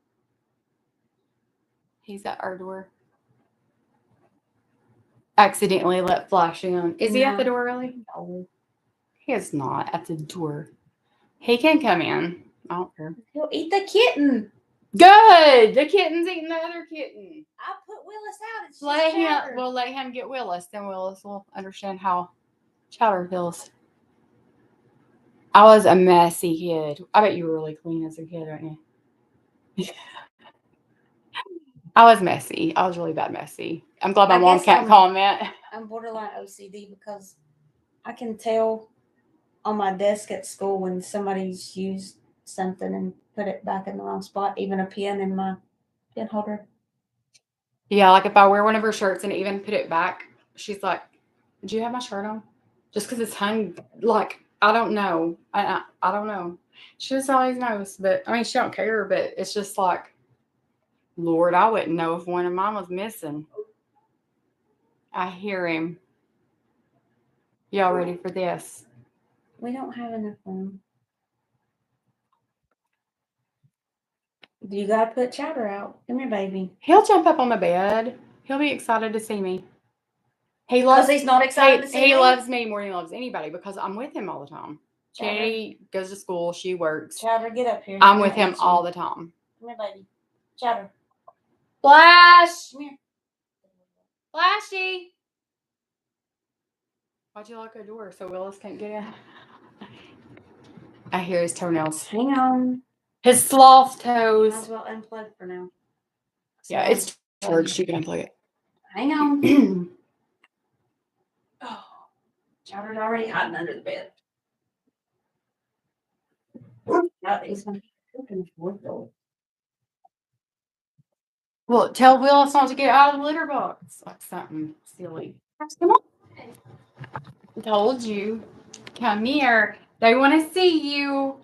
he's at our door. Accidentally let flashing on. Is he at the door, really? No. He is not at the door. He can come in. I don't care. He'll eat the kitten. Good. The kitten's eating the other kitten. I put Willis out. It's just Chowder. We'll let him get Willis. Then Willis will understand how Chowder feels. I was a messy kid. I bet you were really clean as a kid, weren't you? I was messy. I was really bad messy. I'm glad my mom can't comment. I'm borderline OCD because I can tell on my desk at school when somebody's used something and put it back in the wrong spot, even a pen in my pen holder. Yeah, like if I wear one of her shirts and even put it back, she's like, "Did you have my shirt on?" Just because it's hung, like, I don't know. I don't know. She just always knows, but I mean, she don't care. But it's just like, Lord, I wouldn't know if one of mine was missing. I hear him. Y'all ready for this? We don't have enough room. You gotta put Chowder out. Come here, baby. He'll jump up on the bed. He'll be excited to see me. Because he's not excited to see me? He loves me more than he loves anybody because I'm with him all the time. Jenny goes to school. She works. Chowder, get up here. I'm with him all the time. Come here, baby. Chowder. Flash! Come here. Flashy! Why'd you lock the door so Willis can't get in? I hear his toenails. Hang on. His sloth toes. Might as well unplug for now. Yeah, it's charged. You can unplug it. Hang on. Oh, Chowder's already hiding under the bed. Now he's going to open the fourth door. Well, tell Willis not to get out of the litter box. Like something silly. Come on. I told you. Come here. They want to see you.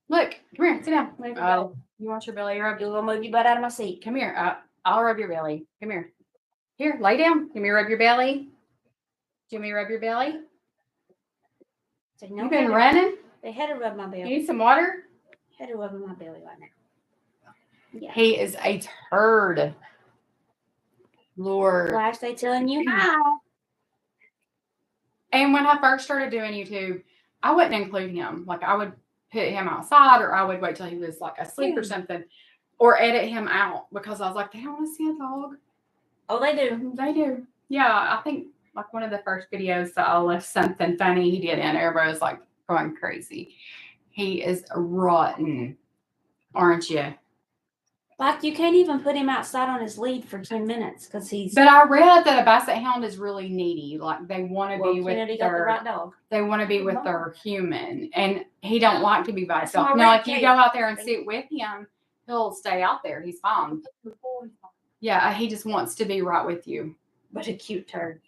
Look, come here. Sit down. You want your belly rubbed? You're going to move your butt out of my seat. Come here. I'll rub your belly. Come here. Here, lay down. Give me rub your belly. Give me rub your belly. So, no, You've been running? They had to rub my belly. You need some water? Had to rub my belly right now. Yeah. He is a turd. Lord. Flash, they telling you how. And when I first started doing YouTube, I wouldn't include him. Like I would put him outside, or I would wait till he was like asleep or something, or edit him out because I was like, they don't want to see a dog. Oh, they do. They do. Yeah, I think like one of the first videos that I left something funny he did in, everybody was like going crazy. He is rotten, aren't you? Like you can't even put him outside on his lead for 10 minutes because he's. But I read that a basset hound is really needy. Like they want to be with Kennedy got the their right dog. they want to be with their human, and he don't like to be by That's himself. my Now, red if you cake. go out there and sit with him, he'll stay out there. He's fine. Yeah, he just wants to be right with you. But a cute turd.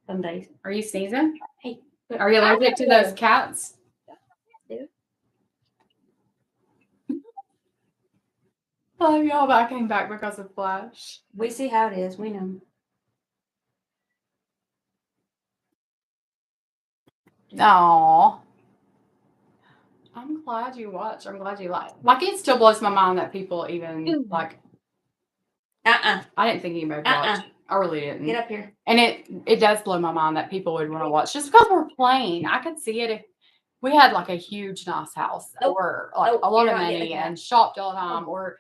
Some days. Are you sneezing? Hey, Are you allergic to those cats? Dude. Oh, y'all, I came back because of Flash. We see how it is. We know. Aw. I'm glad you watch. I'm glad you like it still blows my mind that people even like. I didn't think anybody would watch. I really didn't. Get up here. And it does blow my mind that people would want to watch just because we're plain. I could see it if we had like a huge nice house or like a lot of money and shopped all the time, or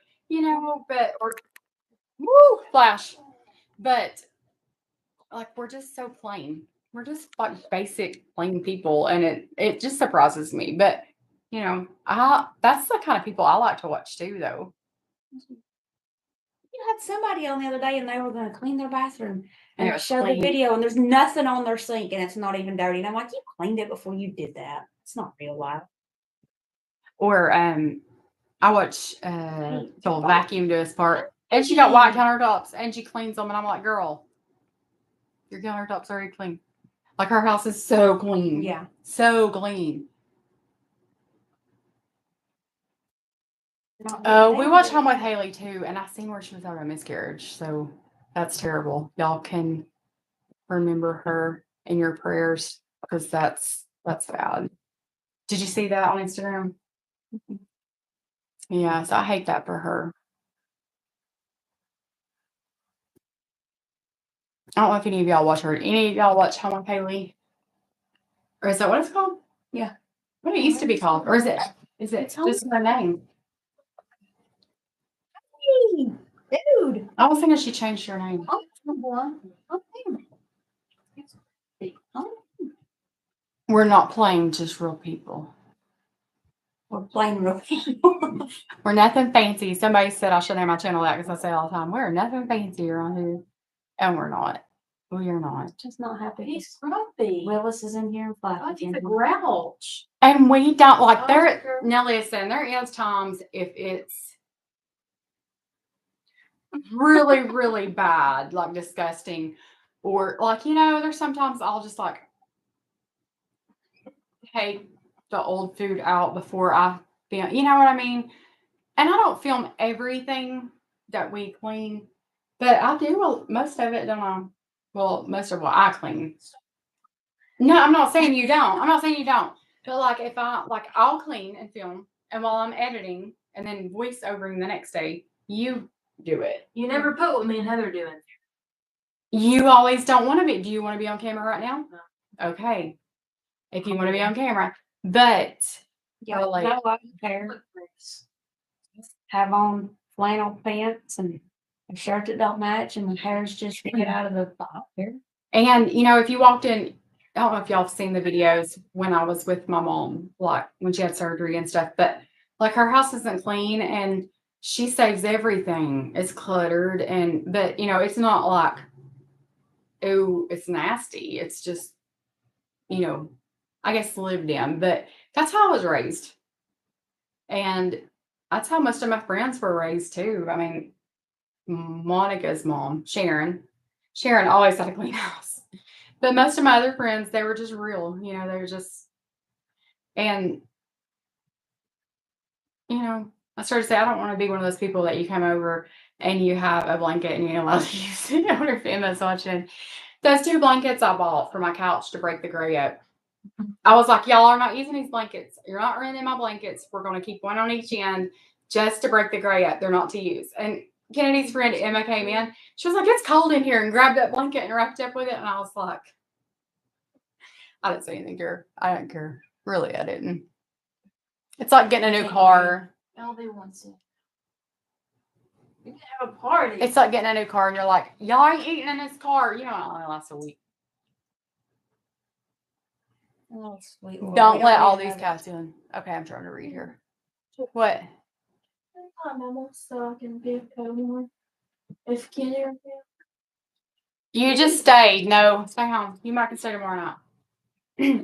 woo, Flash. But like we're just so plain. We're just like basic plain people, and it just surprises me. But that's the kind of people I like to watch too, though. You had somebody on the other day and they were going to clean their bathroom And it and was show the clean. video, and there's nothing on their sink and it's not even dirty. And I'm like, you cleaned it before you did that. It's not real life. Or I watch she'll vacuum to his part, and she got white countertops and she cleans them, and I'm like, girl, your countertops are already clean. Like her house is so clean. Yeah. So clean. We watched Home with Haley too, and I seen where she was having a miscarriage. So that's terrible. Y'all can remember her in your prayers because that's bad. Did you see that on Instagram? Yeah, so I hate that for her. I don't know if any of y'all watch her. Any of y'all watch Home with Haley? Or is that what it's called? Yeah. What it used to be called? Or is it just her name? Hey, dude. I was thinking she changed her name. We're not playing just real people. We're playing real people. We're nothing fancy. Somebody said I should name my channel that because I say all the time, we're nothing fancy around here. And we're not. We are not. Just not happy. He's grumpy. Willis is in here and Flash. Oh, he's a grouch. And we don't like Oh, there. girl. Now listen, there is times if it's really, really bad, like disgusting, or like there's sometimes I'll just like take the old food out before I film. You know what I mean? And I don't film everything that we clean, but I do most of it, don't I? Well, most of what I clean. No, I'm not saying you don't. I'm not saying you don't. But like if I'll clean and film, and while I'm editing and then voice overing the next day, you do it. You never put what me and Heather doing. You always don't want to be. Do you want to be on camera right now? No. Okay. If you want to be on camera, but Yeah, like no, I don't care. Have on flannel pants and a shirt that don't match, and the hair's just get out of the hair. And if you walked in, I don't know if y'all have seen the videos when I was with my mom, like when she had surgery and stuff, but like her house isn't clean and she saves everything. It's cluttered but it's not like, oh, it's nasty. It's just, I guess lived in, but that's how I was raised. And that's how most of my friends were raised too. I mean, Monica's mom, Sharon always had a clean house. But most of my other friends, they were just real, they were just, and, I started to say, I don't want to be one of those people that you come over and you have a blanket and you're allowed to use it. I wonder if Emma's watching. Those 2 blankets I bought for my couch to break the gray up. I was like, y'all are not using these blankets. You're not renting my blankets. We're going to keep one on each end just to break the gray up. They're not to use. And Kennedy's friend Emma came in. She was like, "It's cold in here," and grabbed that blanket and wrapped up with it. And I was like, I didn't say anything to her. I didn't care. Really, I didn't. It's like getting a new car. LB wants it. You can have a party. It's like getting a new car, and you're like, "Y'all ain't eating in this car." You know, it only lasts a week. Oh, sweet Lord. Don't We let all even these have cats in. Okay, I'm trying to read here. What? Hi, Mama, so I can be more. If Kenny or You just stay. No, stay home. You might can stay tomorrow night.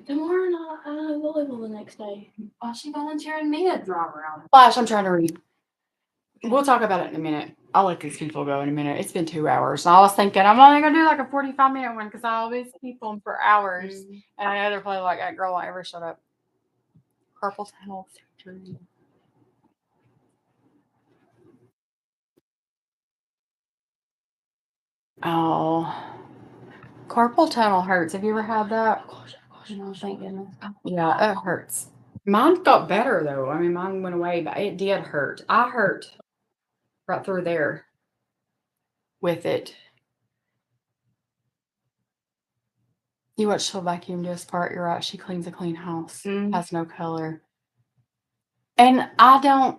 tomorrow night, I have volleyball the next day. Why she volunteering me to drive around? Flash, I'm trying to read. We'll talk about it in a minute. I'll let these people go in a minute. It's been 2 hours. And I was thinking I'm only gonna do like a 45-minute one because I always keep them for hours. And I know they're probably like, that girl won't ever shut up. Carpal tunnel surgery. Oh, carpal tunnel hurts. Have you ever had that? No, thank goodness. Yeah, it hurts. Mine got better though. I mean, mine went away, but it did hurt. I hurt right through there with it. You watch the vacuum do his part. You're right. She cleans a clean house. Has no color. And I'm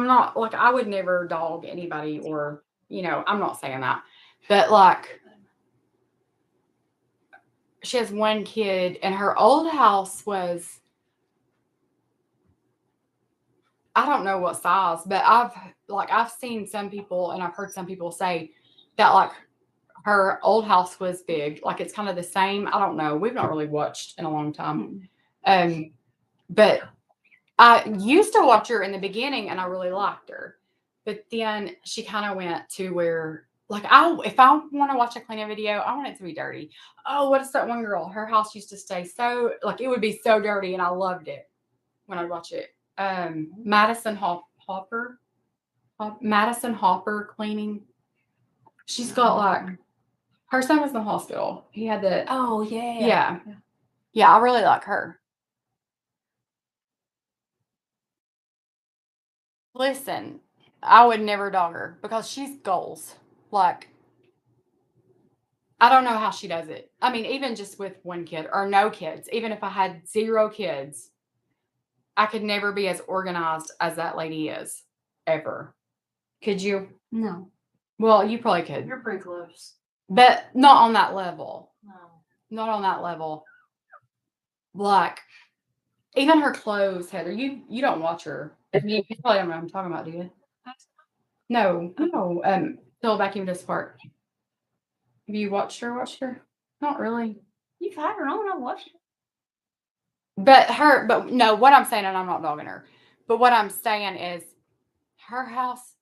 not like, I would never dog anybody or, I'm not saying that. But like, she has one kid and her old house was, I don't know what size, but I've seen some people and I've heard some people say that like her old house was big. Like it's kind of the same. I don't know. We've not really watched in a long time. But I used to watch her in the beginning and I really liked her. But then she kind of went to where, like, if I want to watch a cleaning video, I want it to be dirty. Oh, what is that one girl? Her house used to stay so, like, it would be so dirty and I loved it when I'd watch it. Madison Hopper cleaning. She's got like, her son was in the hospital. He had the, Oh, yeah. Yeah, I really like her. Listen, I would never dog her because she's goals. Like, I don't know how she does it. I mean, even just with one kid or no kids, even if I had 0 kids, I could never be as organized as that lady is, ever. Could you? No. Well, you probably could, You're pretty close. but not on that level. No. Not on that level. Like, even her clothes, Heather, you don't watch her. You probably don't know what I'm talking about, do you? No. Till vacuum this part. Have you watched her? Not really. You've had her on. I watched it. But no, what I'm saying, and I'm not dogging her, but what I'm saying is her house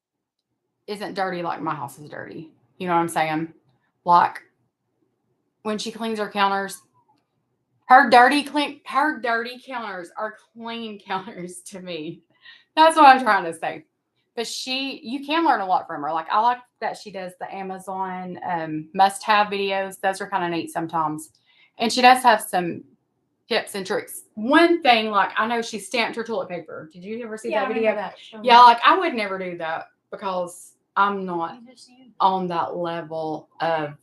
isn't dirty like my house is dirty. You know what I'm saying? Like when she cleans her counters, her dirty counters are clean counters to me. That's what I'm trying to say. But you can learn a lot from her. Like I like that she does the Amazon must-have videos. Those are kind of neat sometimes. And she does have some tips and tricks. One thing, like I know she stamped her toilet paper. Did you ever see that video? Yeah, like I would never do that because I'm not on that level of,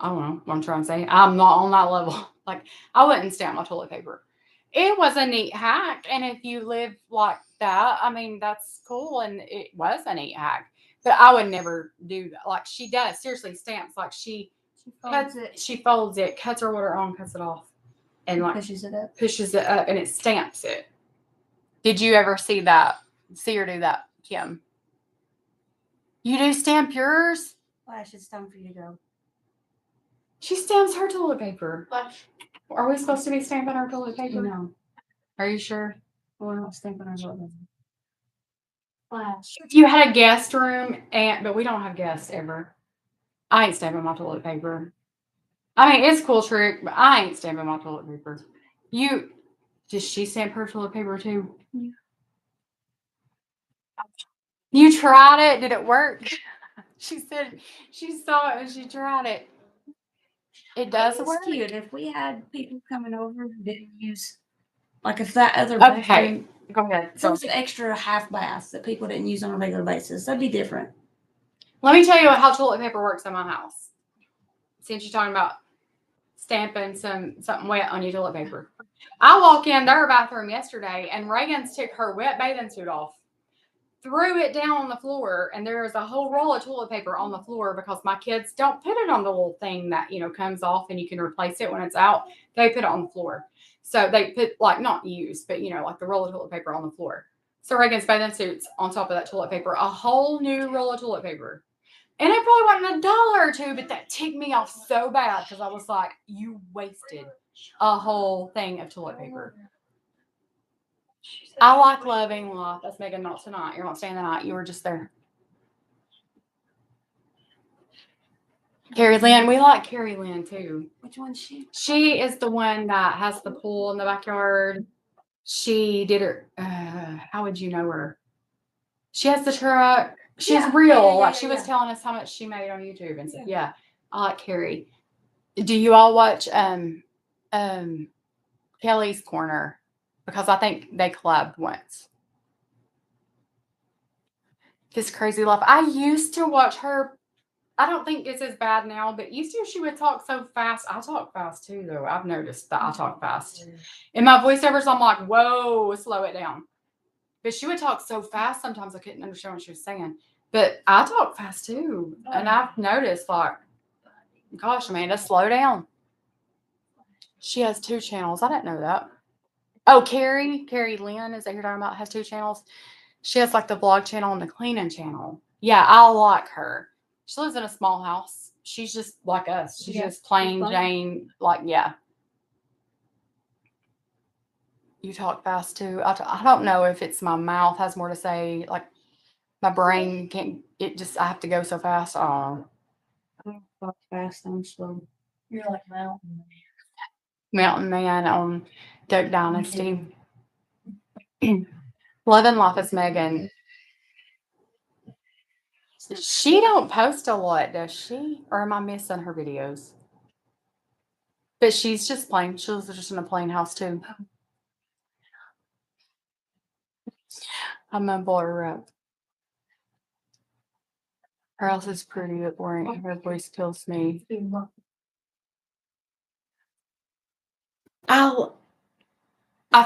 I don't know what I'm trying to say. I'm not on that level. Like I wouldn't stamp my toilet paper. It was a neat hack. And if you live like that, I mean, that's cool. And it was a neat hack. But I would never do that. Like she does, seriously, stamps. Like she folds it, cuts her water on, cuts it off. And like pushes it up and it stamps it. Did you ever see her do that, Kim? You do stamp yours? Flash, it's time for you to go. She stamps her toilet paper. Are we supposed to be stamping our toilet paper? No. Are you sure? We're not stamping our toilet paper. Flash. If you had a guest room, but we don't have guests ever. I ain't stamping my toilet paper. I mean, it's a cool trick, but I ain't stamping my toilet paper. Does she stamp her toilet paper too? Yeah. You tried it? Did it work? She said she saw it and she tried it. It does work. Cute. If we had people coming over who didn't use Like if that other Okay. bathroom, Go ahead. if it was an extra half bath that people didn't use on a regular basis, that'd be different. Let me tell you how toilet paper works in my house. Since you're talking about stamping something wet on your toilet paper. I walk in their bathroom yesterday and Reagan's took her wet bathing suit off, threw it down on the floor, and there is a whole roll of toilet paper on the floor because my kids don't put it on the little thing that, comes off and you can replace it when it's out. They put it on the floor. So they put, like, not used, but, like the roll of toilet paper on the floor. So Reagan's bathing suit's on top of that toilet paper, a whole new roll of toilet paper. And it probably wasn't $1 or $2, but that ticked me off so bad because I was like, you wasted a whole thing of toilet paper. I like loving life. That's Megan, not tonight. You're not staying the night. You were just there. Carrie Lynn. We like Carrie Lynn too. Which one's she? She is the one that has the pool in the backyard. She did her, how would you know her? She has the truck. She's real. Like she was telling us how much she made on YouTube and stuff. Yeah. I like Carrie. Do you all watch Kelly's Corner? Because I think they collabed once. This Crazy Life. I used to watch her. I don't think it's as bad now, but used to she would talk so fast. I talk fast too, though. I've noticed that I talk fast. In my voiceovers, I'm like, whoa, slow it down. But she would talk so fast, sometimes I couldn't understand what she was saying. But I talk fast too. And I've noticed, like, gosh, Amanda, slow down. She has 2 channels. I didn't know that. Oh, Carrie Lynn, is that you're talking about, has 2 channels? She has like the vlog channel and the cleaning channel. Yeah, I like her. She lives in a small house. She's just like us. She's just plain Jane. Like, yeah. You talk fast too. I don't know if it's my mouth has more to say. Like, my brain can't. I have to go so fast. Oh. I don't talk fast. I'm slow. You're like Mountain Man on Duck Dynasty. Love and Life is Megan. She don't post a lot, does she? Or am I missing her videos? But she's just plain. She lives just in a plain house too. I'm gonna blow her up. Her house is pretty, but boring. Her voice kills me. I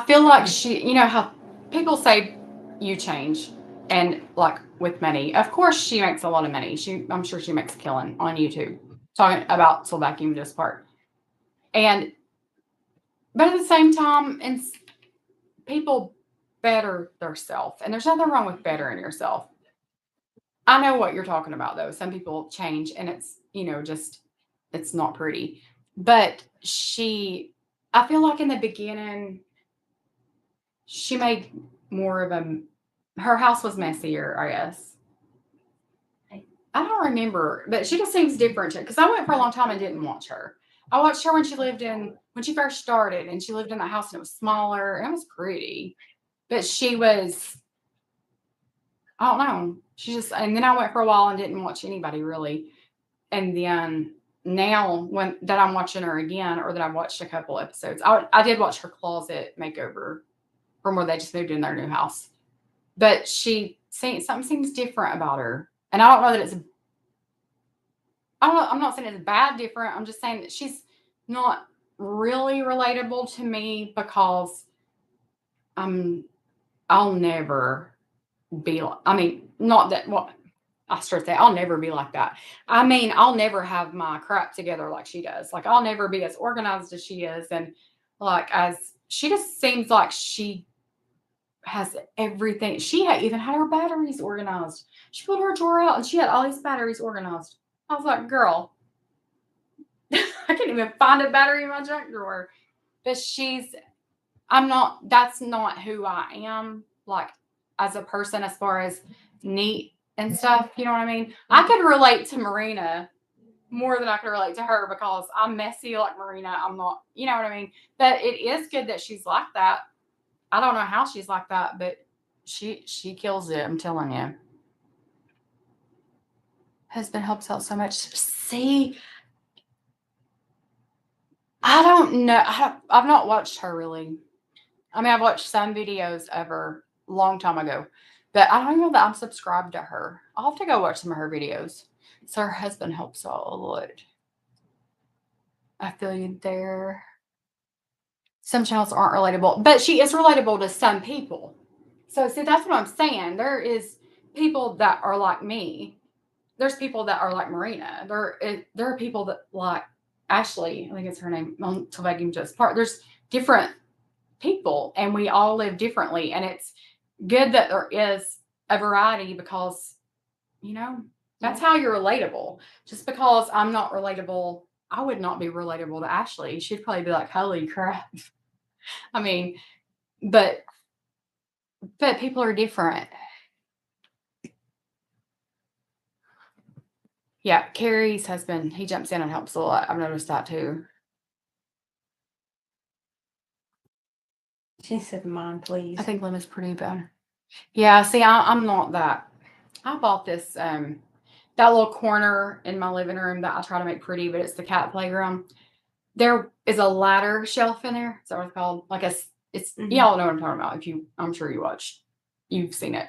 feel like she, how people say you change, and like with money. Of course, she makes a lot of money. I'm sure she makes a killing on YouTube. Talking about Soul Vacuum this part, but at the same time, and people better themselves, and there's nothing wrong with bettering yourself. I know what you're talking about, though. Some people change, and it's just it's not pretty. But I feel like in the beginning, she made more of her house was messier, I guess. I don't remember, but she just seems different because I went for a long time and didn't watch her. I watched her when she first started, and she lived in that house and it was smaller and it was pretty, but she was, I don't know. And then I went for a while and didn't watch anybody really. And then now that I'm watching her again, or that I've watched a couple episodes, I did watch her closet makeover from where they just moved in their new house. But something seems different about her. And I don't know that I'm not saying it's bad different. I'm just saying that she's not really relatable to me because I'll never be like, not that, well, I stress that I'll never be like that. I'll never have my crap together like she does. Like, I'll never be as organized as she is. And like, she just seems like she has everything. She even had her batteries organized. She pulled her drawer out and she had all these batteries organized. I was like, girl, I can't even find a battery in my junk drawer. But that's not who I am, like, as a person, as far as neat and stuff. You know what I mean? I could relate to Marina more than I could relate to her because I'm messy like Marina. I'm not, you know what I mean? But it is good that she's like that. I don't know how she's like that, but she kills it. I'm telling you. Husband helps out so much. See, I don't know. I've not watched her really. I mean, I've watched some videos of her a long time ago, but I don't know that I'm subscribed to her. I'll have to go watch some of her videos. So her husband helps out a lot. I feel you there. Some channels aren't relatable, but she is relatable to some people. So see, that's what I'm saying. There is people that are like me. There's people that are like Marina. There are people that like Ashley. I think it's her name. Until they can just part. There's different people, and we all live differently, and it's good that there is a variety because that's how you're relatable. Just because I'm not relatable, I would not be relatable to Ashley. She'd probably be like, holy crap. I mean, but people are different. Yeah, Carrie's husband, he jumps in and helps a lot. I've noticed that too. She said, "Mine, please." I think Lima's pretty bad. Yeah, see, I'm not that. I bought this that little corner in my living room that I try to make pretty, but it's the cat playground. There is a ladder shelf in there. Is that what it's called? Like it's y'all know what I'm talking about. I'm sure you've seen it.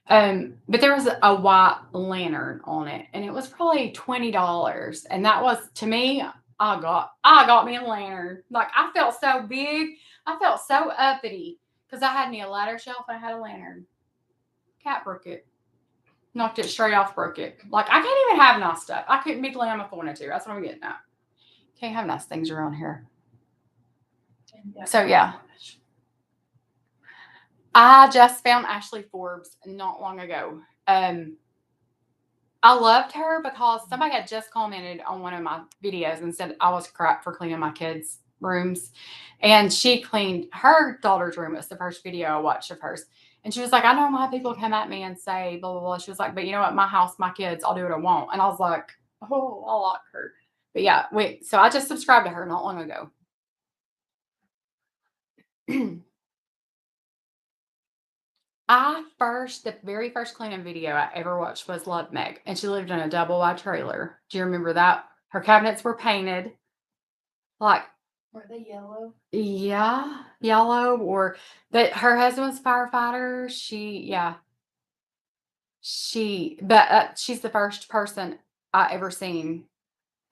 But there was a white lantern on it, and it was probably $20. And that was, to me, I got me a lantern. Like, I felt so big. I felt so uppity because I had me a ladder shelf and I had a lantern. Cat broke it. Knocked it straight off, broke it. Like, I can't even have nice stuff. I couldn't be glam if I wanted to. That's what I'm getting at. Can't have nice things around here. So, yeah. I just found Ashley Forbes not long ago. I loved her because somebody had just commented on one of my videos and said I was crap for cleaning my kids' rooms. And she cleaned her daughter's room. It was the first video I watched of hers. And she was like, I know a lot of people come at me and say blah, blah, blah. She was like, but you know what? My house, my kids, I'll do what I want. And I was like, oh, I like her. But yeah, so I just subscribed to her not long ago. The very first cleaning video I ever watched was Love Meg, and she lived in a double wide trailer. Do you remember that? Her cabinets were painted. Like, Were they yellow? yeah, yellow, or that her husband was a firefighter. But she's the first person I ever seen.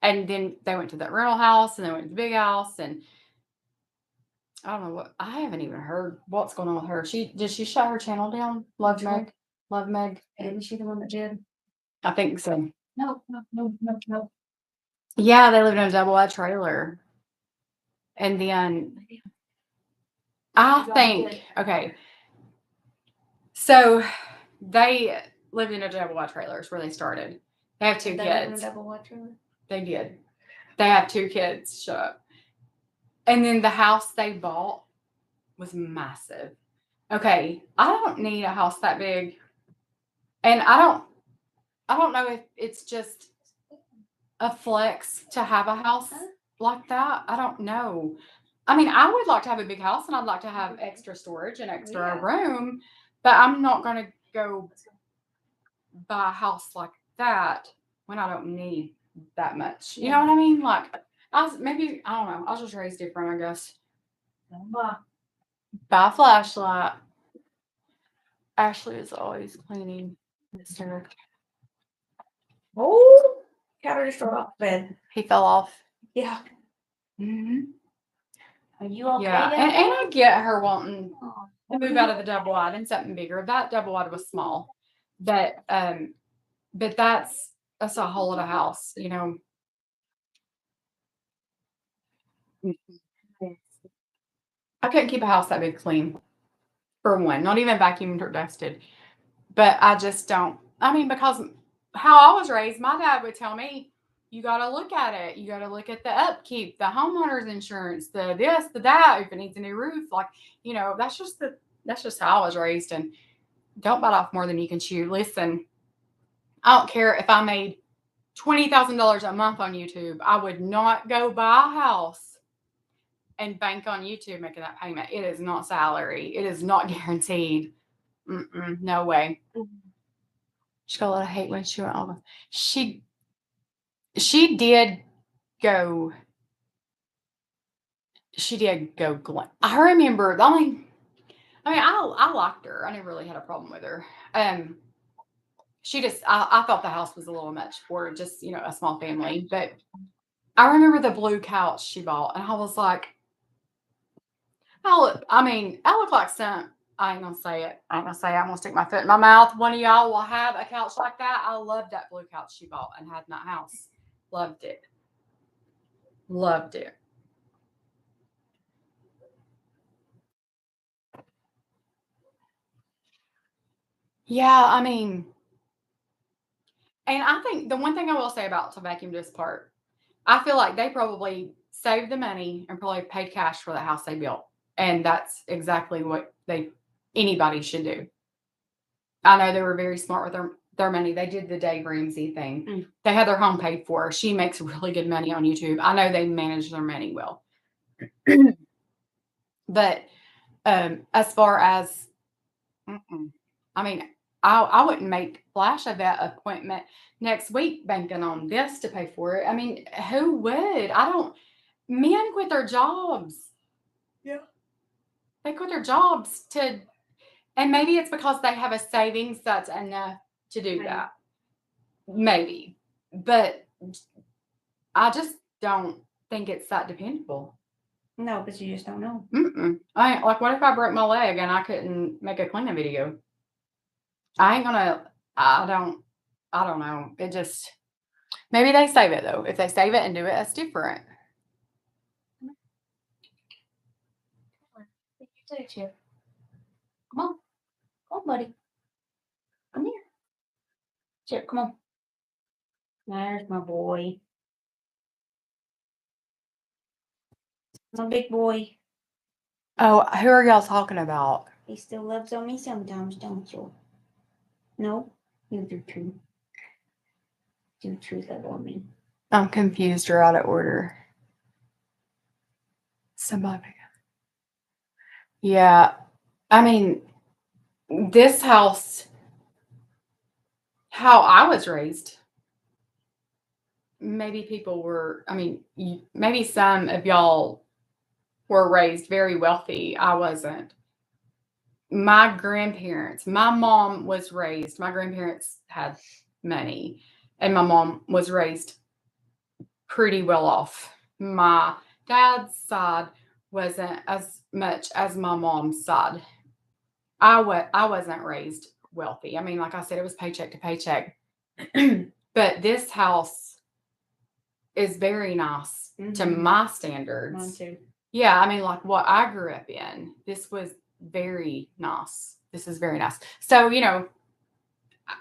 And then they went to that rental house, and they went to the big house, and I don't know I haven't even heard what's going on with her. Did she shut her channel down? Love Meg? Love Meg? Isn't she the one that did? I think so. No. Yeah, they lived in a double wide trailer. And then I think, okay, so they lived in a double wide trailer is where they started. They have two Did they live in a kids. double wide trailer? They did. They have two kids. Shut up. And then the house they bought was massive. Okay, I don't need a house that big. And I don't know if it's just a flex to have a house like that. I don't know. I mean, I would like to have a big house and I'd like to have extra storage and extra room, but I'm not going to go buy a house like that when I don't need that much. You know what I mean? Like, I don't know. I was just raised different, I guess. Buy a flashlight. Ashley is always cleaning. Oh, Carter just rolled off the bed. He fell off. Yeah. Mm-hmm. Are you okay? Yeah, and I get her wanting Oh, to move out of the double wide and something bigger. That double wide was small, but that's a whole other house, you know. I couldn't keep a house that big clean, for one, not even vacuumed or dusted. But I just don't. I mean, because how I was raised, my dad would tell me, you got to look at it. You got to look at the upkeep, the homeowner's insurance, the this, the that, if it needs a new roof. Like, that's just how I was raised. And don't bite off more than you can chew. Listen, I don't care if I made $20,000 a month on YouTube. I would not go buy a house and bank on YouTube making that payment. It is not salary. It is not guaranteed. No way. She got a lot of hate when she went on. She did go. She did go glam. I remember the only I mean, I liked her. I never really had a problem with her. She just, I thought the house was a little much for just, a small family. But I remember the blue couch she bought, and I was like, I look like some. I ain't gonna say it. I ain't gonna say it. I'm gonna stick my foot in my mouth. One of y'all will have a couch like that. I love that blue couch she bought and had in that house. Loved it. Loved it. Yeah, I mean, and I think the one thing I will say about to vacuum this part, I feel like they probably saved the money and probably paid cash for the house they built. And that's exactly what anybody should do. I know they were very smart with their money. They did the Dave Ramsey thing. Mm. They had their home paid for. She makes really good money on YouTube. I know they manage their money well. But as far as, I mean, I wouldn't make flash of that appointment next week banking on this to pay for it. I mean, who would? Men quit their jobs. Yeah. They quit their jobs and maybe it's because they have a savings that's enough to do that. Maybe. But I just don't think it's that dependable. No, but you just don't know. What if I broke my leg and I couldn't make a cleaning video? I don't know. It just, maybe they save it though. If they save it and do it, that's different. You too, Chip. Come on. Come on, buddy. Come here. Chip, come on. There's my boy. My big boy. Oh, who are y'all talking about? He still loves on me sometimes, don't you? No? You do too. You too love on me. I'm confused or out of order. Somebody. Yeah. I mean, this house, how I was raised, maybe maybe some of y'all were raised very wealthy. I wasn't. My mom was raised, my grandparents had money, and my mom was raised pretty well off. My dad's side wasn't as much as my mom's side. I wasn't raised wealthy. I mean, like I said, it was paycheck to paycheck. But this house is very nice to my standards. Mine too. Yeah, I mean, like what I grew up in, this was very nice. This is very nice. So,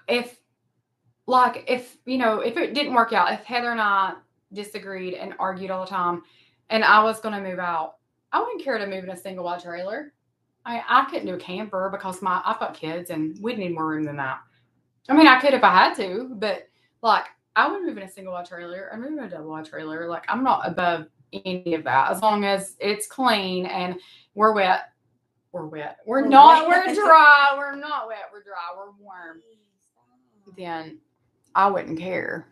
if it didn't work out, if Heather and I disagreed and argued all the time and I was going to move out, I wouldn't care to move in a single wide trailer. I couldn't do a camper because I've got kids and we'd need more room than that. I mean, I could if I had to, but like I would move in a single wide trailer and move in a double wide trailer. Like I'm not above any of that as long as it's clean and we're wet. We're wet. We're not. We're dry. We're not wet. We're dry. We're warm. Then I wouldn't care.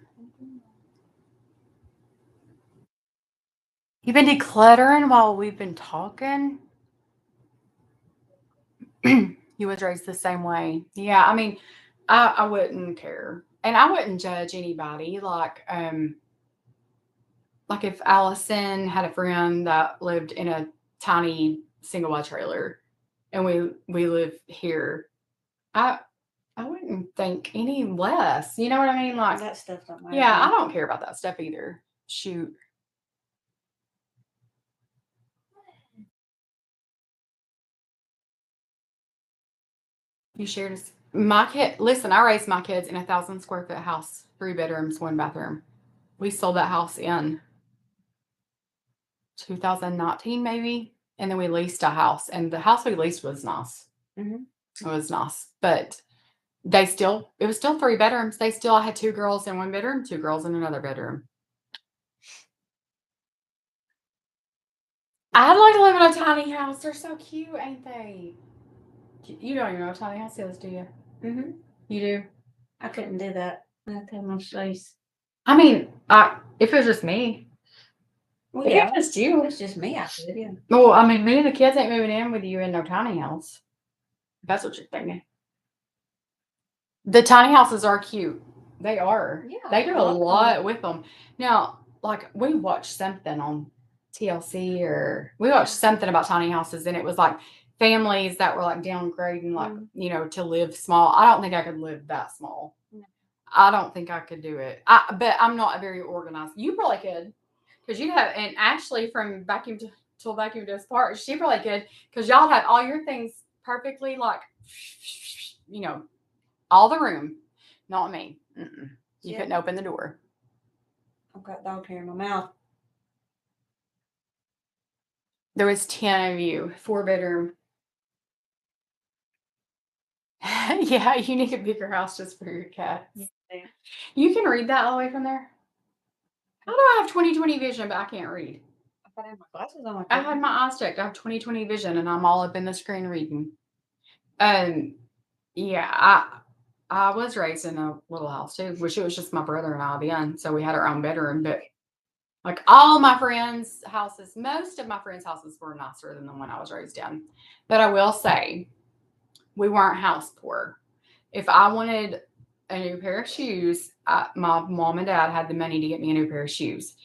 You've been decluttering while we've been talking. You was raised the same way. Yeah, I mean, I wouldn't care. And I wouldn't judge anybody. Like if Allison had a friend that lived in a tiny single wide trailer and we live here, I wouldn't think any less. You know what I mean? Like that stuff don't matter. Yeah, I don't care about that stuff either. Shoot. You shared my kid. Listen, I raised my kids in a 1,000 square foot house, 3 bedrooms, 1 bathroom. We sold that house in 2019, maybe, and then we leased a house. And the house we leased was nice. Mm-hmm. It was nice, but it was still 3 bedrooms. I had 2 girls in 1 bedroom, 2 girls in another bedroom. I'd like to live in a tiny house. They're so cute, ain't they? You don't even know what a tiny house is, do you? Mm-hmm. You do? I couldn't do that. I have much space. I mean, if it was just me. Well, if yeah. it was just you. It's just me, I could, yeah. Well, I mean, me and the kids ain't moving in with you in no tiny house. That's what you're thinking. The tiny houses are cute. They are. Yeah, They do I a love them. lot with them. Now, like we watched something on TLC or we watched something about tiny houses and it was like families that were like downgrading, like, to live small. I don't think I could live that small. No. I don't think I could do it. But I'm not a very organized. You probably could. Because you have, and Ashley from Vacuum to Vacuum Does Part, she probably could. Because y'all have all your things perfectly, like, all the room. Not me. You Yeah. couldn't open the door. I've got dog hair in my mouth. There was 10 of you, 4-bedroom. Yeah, you need a bigger house just for your cats. Yeah. You can read that all the way from there. How do I have 20/20 vision, but I can't read? I had my glasses on. I had my eyes checked. I have 20/20 vision, and I'm all up in the screen reading. Yeah, I was raised in a little house too, which it was just my brother and I then, so we had our own bedroom. But like all my friends' houses, most of my friends' houses were nicer than the one I was raised in. But I will say, we weren't house poor. If I wanted a new pair of shoes, my mom and dad had the money to get me a new pair of shoes.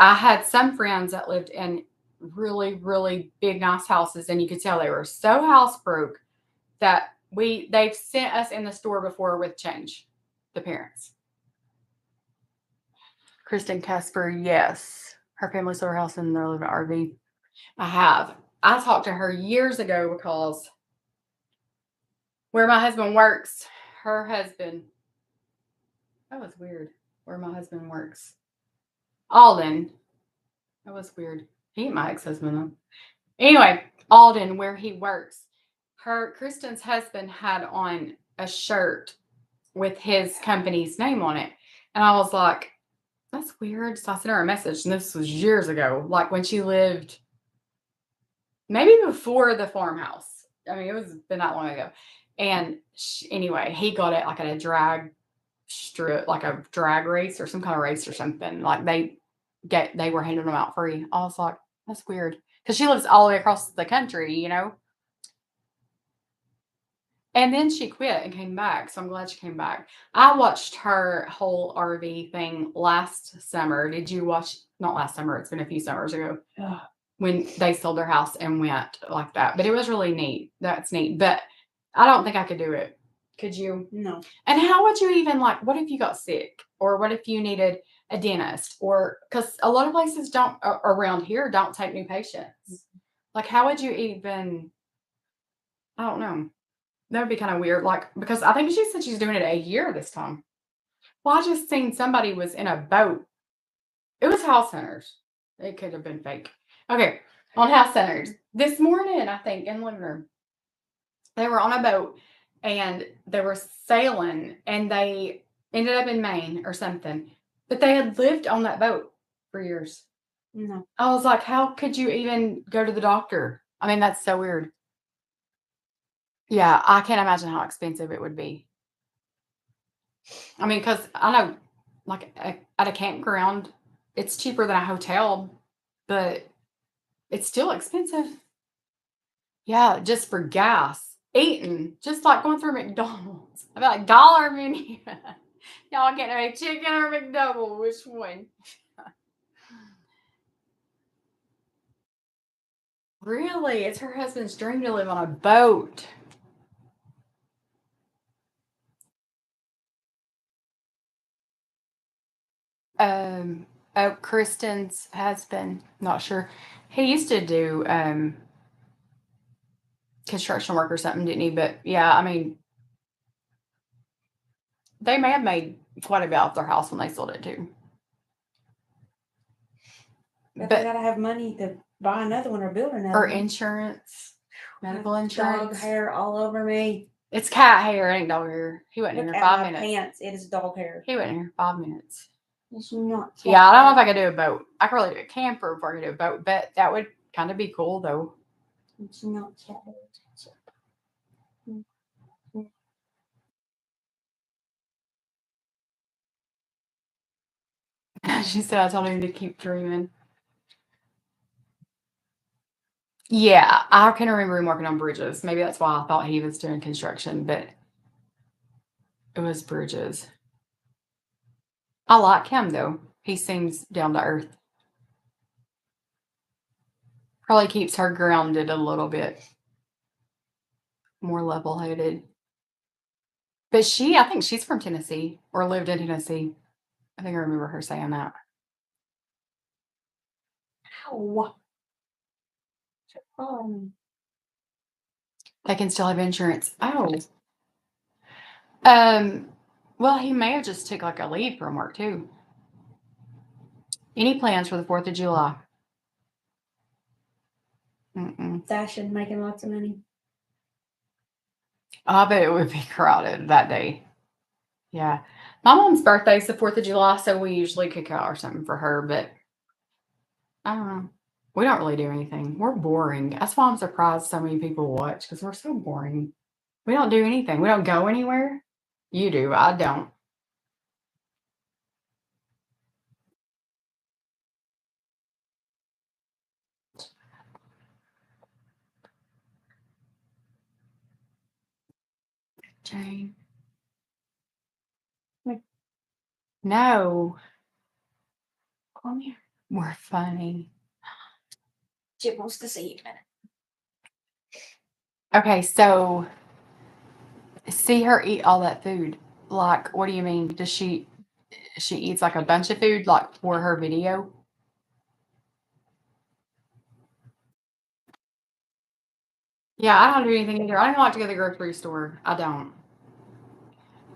I had some friends that lived in really, really big, nice houses, and you could tell they were so house broke that they've sent us in the store before with change, the parents. Kristen Casper, yes. Her family sold her house and they're living in an RV. I have. I talked to her years ago because where my husband works, her husband, that was weird. Where my husband works. Alden. That was weird. He ain't my ex-husband though. Anyway, Alden, where he works, Kristen's husband had on a shirt with his company's name on it. And I was like, that's weird. So I sent her a message, and this was years ago, like when she lived maybe before the farmhouse. I mean, it was been that long ago. And anyway, he got it like at a drag strip, like a drag race or some kind of race or something. Like they were handing them out free. I was like, that's weird. Because she lives all the way across the country, And then she quit and came back. So I'm glad she came back. I watched her whole RV thing last summer. Did you watch? Not last summer. It's been a few summers ago. When they sold their house and went like that. But it was really neat. That's neat. But I don't think I could do it. Could you? No. And how would you even what if you got sick? Or what if you needed a dentist? Or because a lot of places don't around here don't take new patients. Like how would you even, I don't know. That would be kind of weird. Because I think she said she's doing it a year this time. Well, I just seen somebody was in a boat. It was House Hunters. It could have been fake. Okay. On House Hunters. This morning, I think, in the living room. They were on a boat and they were sailing and they ended up in Maine or something. But they had lived on that boat for years. No. I was like, how could you even go to the doctor? I mean, that's so weird. Yeah, I can't imagine how expensive it would be. I mean, because I know, at a campground, it's cheaper than a hotel, but it's still expensive. Yeah, just for gas. Eating, just like going through McDonald's. I got dollar menu. Y'all getting a chicken or McDouble? Which one? Really? It's her husband's dream to live on a boat. Kristen's husband, not sure. He used to do construction work or something, didn't he? But yeah, I mean, they may have made quite a bit off their house when they sold it too. But they gotta have money to buy another one or build another Or one. insurance, medical insurance. Dog hair all over me. It's cat hair, it ain't dog hair. He wasn't in Look here at 5 my minutes. pants. It is dog hair. He wasn't in here 5 minutes. It's not. Yeah, I don't know if I could do a boat. I could really do a camper before I could do a boat, but that would kind of be cool though. It's not cat hair. She said I told him to keep dreaming. Yeah, I can remember him working on bridges. Maybe that's why I thought he was doing construction, but it was bridges. I like him though. He seems down to earth. Probably keeps her grounded a little bit, more level headed. But I think she's from Tennessee or lived in Tennessee. I think I remember her saying that. Ow. Um, They can still have insurance. Oh. Um, well, he may have just took like a leave from work too. Any plans for the 4th of July? Mm-mm. Fashion, making lots of money. I bet it would be crowded that day. Yeah. My mom's birthday's the 4th of July, so we usually cook out or something for her, but I don't know. We don't really do anything. We're boring. That's why I'm surprised so many people watch because we're so boring. We don't do anything. We don't go anywhere. You do. I don't. Jane. No. Come here. We're funny. Chip wants to see you in a minute. Okay, so see her eat all that food. Like, what do you mean? She eats like a bunch of food like for her video? Yeah, I don't do anything either. I don't like to go to the grocery store. I don't.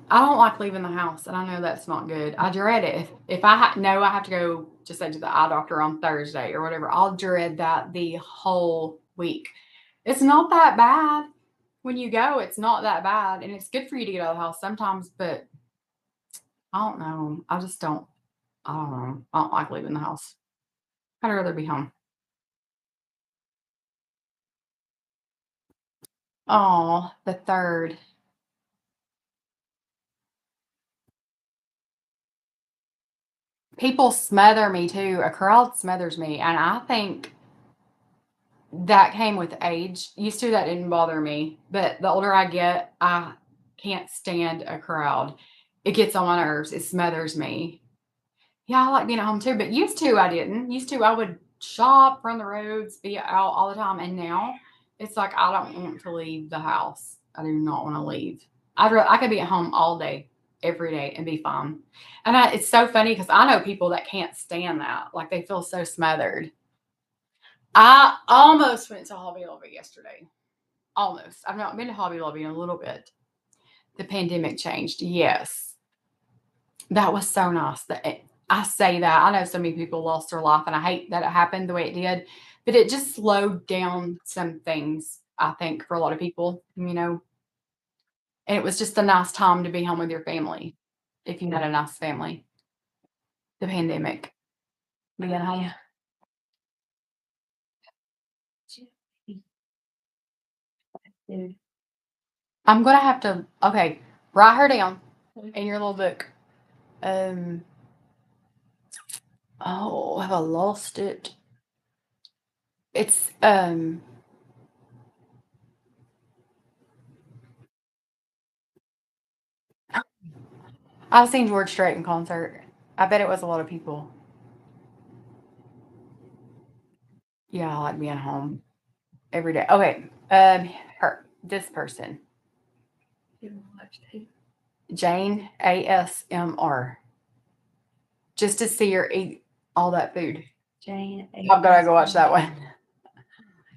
I don't like leaving the house, and I know that's not good. I dread it. If I know I have to go, just say to the eye doctor on Thursday or whatever, I'll dread that the whole week. It's not that bad when you go. It's not that bad, and it's good for you to get out of the house sometimes. But I don't know. I just don't. I don't know. I don't like leaving the house. I'd rather be home. Oh, the third. People smother me too. A crowd smothers me, and I think that came with age. Used to, that didn't bother me, but the older I get, I can't stand a crowd. It gets on my nerves. It smothers me. Yeah, I like being at home too, but used to I didn't. Used to I would shop, run the roads, be out all the time, and now it's like I don't want to leave the house. I do not want to leave. I could be at home all day, every day, and be fine. And it's so funny because I know people that can't stand that. Like they feel so smothered. I almost went to Hobby Lobby yesterday. Almost. I've not been to Hobby Lobby in a little bit. The pandemic changed. Yes. That was so nice. I say that. I know so many people lost their life, and I hate that it happened the way it did. But it just slowed down some things, I think, for a lot of people, And it was just a nice time to be home with your family, if you had a nice family. The pandemic. Being home. Dude. I'm gonna have to write her down in your little book. Oh, have I lost it? It's I've seen George Strait in concert. I bet it was a lot of people. Yeah, I like being home every day. Okay, this person, Jane ASMR, just to see her eat all that food. Jane. I'm gonna go watch that one.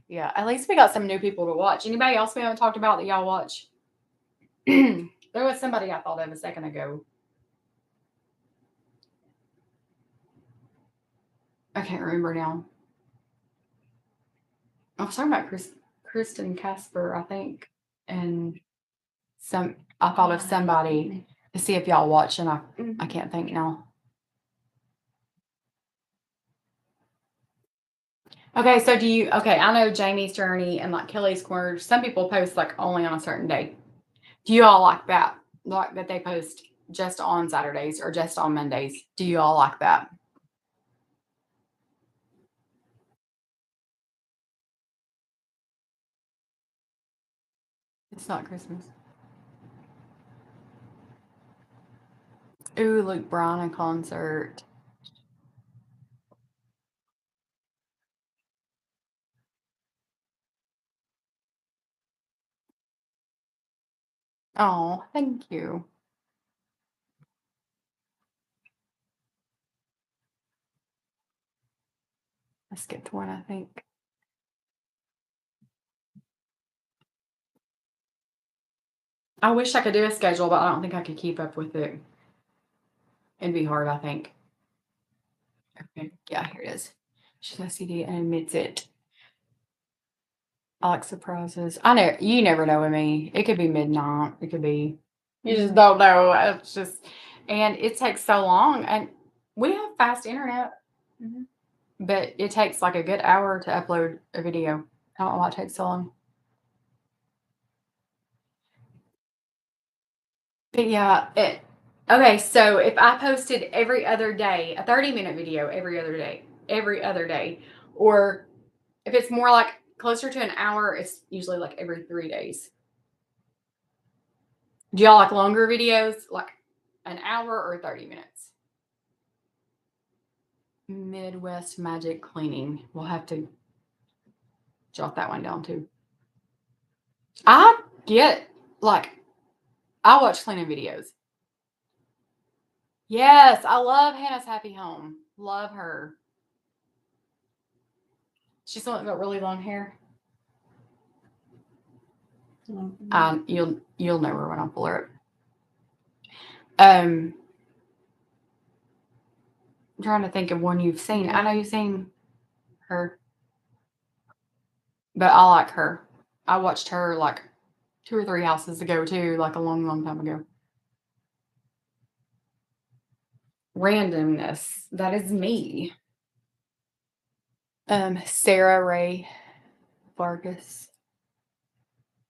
Yeah, at least we got some new people to watch. Anybody else we haven't talked about that y'all watch? There was somebody I thought of a second ago. I can't remember now. I was talking about Kristen Casper, I think, and I thought of somebody to see if y'all watch, and I can't think now. Okay, so I know Jamie's Journey and like Kelly's Corner, some people post like only on a certain day. Do you all like that? Like that they post just on Saturdays or just on Mondays? Do you all like that? It's not Christmas. Ooh, Luke Bryan concert. Oh, thank you. I skipped one, I think. I wish I could do a schedule, but I don't think I could keep up with it. It'd be hard, I think. Okay, yeah, here it is. She's my CD and admits it. I like surprises. I know you never know with me. It could be midnight. It could be you just don't know. It's just and it takes so long. And we have fast internet, Mhm. but it takes like a good hour to upload a video. I don't know why it takes so long. But yeah, okay, so if I posted every other day, a 30-minute video every other day, or if it's more like closer to an hour, it's usually like every 3 days. Do y'all like longer videos, like an hour or 30 minutes? Midwest Magic Cleaning. We'll have to jot that one down too. I get like I watch cleaning videos. Yes, I love Hannah's Happy Home. Love her. She's the one that got really long hair. You'll know her when I pull her up. I'm trying to think of one you've seen. I know you've seen her, but I like her. I watched her like 2 or 3 houses ago too, like a long, long time ago. Randomness. That is me. Sarah Ray Vargas. Is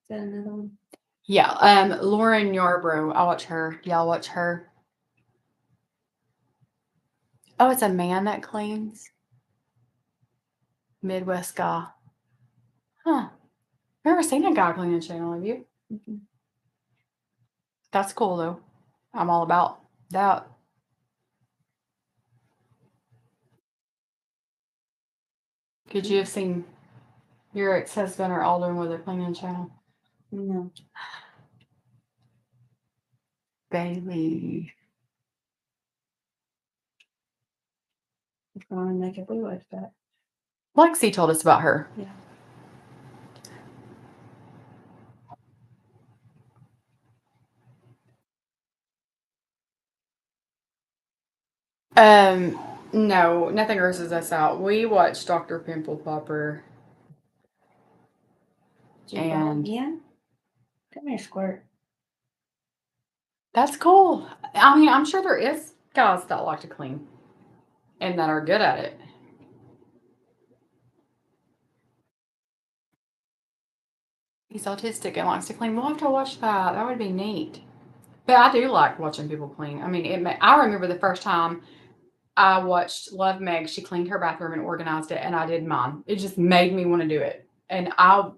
that another one? Yeah. Lauren Yarbrough. I watch her. Y'all watch her. Oh, it's a man that cleans. Midwest guy. Huh. Never seen a guy cleaning channel, have you? Mhm. That's cool though. I'm all about that. Could you have seen your ex-husband or Alden with a cleaning channel? No. Bailey. If I want to make a blue watch that. Lexi told us about her. Yeah. No, nothing grosses us out. We watched Dr. Pimple Popper. Did you go And again? Come here, Squirt. that's cool. I mean, I'm sure there is guys that like to clean and that are good at it. He's autistic and likes to clean. We'll have to watch that. That would be neat. But I do like watching people clean. I mean, I remember the first time I watched Love Meg. She cleaned her bathroom and organized it, and I did mine. It just made me want to do it, and I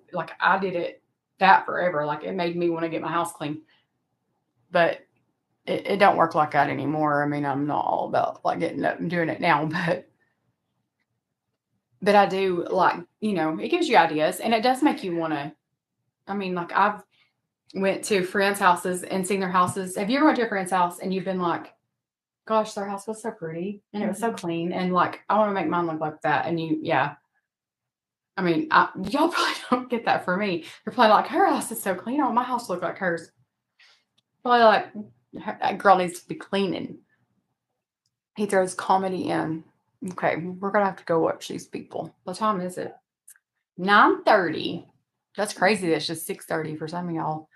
did it that forever. Like it made me want to get my house clean. But it don't work like that anymore. I mean, I'm not all about like getting up and doing it now, but I do like, it gives you ideas and it does make you want to. I mean, like I've went to friends' houses and seen their houses. Have you ever went to a friend's house and you've been like, gosh, their house was so pretty and it was so clean and like I want to make mine look like that. And yeah. I mean, y'all probably don't get that from me. You're probably like, her house is so clean. I want my house to look like hers. Probably like, that girl needs to be cleaning. He throws comedy in. Okay, we're gonna have to go watch these people. What time is it? 9:30. That's crazy. That's just 6:30 for some of y'all.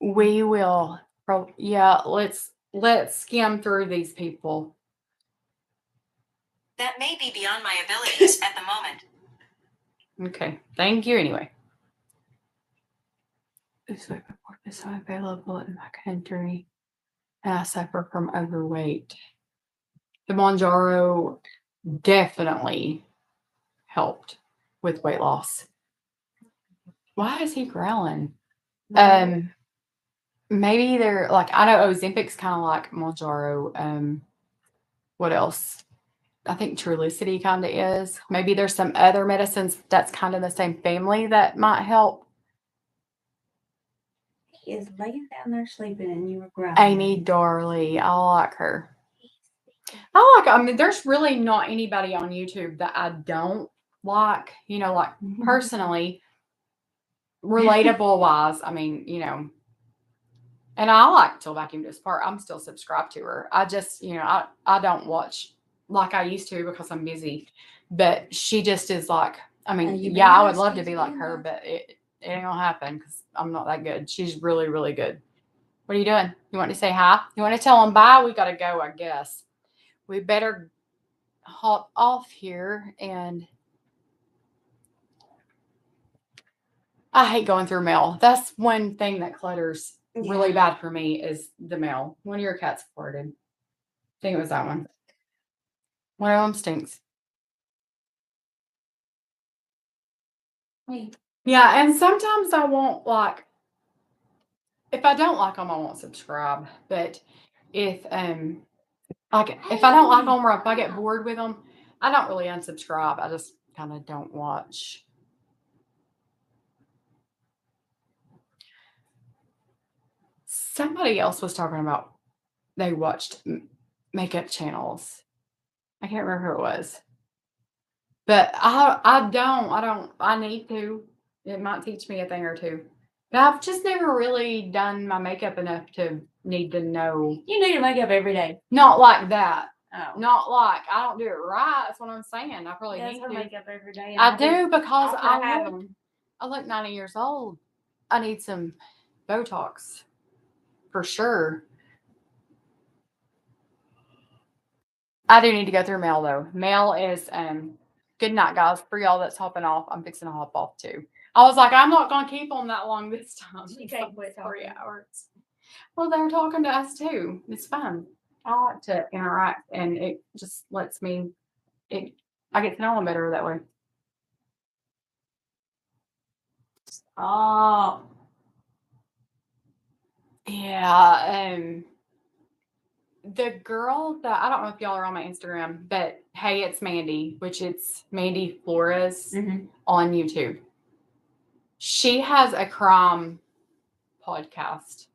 We will. Yeah, let's skim through these people. That may be beyond my abilities at the moment. Okay, thank you anyway. This week report is available in my country, and I suffer from overweight. The Monjaro definitely helped with weight loss. Why is he growling? Maybe they're like, I know Ozempic's kind of like Mounjaro. What else? I think Trulicity kind of is. Maybe there's some other medicines that's kind of the same family that might help. He is laying down there sleeping and you were growling. Amy Darley, I like her. I mean, there's really not anybody on YouTube that I don't like, like personally, relatable wise. I mean, and I like Till Vacuum Does Part. I'm still subscribed to her. I just, I don't watch like I used to because I'm busy. But she just is like, I mean, I would love to be like her, but it ain't gonna happen because I'm not that good. She's really, really good. What are you doing? You want to say hi? You want to tell them bye? We gotta go, I guess. We better hop off here, and I hate going through mail. That's one thing that clutters really bad for me is the mail. One of your cats farted. I think it was that one. One of them stinks. Hey. Yeah, and sometimes I won't if I don't like them, I won't subscribe. But if if I don't like them or if I get bored with them, I don't really unsubscribe. I just kind of don't watch. Somebody else was talking about they watched makeup channels. I can't remember who it was. But I need to. It might teach me a thing or two. But I've just never really done my makeup enough to need to know. You need to make up every day. Not like that. Oh. Not like I don't do it right. That's what I'm saying. I probably need to. Make up every day. I do because I look 90 years old. I need some Botox for sure. I do need to go through mail though. Mail is good night, guys. For y'all that's hopping off, I'm fixing to hop off too. I was like, I'm not gonna keep on that long this time. You can't quit 3 hours. Well, they're talking to us too. It's fun. I like to interact, and it just lets me. I get to know them better that way. Oh. Yeah. The girl that I don't know if y'all are on my Instagram, but hey, it's Mandy, which it's Mandy Flores on YouTube. She has a crime podcast,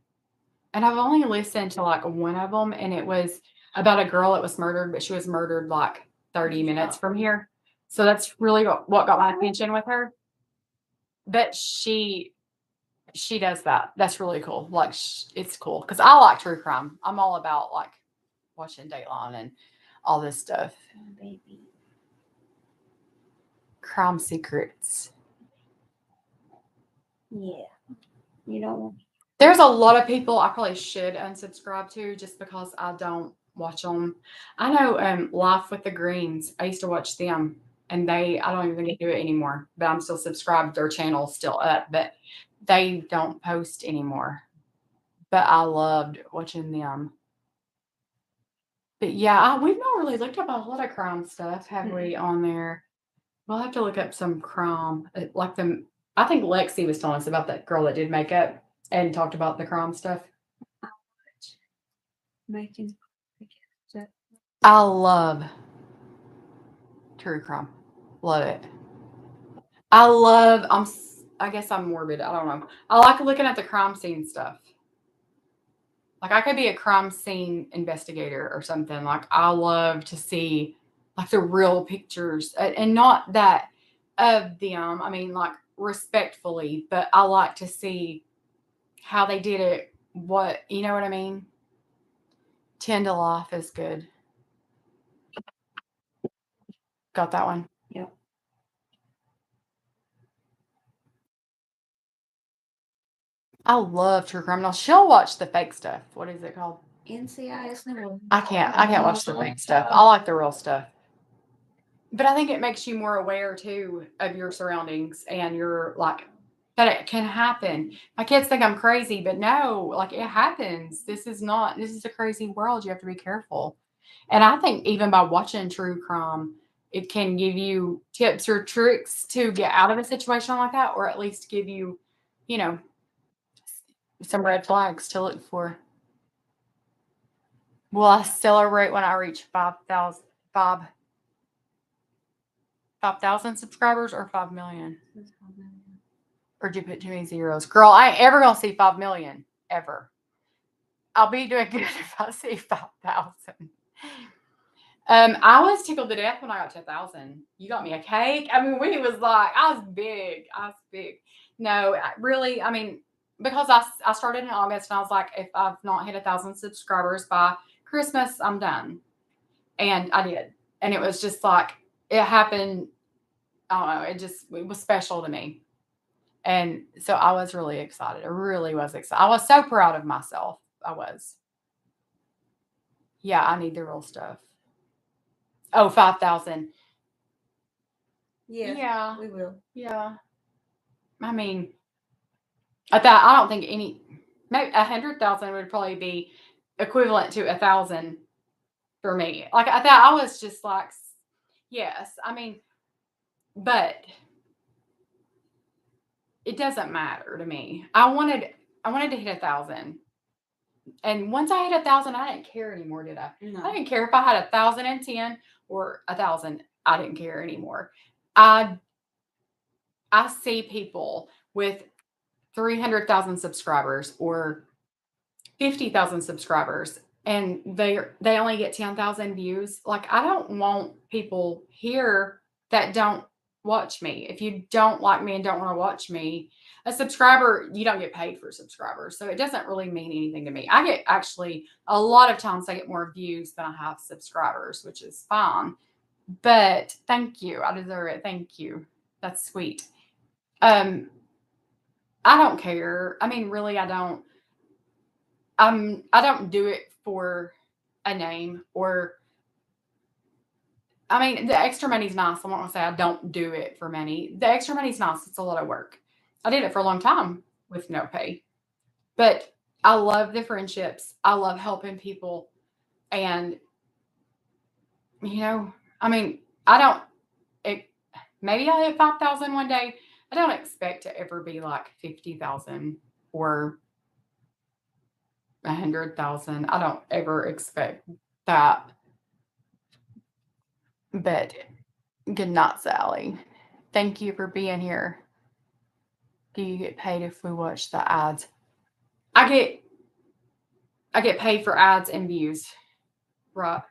and I've only listened to like one of them, and it was about a girl that was murdered, but she was murdered like 30 minutes from here. So that's really what got my attention with her. But she does that. That's really cool. Like it's cool because I like true crime. I'm all about like watching Dateline and all this stuff. Oh, baby. Crime secrets. Yeah. You don't want. There's a lot of people I probably should unsubscribe to just because I don't watch them. I know Life with the Greens. I used to watch them, and I don't even get to do it anymore. But I'm still subscribed. Their channel's still up, but they don't post anymore. But I loved watching them. But yeah, we've not really looked up a lot of crime stuff, have we, on there? We'll have to look up some crime, like them. I think Lexi was telling us about that girl that did makeup and talked about the crime stuff. I love true crime. Love it. I guess I'm morbid. I don't know. I like looking at the crime scene stuff. Like I could be a crime scene investigator or something. Like I love to see like the real pictures and not that of them. I mean, like respectfully, but I like to see how they did it. What, you know what I mean? 10 to Life is good. Got that one? Yep. I love true criminal. She'll watch the fake stuff. What is it called? NCIS. I can't watch the fake stuff. I like the real stuff. But I think it makes you more aware too of your surroundings and your like that it can happen. My kids think I'm crazy, but no, like it happens. This is a crazy world. You have to be careful. And I think even by watching true crime, it can give you tips or tricks to get out of a situation like that, or at least give you, some red flags to look for. Will I celebrate when I reach 5,000 subscribers or 5 million? Or did you put too many zeros? Girl, I ain't ever gonna see 5 million. Ever. I'll be doing good if I see 5,000. I was tickled to death when I got to 1,000. You got me a cake. I mean, I was big. No, really, I mean, because I started in August and I was like, if I've not hit 1,000 subscribers by Christmas, I'm done. And I did. And it was just like, it happened. I don't know. It was special to me. And so I was really excited. I really was excited. I was so proud of myself. I was. Yeah, I need the real stuff. Oh, 5,000. Yeah, we will. Yeah. I mean, I don't think maybe 100,000 would probably be equivalent to 1,000 for me. Like I thought I was just like, yes. I mean, but it doesn't matter to me. I wanted to hit 1,000. And once I hit 1,000, I didn't care anymore, did I? No. I didn't care if I had 1,010 or 1,000. I didn't care anymore. I see people with 300,000 subscribers or 50,000 subscribers, and they only get 10,000 views. Like, I don't want people here that don't watch me. If you don't like me and don't want to watch me, a subscriber, you don't get paid for subscribers. So it doesn't really mean anything to me. I get actually a lot of times I get more views than I have subscribers, which is fine. But thank you. I deserve it. Thank you. That's sweet. I don't care. I mean, really, I don't. I don't do it for a name or. I mean, the extra money's nice. I'm not gonna say I don't do it for money. The extra money's nice. It's a lot of work. I did it for a long time with no pay, but I love the friendships. I love helping people, and I mean, I don't. Maybe I'll hit 5,000 one day. I don't expect to ever be like 50,000 or 100,000. I don't ever expect that. But good night, Sally. Thank you for being here. Do you get paid if we watch the ads? I get paid for ads and views. Right.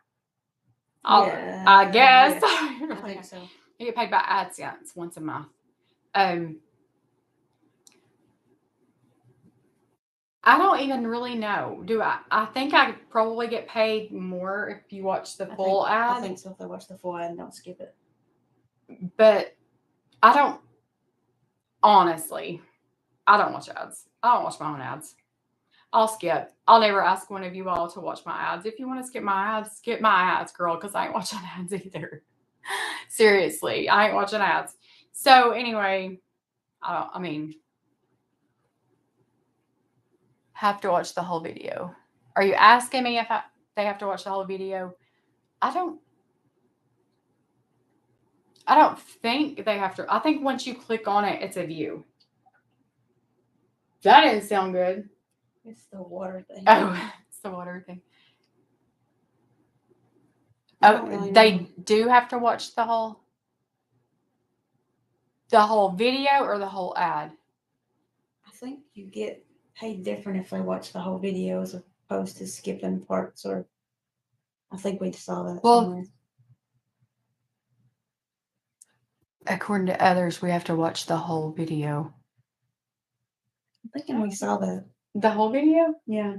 I guess. I think so. I get paid by AdSense once a month. I don't even really know. Do I? I think I probably get paid more if you watch the full ad. I think so. If they watch the full ad and don't skip it. But I don't. Honestly, I don't watch ads. I don't watch my own ads. I'll skip. I'll never ask one of you all to watch my ads. If you want to skip my ads, girl, because I ain't watching ads either. Seriously, I ain't watching ads. So anyway, have to watch the whole video. Are you asking me if they have to watch the whole video? I don't think they have to. I think once you click on it, it's a view. That didn't sound good. It's the water thing. Oh, it's the water thing. Really they know. do have to watch the whole video or the whole ad? I think you get paid different if they watch the whole video as opposed to skipping parts, or I think we saw that somewhere. According to others, we have to watch the whole video. I'm thinking we saw that. The whole video? Yeah.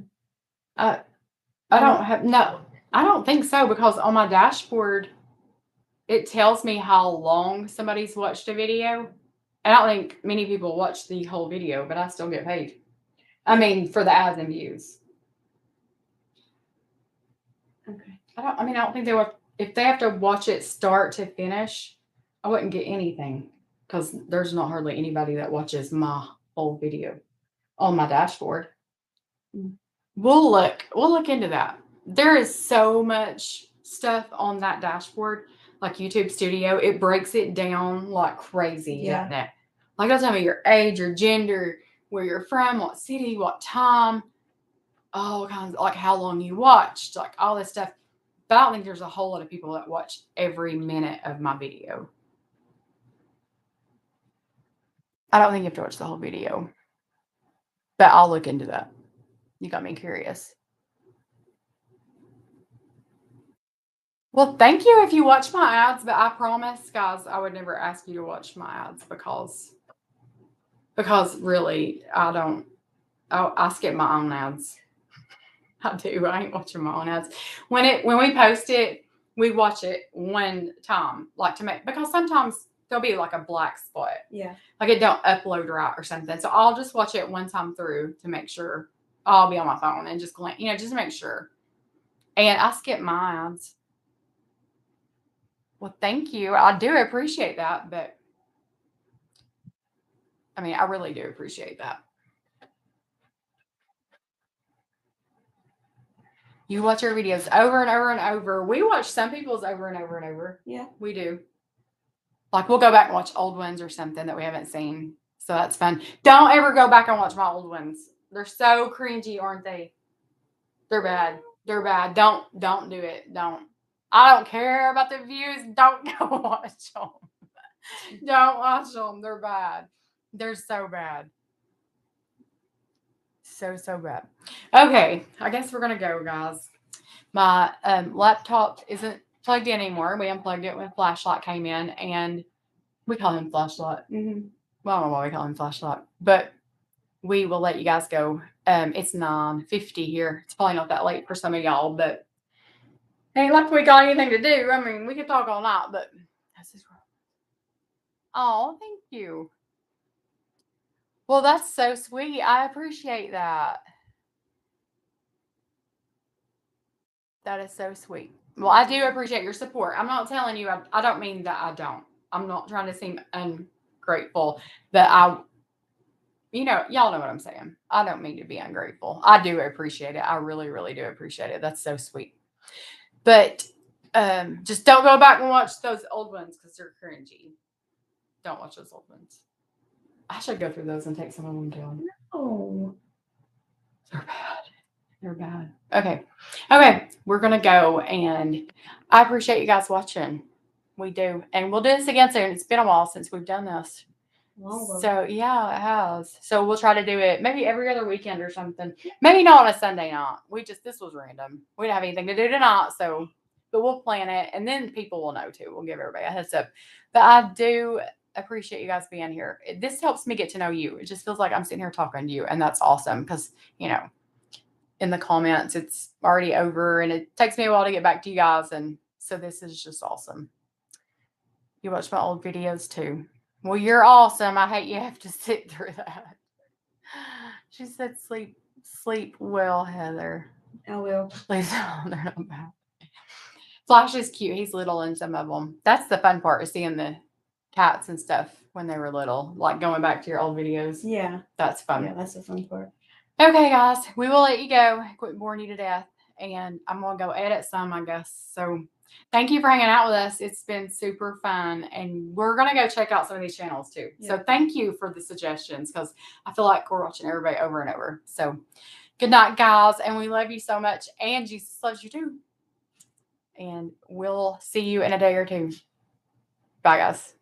I don't think so, because on my dashboard, it tells me how long somebody's watched a video. I don't think many people watch the whole video, but I still get paid. I mean, for the ads and views. Okay. I don't think if they have to watch it start to finish, I wouldn't get anything, because there's not hardly anybody that watches my whole video on my dashboard. We'll look into that. There is so much stuff on that dashboard, like YouTube Studio. It breaks it down like crazy, doesn't it? Like, it'll tell me your age, your gender, where you're from, what city, what time, all kinds, like how long you watched, like all this stuff. But I don't think there's a whole lot of people that watch every minute of my video. I don't think you have to watch the whole video, but I'll look into that. You got me curious. Well, thank you if you watch my ads, but I promise, guys, I would never ask you to watch my ads because really, I skip my own ads. I do. I ain't watching my own ads. When we post it, we watch it one time, like to make, because sometimes there'll be like a black spot. Yeah. Like it don't upload right or something. So I'll just watch it one time through to make sure. I'll be on my phone and just glance, just to make sure. And I skip my ads. Well, thank you. I do appreciate that, but I mean, I really do appreciate that. You watch our videos over and over and over. We watch some people's over and over and over. Yeah. We do. Like we'll go back and watch old ones or something that we haven't seen. So that's fun. Don't ever go back and watch my old ones. They're so cringy, aren't they? They're bad. They're bad. Don't do it. Don't. I don't care about the views. Don't go watch them. Don't watch them. They're bad. They're so bad. So bad. Okay, I guess we're gonna go, guys. My laptop isn't plugged in anymore. We unplugged it when Flashlight came in, and we call him Flashlight. Mm-hmm. Well, I don't know why we call him Flashlight, but we will let you guys go. It's 9:50 here. It's probably not that late for some of y'all, but ain't like we got anything to do. I mean, we could talk all night, but this is. Oh, thank you. Well, that's so sweet. I appreciate that. That is so sweet. Well, I do appreciate your support. I'm not telling you, I don't mean that I don't. I'm not trying to seem ungrateful, but y'all know what I'm saying. I don't mean to be ungrateful. I do appreciate it. I really, really do appreciate it. That's so sweet. But just don't go back and watch those old ones because they're cringy. Don't watch those old ones. I should go through those and take some of them down. Oh. They're bad. They're bad. Okay. We're going to go, and I appreciate you guys watching. We do. And we'll do this again soon. It's been a while since we've done this. So, yeah, it has. So, we'll try to do it maybe every other weekend or something. Maybe not on a Sunday night. This was random. We didn't have anything to do tonight. So, but we'll plan it, and then people will know too. We'll give everybody a heads up. But I do appreciate you guys being here. This helps me get to know you. It just feels like I'm sitting here talking to you, and that's awesome because, in the comments, it's already over, and it takes me a while to get back to you guys. And so this is just awesome. You watch my old videos too. Well, you're awesome. I hate you have to sit through that. She said, sleep well, Heather. I will. Please don't. They're not bad. Flash is cute. He's little in some of them. That's the fun part, is seeing the cats and stuff when they were little, like going back to your old videos. Yeah. That's fun. Yeah, that's the fun part. Okay, guys, we will let you go. Quit boring you to death. And I'm going to go edit some, I guess. So thank you for hanging out with us. It's been super fun. And we're going to go check out some of these channels too. Yeah. So thank you for the suggestions, because I feel like we're watching everybody over and over. So good night, guys. And we love you so much. And Jesus loves you too. And we'll see you in a day or two. Bye, guys.